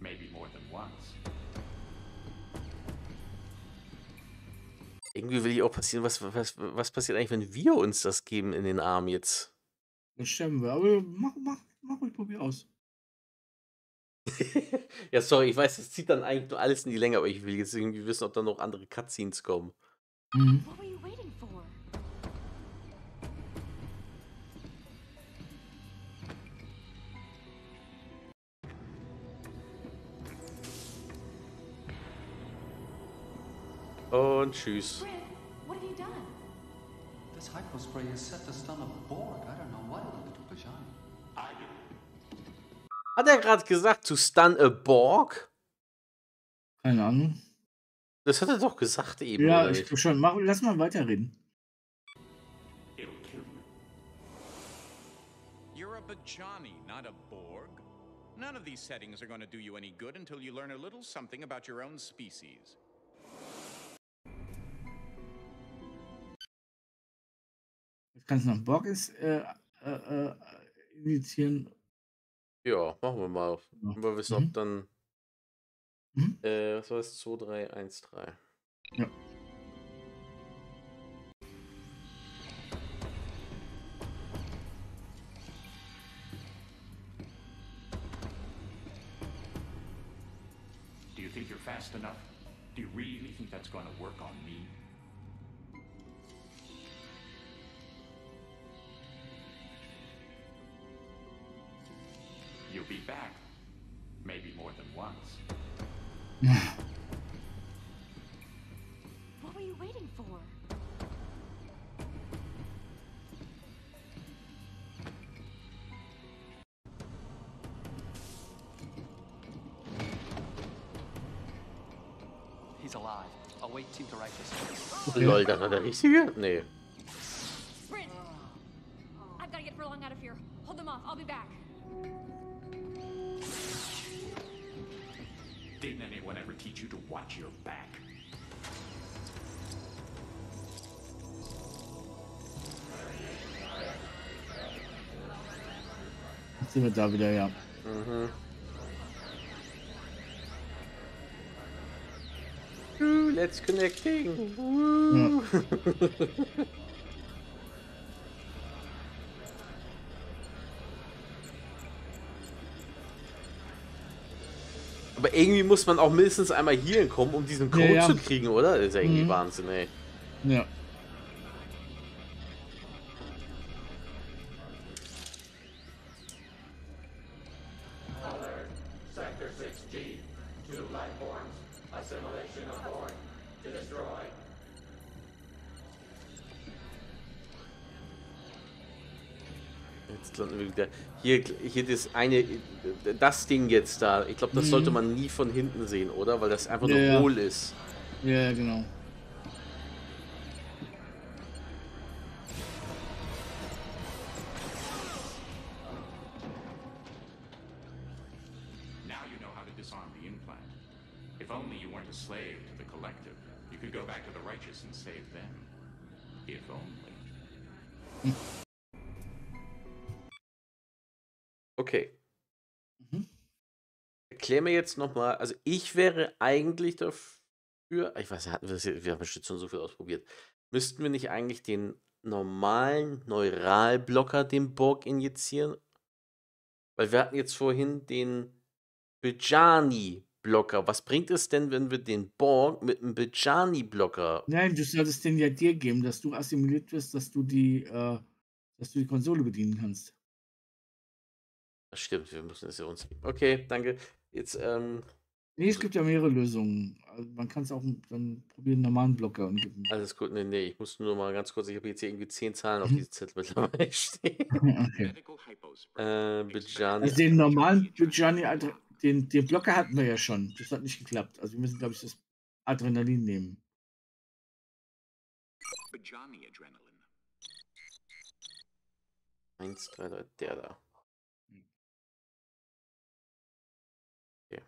Maybe more than once. Irgendwie will ich auch passieren, was passiert eigentlich, wenn wir uns das geben in den Arm jetzt? Dann sterben wir. Aber mach ruhig, probier aus. Ja, sorry, ich weiß, das zieht dann eigentlich nur alles in die Länge, aber ich will jetzt irgendwie wissen, ob da noch andere Cutscenes kommen. What were you waiting for? Und tschüss. Britt, what have you done? This hypospray is set to stun a Borg. I don't know what it'll do to Bajani. Hat er gerade gesagt, to stun a Borg? Keine Ahnung. Das hat er doch gesagt eben. Ja, oder ich nicht? glaube schon. Lass mal weiterreden. It'll kill you. You're a Bajani, not a Borg. None of these settings are going to do you any good until you learn a little something about your own species. Jetzt kannst du noch Borg initiieren. Ja, machen wir mal. Ja. Wir wissen, ob dann. Was war es? 2, 3, 1, 3. Ja. Do you think you're fast enough? Do you really think that's going to work on me? You'll be back. Maybe more than once. What were you waiting for? He's alive. Await Team Righteous. Lol, das war der richtige? Nee. Sprint! I've got to get Furlong out of here. Hold them off. I'll be back. Didn't anyone ever teach you to watch your back? Jetzt sind wir da wieder, ja. Let's connecting. Aber irgendwie muss man auch mindestens einmal hier hinkommen, um diesen Code zu kriegen, oder? Das ist ja irgendwie Wahnsinn, ey. Ja. Sector 6G. 2 Lightforms. Assimilation on board. To destroy. Jetzt landen wir wieder. Hier das Ding jetzt da. Ich glaube, das sollte man nie von hinten sehen, oder? Weil das einfach nur hohl ist. Ja, genau. Now you know how to disarm the implant. If only you weren't a slave to the collective, you could go back to the Righteous and save them. If only. Okay. Erklär mir jetzt nochmal, also ich wäre eigentlich dafür, ich weiß, wir haben bestimmt schon so viel ausprobiert, müssten wir nicht eigentlich den normalen Neuralblocker dem Borg injizieren? Weil wir hatten jetzt vorhin den Bajani-Blocker. Was bringt es denn, wenn wir den Borg mit einem Bajani-Blocker... Nein, du solltest den ja dir geben, dass du assimiliert wirst, dass du die Konsole bedienen kannst. Das stimmt, wir müssen es ja uns geben. Okay, danke. Jetzt, Nee, es gibt ja mehrere Lösungen. Also man kann es auch dann probieren, einen normalen Blocker und geben. Alles gut, nee, ich muss nur mal ganz kurz, ich habe jetzt hier irgendwie 10 Zahlen auf diesem Zettel mittlerweile stehen. Okay. Bajani. Also den normalen Bajani, den Blocker hatten wir ja schon. Das hat nicht geklappt. Also wir müssen, glaube ich, das Adrenalin nehmen. Bajani Adrenaline. 1, 3, 3, der da. Okay.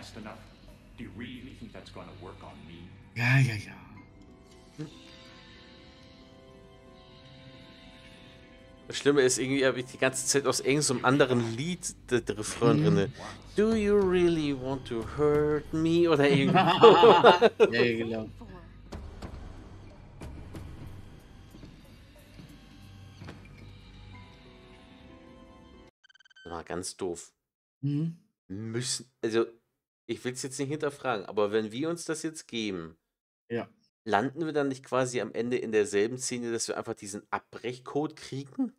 fast enough? Do you really think that's going to work on me? Ja, ja, ja. Das Schlimme ist, irgendwie habe ich die ganze Zeit aus irgendeinem anderen Lied der Refrain drin. Do you really want to hurt me? Oder irgendwie. Ja, genau. Mal ganz doof. Mhm. Also, ich will es jetzt nicht hinterfragen, aber wenn wir uns das jetzt geben, Ja. landen wir dann nicht quasi am Ende in derselben Szene, dass wir einfach diesen Abbrechcode kriegen?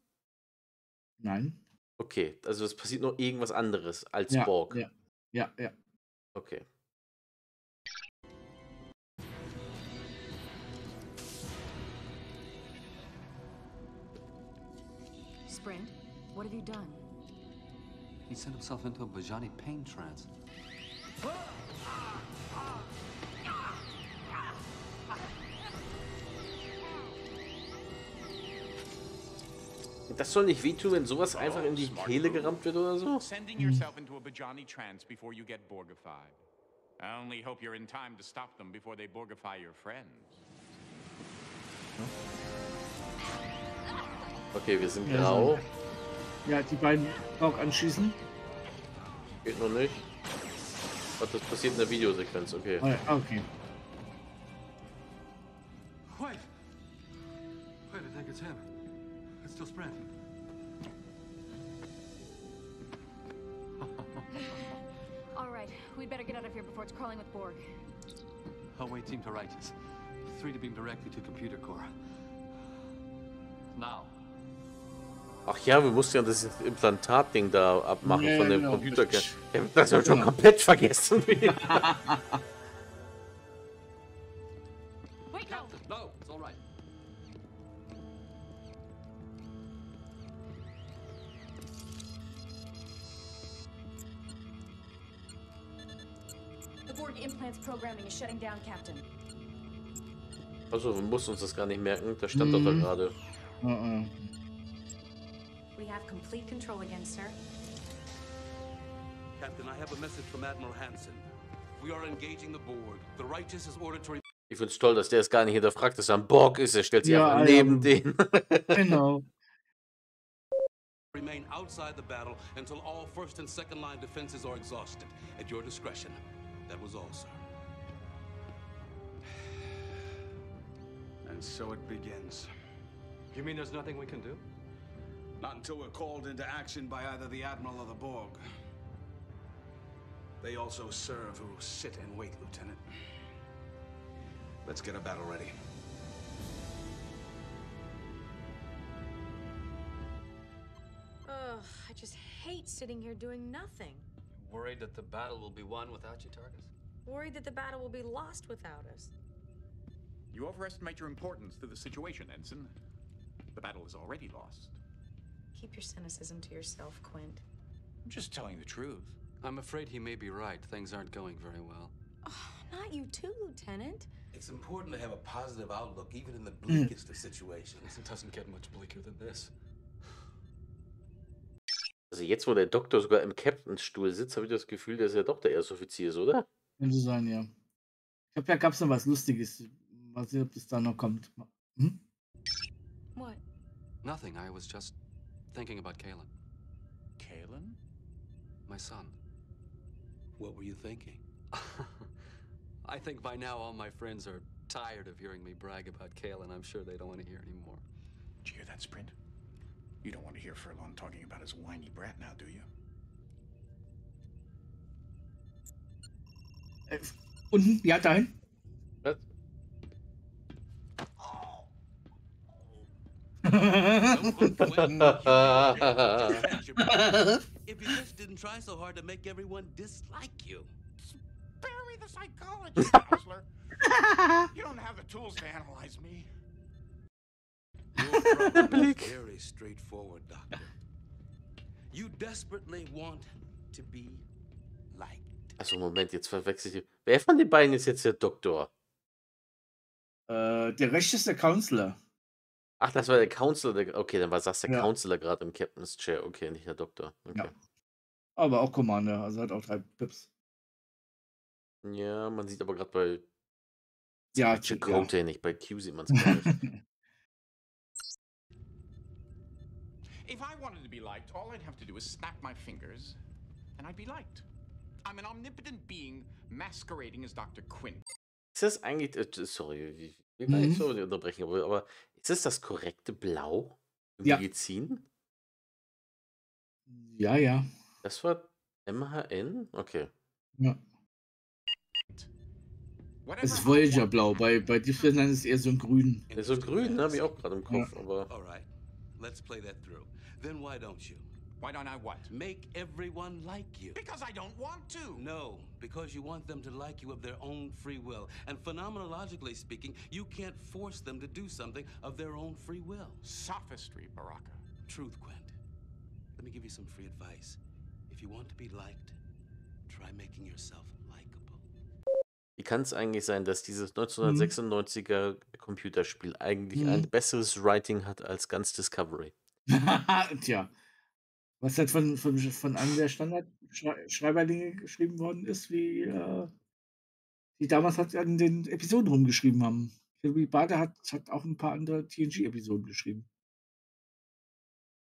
Nein. Okay, also es passiert noch irgendwas anderes als Ja, Borg. ja, ja, ja. Okay. Sprint, what have you done? He sent himself into a Bajani pain trance. Das soll nicht wehtun, wenn sowas einfach in die Kehle gerammt wird oder so? Sending yourself into a Bajani trance before you get Borgified. I only hope you're in time to stop them before they Borgify your friends. Okay, wir sind grau. Ja, die beiden auch anschießen. Geht noch nicht. Was, das passiert in der Videosequenz, okay. Oh, ja, okay. Wait! Wait, I think it's him. It's still Sprint. All right, we'd better get out of here before it's crawling with Borg. Away team to Righteous. 3 to beam directly to Computerkern. Now. Ach ja, wir mussten ja das Implantatding da abmachen Ja, von dem genau, Computerkern. richtig. Ich hab das ja schon komplett vergessen. Wait, no! No, it's all right. The Borg implant's programming is shutting down, Captain. Also, wir mussten uns das gar nicht merken. Das stand doch da gerade. We have complete control again, sir. Captain, I have a message from Admiral Hansen. We are engaging the Borg. The Righteous is ordered to... Ich find's toll, dass der es gar nicht hinterfragt, dass er ein Borg ist. Er stellt sich Ja, einfach neben den. Genau. remain outside the battle until all first and second line defenses are exhausted. At your discretion. That was all, sir. And so it begins. You mean there's nothing we can do? Not until we're called into action by either the Admiral or the Borg. They also serve who sit and wait, Lieutenant. Let's get a battle ready. Ugh, I just hate sitting here doing nothing. Worried that the battle will be won without you, Targus? Worried that the battle will be lost without us. You overestimate your importance to the situation, Ensign. The battle is already lost. Keep your cynicism to yourself, Quint. I'm just telling the truth. I'm afraid he may be right. Things aren't going very well. Oh, not you too, Lieutenant. It's important to have a positive outlook, even in the bleakest of situations. It doesn't get much bleaker than this. Also jetzt, wo der Doktor sogar im Captainstuhl sitzt, habe ich das Gefühl, dass er doch der Erstoffizier ist, oder? Könnte sein, ja. Ich glaube, da gab es noch was Lustiges. Mal sehen, ob das da noch kommt. Hm? What? Nothing. I was just thinking about Kalen. Kalen? My son. What were you thinking? I think by now all my friends are tired of hearing me brag about Kalen. I'm sure they don't want to hear anymore. Did you hear that, Sprint? You don't want to hear Furlong talking about his whiny brat now, do you? Unten? Ja, dahin. Was? If you just didn't try so hard to make everyone dislike you. Spare me the psychology, counselor. You don't have the tools to analyze me. Your problem is very straightforward, Doctor. You desperately want to be liked. Also Moment, jetzt verwechsel ich. Wer von den beiden ist jetzt der Doktor? Der rechte ist der Counselor. Ach, das war der Counselor. Okay, dann saß der Ja. Counselor gerade im Captain's Chair. Okay, nicht der Doktor. Okay. Ja. Aber auch Commander, also hat auch 3 Pips. Ja, man sieht aber gerade bei Ja, Chakotay nicht, bei Q sieht man es gar nicht. If I wanted to be liked, all I'd have to do is snap my fingers, and I'd be liked. I'm an omnipotent being masquerading as Dr. Quinn. Ist das eigentlich, sorry, wir gar nicht so unterbrechen, aber ist das korrekte Blau im Ja. Medizin? Ja, ja. Das war MHN? Okay. Ja. Es ist Voyager-Blau. Bei Deep Space Nine ist es eher so ein Grün. Ja, so grün, ne? Habe ich auch gerade im Kopf, aber. Alright, let's play that through. Then why don't you? Why don't I what? Make everyone like you. Because I don't want to. No, because you want them to like you of their own free will. And phenomenologically speaking, you can't force them to do something of their own free will. Sophistry, Baraka. Truth, Quint. Let me give you some free advice. If you want to be liked, try making yourself likable. Wie kann es eigentlich sein, dass dieses 1996er Computerspiel eigentlich ein besseres Writing hat als ganz Discovery? Tja. Was halt von einem der Standardschreiberlinge geschrieben worden ist, wie die damals halt an den Episoden rumgeschrieben haben. Hilary Bader hat auch ein paar andere TNG-Episoden geschrieben.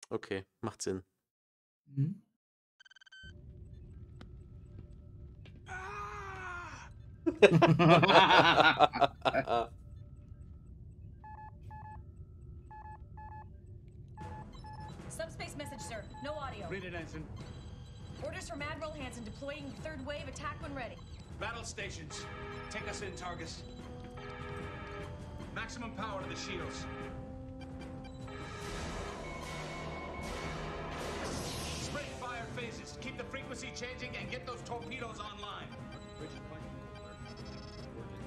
Okay, macht Sinn. Mhm. Subspace message, sir. No audio. Read it, Ensign. Orders from Admiral Hansen deploying third wave attack when ready. Battle stations. Take us in, Targus. Maximum power to the shields. Spring fire phases. Keep the frequency changing and get those torpedoes online.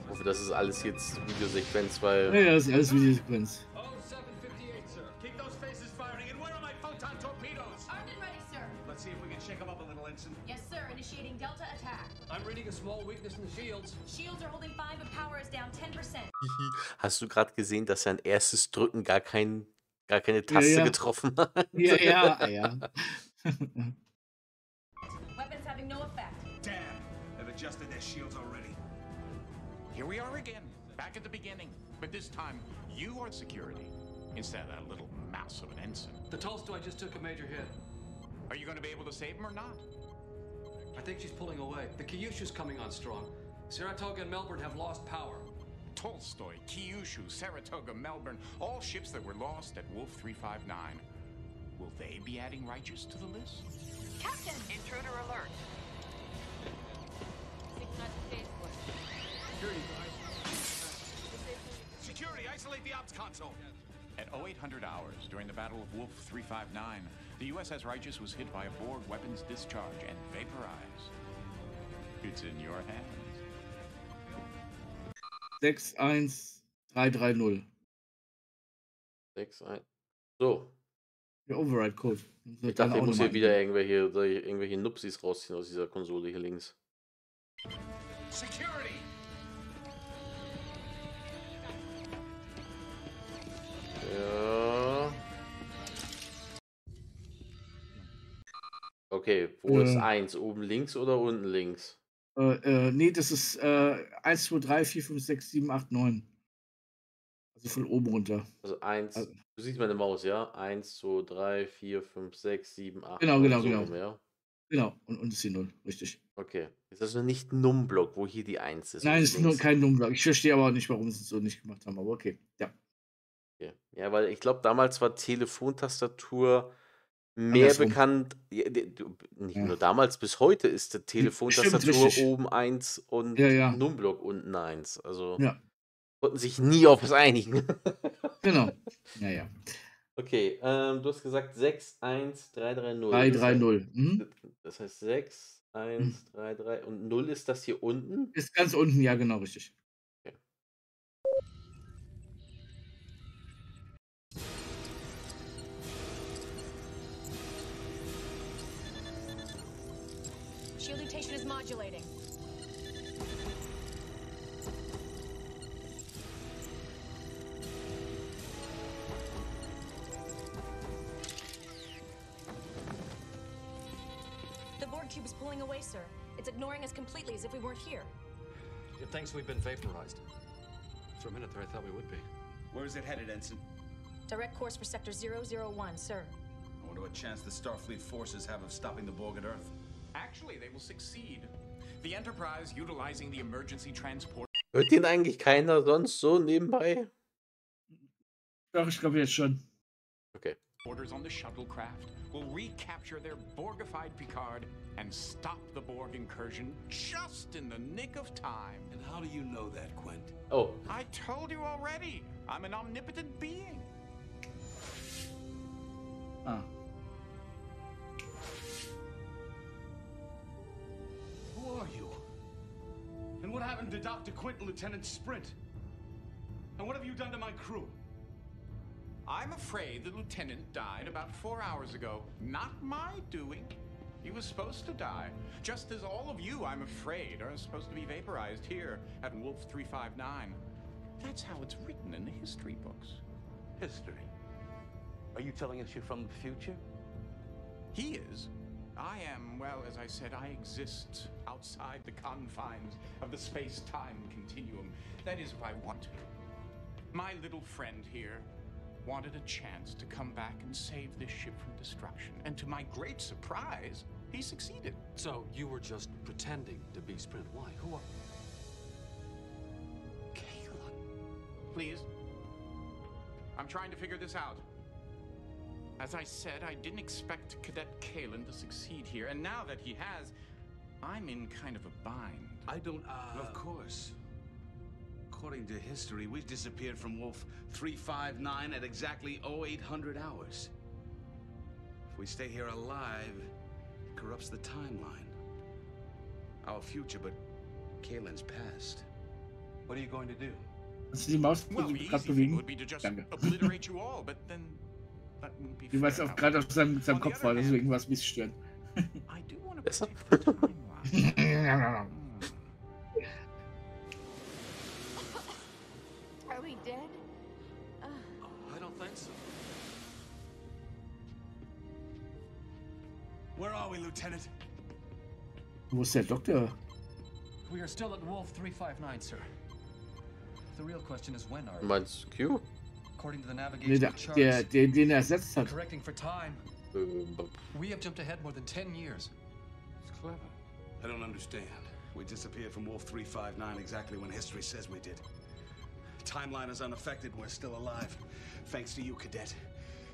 Ich hoffe, das ist alles jetzt Videosequenz, weil. Ja, das ist alles Videosequenz. Oh, 758, sir. Keep those phases firing. And where are my photon torpedoes? Armed and ready, sir. Let's see if we can shake them up a little, Ensign. Yes, sir. Initiating Delta attack. I'm reading a small weakness in the shields. Shields are holding 5, but power is down 10%. Hast du gerade gesehen, dass sein erstes Drücken gar keine Taste getroffen hat? Ja. Weapons having no effect. Damn. They've adjusted their shields already. Here we are again, back at the beginning. But this time, you are security, instead of that little mouse of an ensign. The Tolstoy just took a major hit. Are you going to be able to save him or not? I think she's pulling away. The Kyushu's coming on strong. Saratoga and Melbourne have lost power. Tolstoy, Kyushu, Saratoga, Melbourne, all ships that were lost at Wolf 359. Will they be adding Righteous to the list? Captain! Intruder alert. Security, isolate the ops console. At 0800 hours, during the Battle of Wolf 359, the USS Righteous was hit by a Borg weapons discharge and vaporized. It's in your hands. 61330. 6-1. So. Der Override-Code. Ich dachte, ich muss hier wieder irgendwelche Nupsis rausziehen aus dieser Konsole hier links. Security! Ja. Okay, wo ist 1? Oben links oder unten links? Nee, das ist 1, 2, 3, 4, 5, 6, 7, 8, 9. Also von oben runter. Also 1, du siehst meine Maus, ja? 1, 2, 3, 4, 5, 6, 7, 8. Genau. Rum, ja? Genau, und ist die 0, richtig. Okay. Ist das noch nicht ein Num-Block, wo hier die 1 ist? Nein, es ist nur kein Numblock. Ich verstehe aber auch nicht, warum sie es so nicht gemacht haben, aber okay. Ja. Okay. Ja, weil ich glaube, damals war Telefontastatur mehr bekannt. Ja, nicht nur damals, bis heute ist die Telefontastatur oben 1 und Numblock unten 1. Also konnten sich nie auf was einigen. Genau. Ja. Okay, du hast gesagt 6, 1, 3, 3, 0. 3, 3, 0. Das heißt 6, 1, 3, 3 und 0 ist das hier unten? Ist ganz unten, ja, genau, richtig. Okay. Shielding is modulating. The Borg cube is pulling away, sir. It's ignoring us completely as if we weren't here. It thinks we've been vaporized. For a minute there, I thought we would be. Where is it headed, Ensign? Direct course for Sector 001, sir. I wonder what chance the Starfleet forces have of stopping the Borg at Earth. Actually, they will succeed. The Enterprise, utilizing the emergency transport. Hört den eigentlich keiner sonst so nebenbei? Doch, ich glaube jetzt schon. Okay. Orders on the shuttlecraft will recapture their Borgified Picard and stop the Borg incursion just in the nick of time. And how do you know that, Quint? Oh. I told you already. I'm an omnipotent being. Ah. Who are you? And what happened to Dr. Quint and Lieutenant Sprint? And what have you done to my crew? I'm afraid the lieutenant died about 4 hours ago. Not my doing. He was supposed to die. Just as all of you, I'm afraid, are supposed to be vaporized here at Wolf 359. That's how it's written in the history books. History? Are you telling us you're from the future? He is. I am, well, as I said, I exist outside the confines of the space-time continuum. That is, if I want to. My little friend here wanted a chance to come back and save this ship from destruction. And to my great surprise, he succeeded. So you were just pretending to be Sprint. Why? Who are... Please. I'm trying to figure this out. As I said, I didn't expect Cadet Kalen to succeed here, and now that he has, I'm in kind of a bind. I don't, Of course. According to history, we disappeared from Wolf 359 at exactly 0800 hours. If we stay here alive, it corrupts the timeline. Our future, but Kalen's past. What are you going to do? Hast du die Maus Well, the gerade easy thing bewegen? would be to just Danke. obliterate you all, but then that wouldn't be Die weiß fair. auch gerade auf seinem Kopf war, deswegen war es ein bisschen störend. I do want to protect the timeline. Are we dead? I don't think so. Where are we, Lieutenant? Wo ist der Doktor? We are still at Wolf 359, sir. The real question is when are Du meinst Q? According to the Nee, navigational charts, den er ersetzt hat. correcting for time, we have jumped ahead more than 10 years. It's clever. I don't understand. We disappeared from Wolf 359 exactly when history says we did. Timeline is unaffected, we're still alive. Thanks to you, Cadet.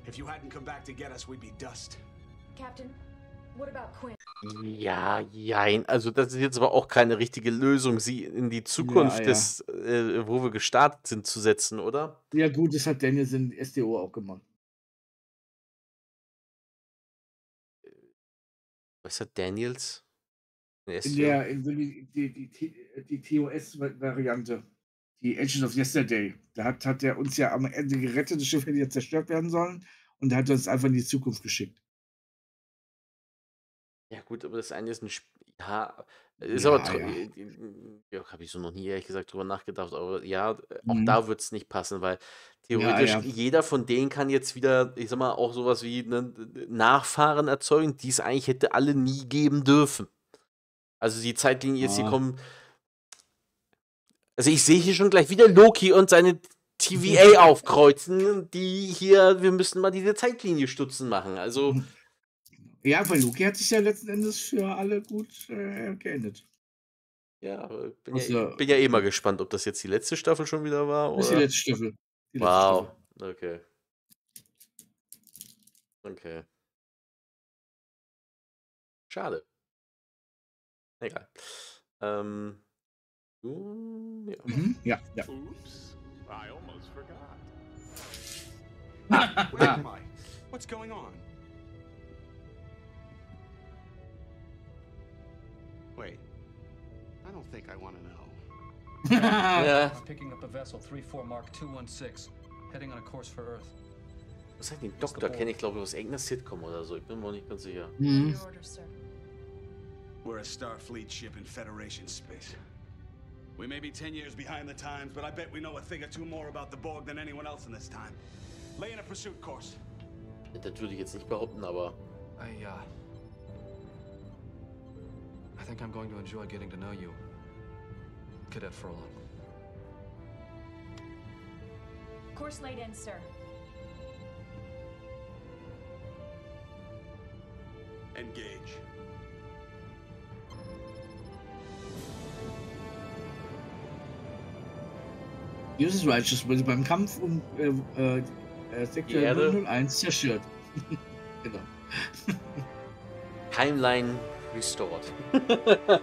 If you hadn't come back to get us, we'd be dust. Captain, what about Quinn? Ja, jein. Also das ist jetzt aber auch keine richtige Lösung, sie in die Zukunft Ja, ja. des, wo wir gestartet sind, zu setzen, oder? Ja gut, das hat Daniels in SDO auch gemacht. Was hat Daniels? Die TOS-Variante, die Agents of Yesterday, da hat er uns ja am Ende gerettet, das Schiff hätte ja zerstört werden sollen und da hat er uns einfach in die Zukunft geschickt. Ja gut, aber das eine ist ein ja, ist Ja, aber ja. ja, habe ich so noch nie ehrlich gesagt drüber nachgedacht, aber ja, auch Mhm. da wird es nicht passen, weil theoretisch ja. jeder von denen kann jetzt wieder, ich sag mal, auch sowas wie Nachfahren erzeugen, die es eigentlich hätte alle nie geben dürfen. Also die Zeitlinie jetzt hier Ah. kommen. Also ich sehe hier schon gleich wieder Loki und seine TVA aufkreuzen, die hier, wir müssen mal diese Zeitlinie stutzen machen. Also Ja, weil Loki hat sich ja letzten Endes für alle gut geendet. ja, aber bin Also- ja eh mal gespannt, ob das jetzt die letzte Staffel schon wieder war, Das ist die oder? letzte Staffel. Die letzte Wow, Staffel. okay. Okay. Schade. Egal. Ja. Mhm. Ja. Oops, I almost forgot. Where am I? What's going on? Wait. I don't think I want to know. Ja. I'm picking up a vessel 34 Mark 216, heading on a course for Earth. Was heißt den Doktor? Kenne ich, glaube ich, aus irgendeiner Sitcom oder so. Ich bin mir auch nicht ganz sicher. Mhm. Your orders, sir. We're a Starfleet ship in Federation space. We may be 10 years behind the times, but I bet we know a thing or two more about the Borg than anyone else in this time. Lay in a pursuit course. Das würde ich jetzt nicht behaupten, aber I think I'm going to enjoy getting to know you. Cadet Furlong. Course laid in, sir. Engage. USS Righteous wurde beim Kampf um Sektor Erde. 001 zerstört. Genau. Timeline restored.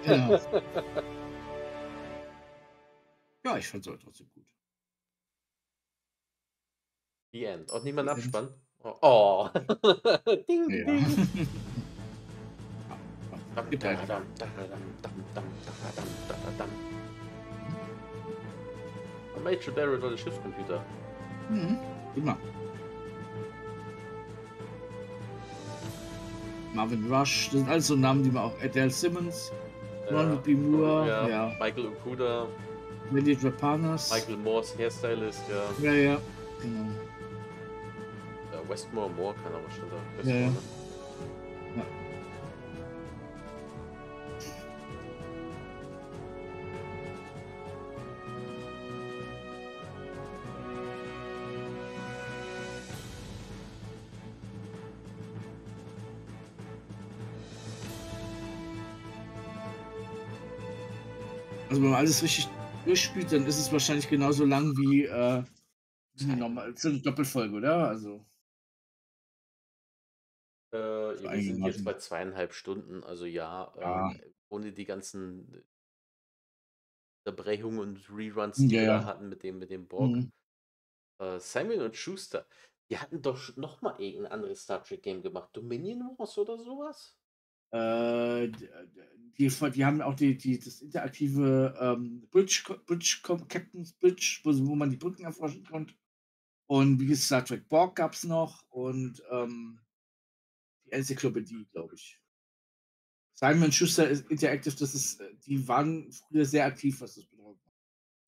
Genau. Ja, ich fand's aber trotzdem gut. The End. Und niemand The End. Abspann. Oh. Ding, Ja. ding. Gibt halt. Major Barrett war der Schiffscomputer. Mhm. Immer. Marvin Rush, das sind alles so Namen, die man auch. Adele Simmons, Ronald B. Moore, ja. Michael Okuda, Wendy Drapanas. Michael Moores, Hairstylist, ja. Ja, ja. Genau. Westmore Moore kann aber schon da. Ja, ja. Ne? Ja. Also wenn man alles richtig durchspielt, dann ist es wahrscheinlich genauso lang wie normal, so eine Doppelfolge, oder? Also Wir sind jetzt einigermaßen. bei 2,5 Stunden, also ja, Ja. ohne die ganzen Unterbrechungen und Reruns, die Ja, wir da ja. hatten mit dem Borg. Mhm. Simon und Schuster, die hatten doch noch mal irgendein anderes Star Trek Game gemacht. Dominion Wars oder sowas? Die haben auch das interaktive Captain's Bridge, wo man die Brücken erforschen konnte. Und wie gesagt, Star Trek Borg gab es noch und die Enzyklopädie, glaube ich. Simon Schuster ist Interactive, die waren früher sehr aktiv, was das bedeutet.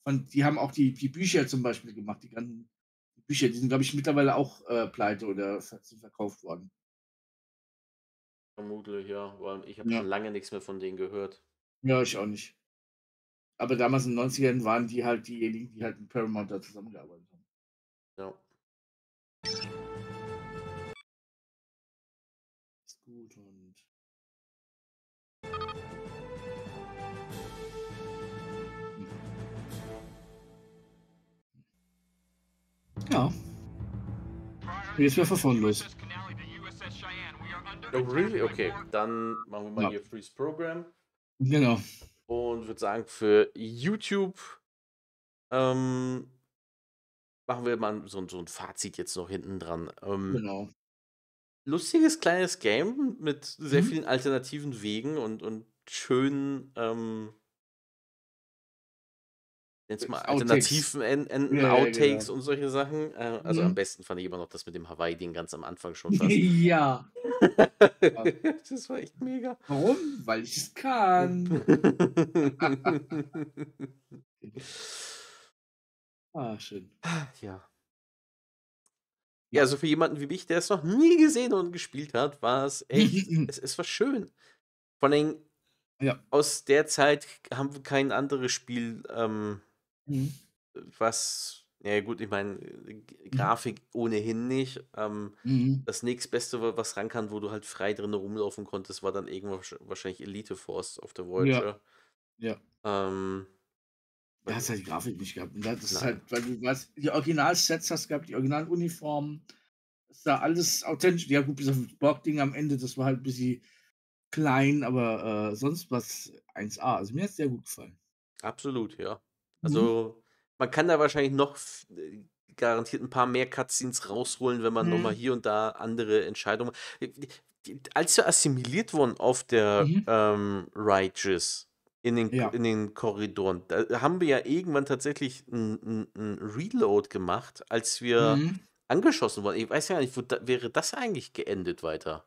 Und die haben auch die Bücher zum Beispiel gemacht, die ganzen Bücher, die sind, glaube ich, mittlerweile auch pleite oder sind verkauft worden. Vermutlich, ja, weil ich habe Ja. schon lange nichts mehr von denen gehört. Ja, ich auch nicht. Aber damals in den 90ern waren die halt diejenigen, die halt mit Paramount da zusammengearbeitet haben. Ja. Ist gut und ja. Jetzt wäre von los. Oh, really? Okay, dann machen wir mal Ja. hier Freeze Program. Genau. Und würde sagen, für YouTube machen wir mal so ein Fazit jetzt noch hinten dran. Genau. Lustiges kleines Game mit sehr Mhm. vielen alternativen Wegen und schönen jetzt mal Outtakes. alternativen Enden, Ja, Outtakes genau. und solche Sachen. Also am Mhm. besten fand ich immer noch das mit dem Hawaii-Ding ganz am Anfang schon fast. Ja. Das war echt mega. Warum? Weil ich es kann. Schön. Ja. Ja, also für jemanden wie mich, der es noch nie gesehen und gespielt hat, war es echt, es war schön. Vor allem Ja. aus der Zeit haben wir kein anderes Spiel, Mhm. was, ja gut, ich meine, Grafik ohnehin nicht. Mhm. Das nächstbeste, was ran kann, wo du halt frei drin rumlaufen konntest, war dann irgendwann wahrscheinlich Elite Force auf der Voyager. Ja. Da hast halt die Grafik nicht gehabt. Und das ist halt, weil du die Originalsets hast gehabt, die Originaluniformen. Das sah alles authentisch. Ja, gut, bis auf das Borg-Ding am Ende, das war halt ein bisschen klein, aber sonst was 1A. Also mir hat es sehr gut gefallen. Absolut, ja. Mhm. Also man kann da wahrscheinlich noch garantiert ein paar mehr Cutscenes rausholen, wenn man nochmal hier und da andere Entscheidungen. Als wir assimiliert wurden auf der Righteous in den Korridoren, da haben wir ja irgendwann tatsächlich ein Reload gemacht, als wir angeschossen wurden. Ich weiß ja nicht, wäre das eigentlich geendet weiter?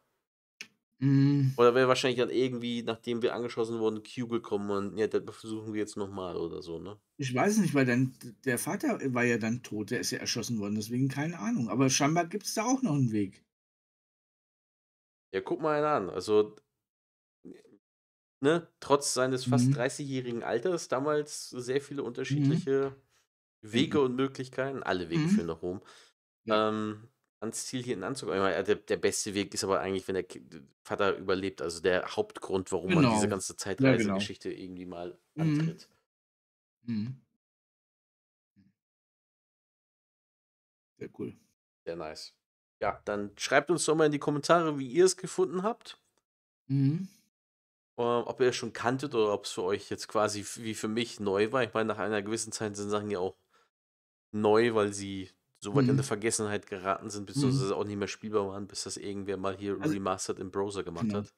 Oder wäre wahrscheinlich dann irgendwie, nachdem wir angeschossen wurden, Q gekommen und ja, das versuchen wir jetzt nochmal oder so, ne? Ich weiß nicht, weil der Vater war ja dann tot, der ist ja erschossen worden, deswegen keine Ahnung. Aber scheinbar gibt es da auch noch einen Weg. Ja, guck mal einen an. Also, ne, trotz seines fast Mhm. 30-jährigen Alters damals sehr viele Mhm. unterschiedliche Wege und Möglichkeiten, alle Wege Mhm. führen nach Rom, Ja. ans Ziel hin anzukommen. Ich meine, der beste Weg ist aber eigentlich, wenn der Vater überlebt, also der Hauptgrund, warum man diese Genau. ganze Ja, genau. Zeitreisegeschichte irgendwie mal Mhm. antritt. Mhm. Sehr cool. Sehr nice. Ja, dann schreibt uns doch mal in die Kommentare, wie ihr es gefunden habt. Mhm. Ob ihr es schon kanntet oder ob es für euch jetzt quasi wie für mich neu war. Ich meine, nach einer gewissen Zeit sind Sachen ja auch neu, weil sie so weit in der Mhm. Vergessenheit geraten sind, Mhm. beziehungsweise auch nicht mehr spielbar waren, bis das irgendwer mal hier Also remastered im Browser gemacht genau. hat.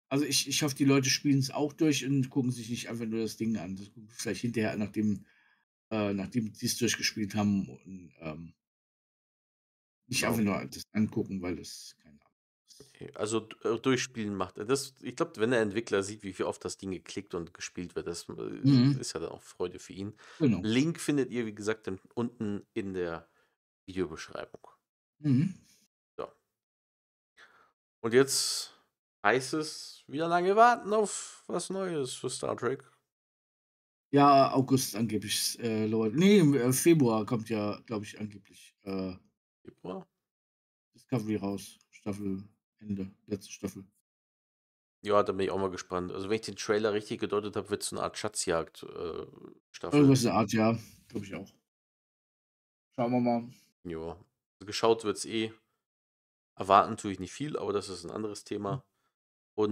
Also, ich hoffe, die Leute spielen es auch durch und gucken sich nicht einfach nur das Ding an. Das gucken vielleicht hinterher, nachdem sie es durchgespielt haben und, nicht einfach Genau. nur das angucken, weil das keine Ahnung. Okay, also durchspielen macht er das. Ich glaube, wenn der Entwickler sieht, wie oft das Ding geklickt und gespielt wird, das Mhm. ist ja dann auch Freude für ihn. Genau. Link findet ihr, wie gesagt, dann unten in der Videobeschreibung. Mhm. So. Und jetzt heißt es wieder lange warten auf was Neues für Star Trek. Ja, August angeblich, Leute. Ne, Februar kommt ja, glaube ich, angeblich, Februar? Discovery raus. Staffelende, letzte Staffel. Ja, da bin ich auch mal gespannt. Also, wenn ich den Trailer richtig gedeutet habe, wird es so eine Art Schatzjagd, Staffel. Irgendwas in der Art, ja, glaube ich auch. Schauen wir mal. Ja. Geschaut wird's eh. Erwarten tue ich nicht viel, aber das ist ein anderes Thema.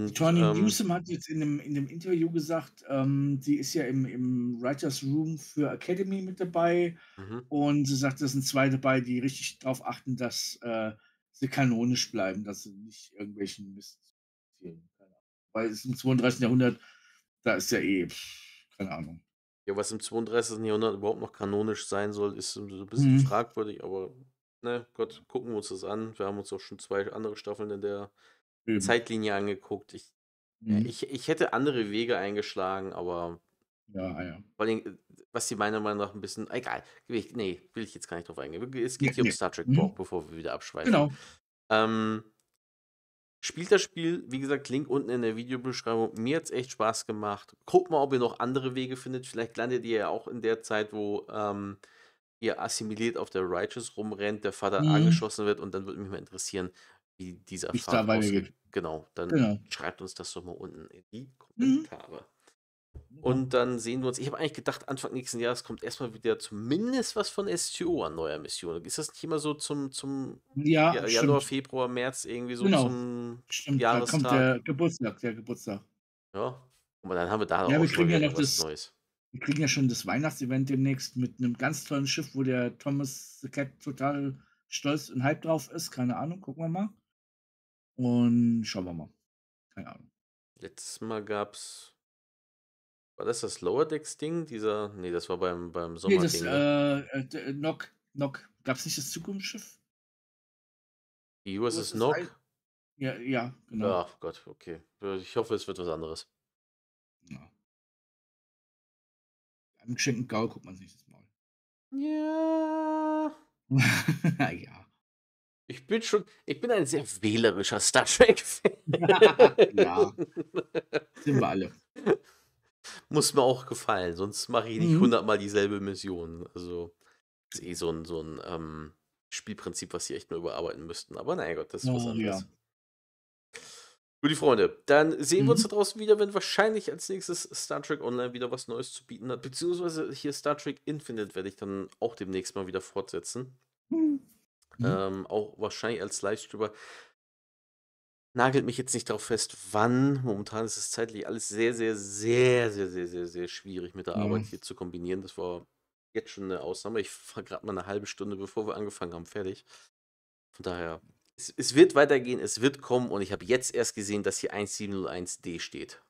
Die Und, Toni Newsom hat jetzt in 'nem Interview gesagt, sie ist ja im Writers Room für Academy mit dabei mhm. und sie sagt, da sind 2 dabei, die richtig drauf achten, dass, sie kanonisch bleiben, dass sie nicht irgendwelchen Mist erzählen. Keine Ahnung. Weil es im 32. Jahrhundert, da ist ja keine Ahnung. Ja, was im 32. Jahrhundert überhaupt noch kanonisch sein soll, ist so 'n bisschen Mhm. fragwürdig, aber, ne, Gott, gucken wir uns das an. Wir haben uns auch schon 2 andere Staffeln in der Eben. Zeitlinie angeguckt. Mhm. Ich hätte andere Wege eingeschlagen, aber Ja, ja. vor allem, was die meiner Meinung nach ein bisschen egal, will ich jetzt gar nicht drauf eingehen. Es Ne, geht hier um ne. Star Trek BORG, Mhm. bevor wir wieder abschweifen. Genau. Ähm, spielt das Spiel, wie gesagt, Link unten in der Videobeschreibung. Mir hat's echt Spaß gemacht. Guckt mal, ob ihr noch andere Wege findet. Vielleicht landet ihr ja auch in der Zeit, wo, ihr assimiliert auf der Righteous rumrennt, der Vater Mhm. angeschossen wird und dann würde mich mal interessieren, wie diese Wie's Erfahrung da ausgeht. weitergeht. Genau, dann Genau. schreibt uns das doch mal unten in die Mhm. Kommentare. Genau. Und dann sehen wir uns. Ich habe eigentlich gedacht, Anfang nächsten Jahres kommt erstmal wieder zumindest was von STO an neuer Mission. Ist das nicht immer so zum Ja, Januar, stimmt. Februar, März irgendwie so Genau. zum Stimmt, da kommt Jahrestag? der Geburtstag. Ja. Und dann haben wir da Ja, auch wir schon mal kriegen ja wieder noch irgendwas das Neues. wir kriegen ja schon das Weihnachtsevent demnächst mit 'nem ganz tollen Schiff, wo der Thomas the Cat total stolz und hyped drauf ist. Keine Ahnung, gucken wir mal. Und schauen wir mal. Keine Ahnung. Letztes Mal gab's war das Lower Decks Ding? Ne, das war beim Ne, das, Sommerding, ne? d Nok gab's nicht das Zukunftsschiff? Die USS USS Ei Nog? ja, ja, genau. Ach Gott, okay. Ich hoffe, es wird was anderes. Ja. Einem geschenkten Gaul guckt man's nicht ins Maul. Ja. Ja. Ich bin ein sehr wählerischer Star Trek-Fan. Ja. Sind wir alle. Muss mir auch gefallen, sonst mache ich nicht Mhm. 100 Mal dieselbe Mission. Also, ist eh so 'n, Spielprinzip, was sie echt mal überarbeiten müssten. Aber na ja Gott, das ist was Oh ja. anderes. Gut, die Freunde, dann sehen wir uns Mhm. da draußen wieder, wenn wahrscheinlich als nächstes Star Trek Online wieder was Neues zu bieten hat. Beziehungsweise hier Star Trek Infinite werde ich dann auch demnächst mal wieder fortsetzen. Mhm. Mhm. Auch wahrscheinlich als Livestreamer. Nagelt mich jetzt nicht darauf fest, wann. Momentan ist es zeitlich alles sehr, sehr, sehr, sehr, sehr, sehr, sehr schwierig mit der Ja. Arbeit hier zu kombinieren. Das war jetzt schon eine Ausnahme. Ich war gerade mal eine halbe Stunde, bevor wir angefangen haben, fertig. Von daher, es wird weitergehen, es wird kommen und ich habe jetzt erst gesehen, dass hier 1701D steht.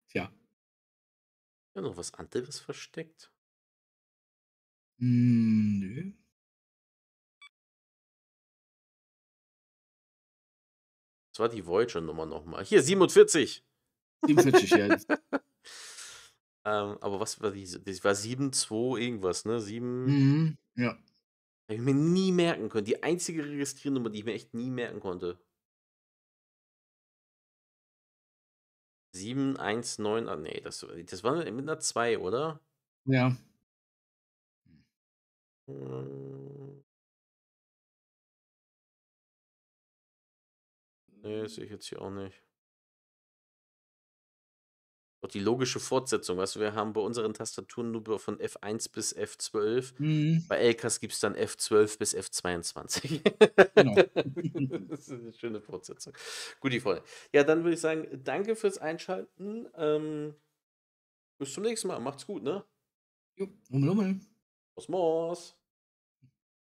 Tja. Ja, noch was anderes versteckt? Nö. Das war die Voyager-Nummer nochmal. Hier, 47. 47, ja. Aber was war diese? Das war 72 irgendwas, ne? 7. Mhm. Ja. Habe ich mir nie merken können. Die einzige Registriernummer, die ich mir echt nie merken konnte. 719. Ah, nee, das war mit einer 2, oder? Ja. Nee, das sehe ich jetzt hier auch nicht. Doch die logische Fortsetzung, weißt du, wir haben bei unseren Tastaturen nur von F1 bis F12. Mhm. Bei Elkas gibt es dann F12 bis F22. Genau. Das ist eine schöne Fortsetzung. Gut, die Freunde. Ja, dann würde ich sagen, danke fürs Einschalten. Bis zum nächsten Mal. Macht's gut, ne? Jo, Rummel. Osmos.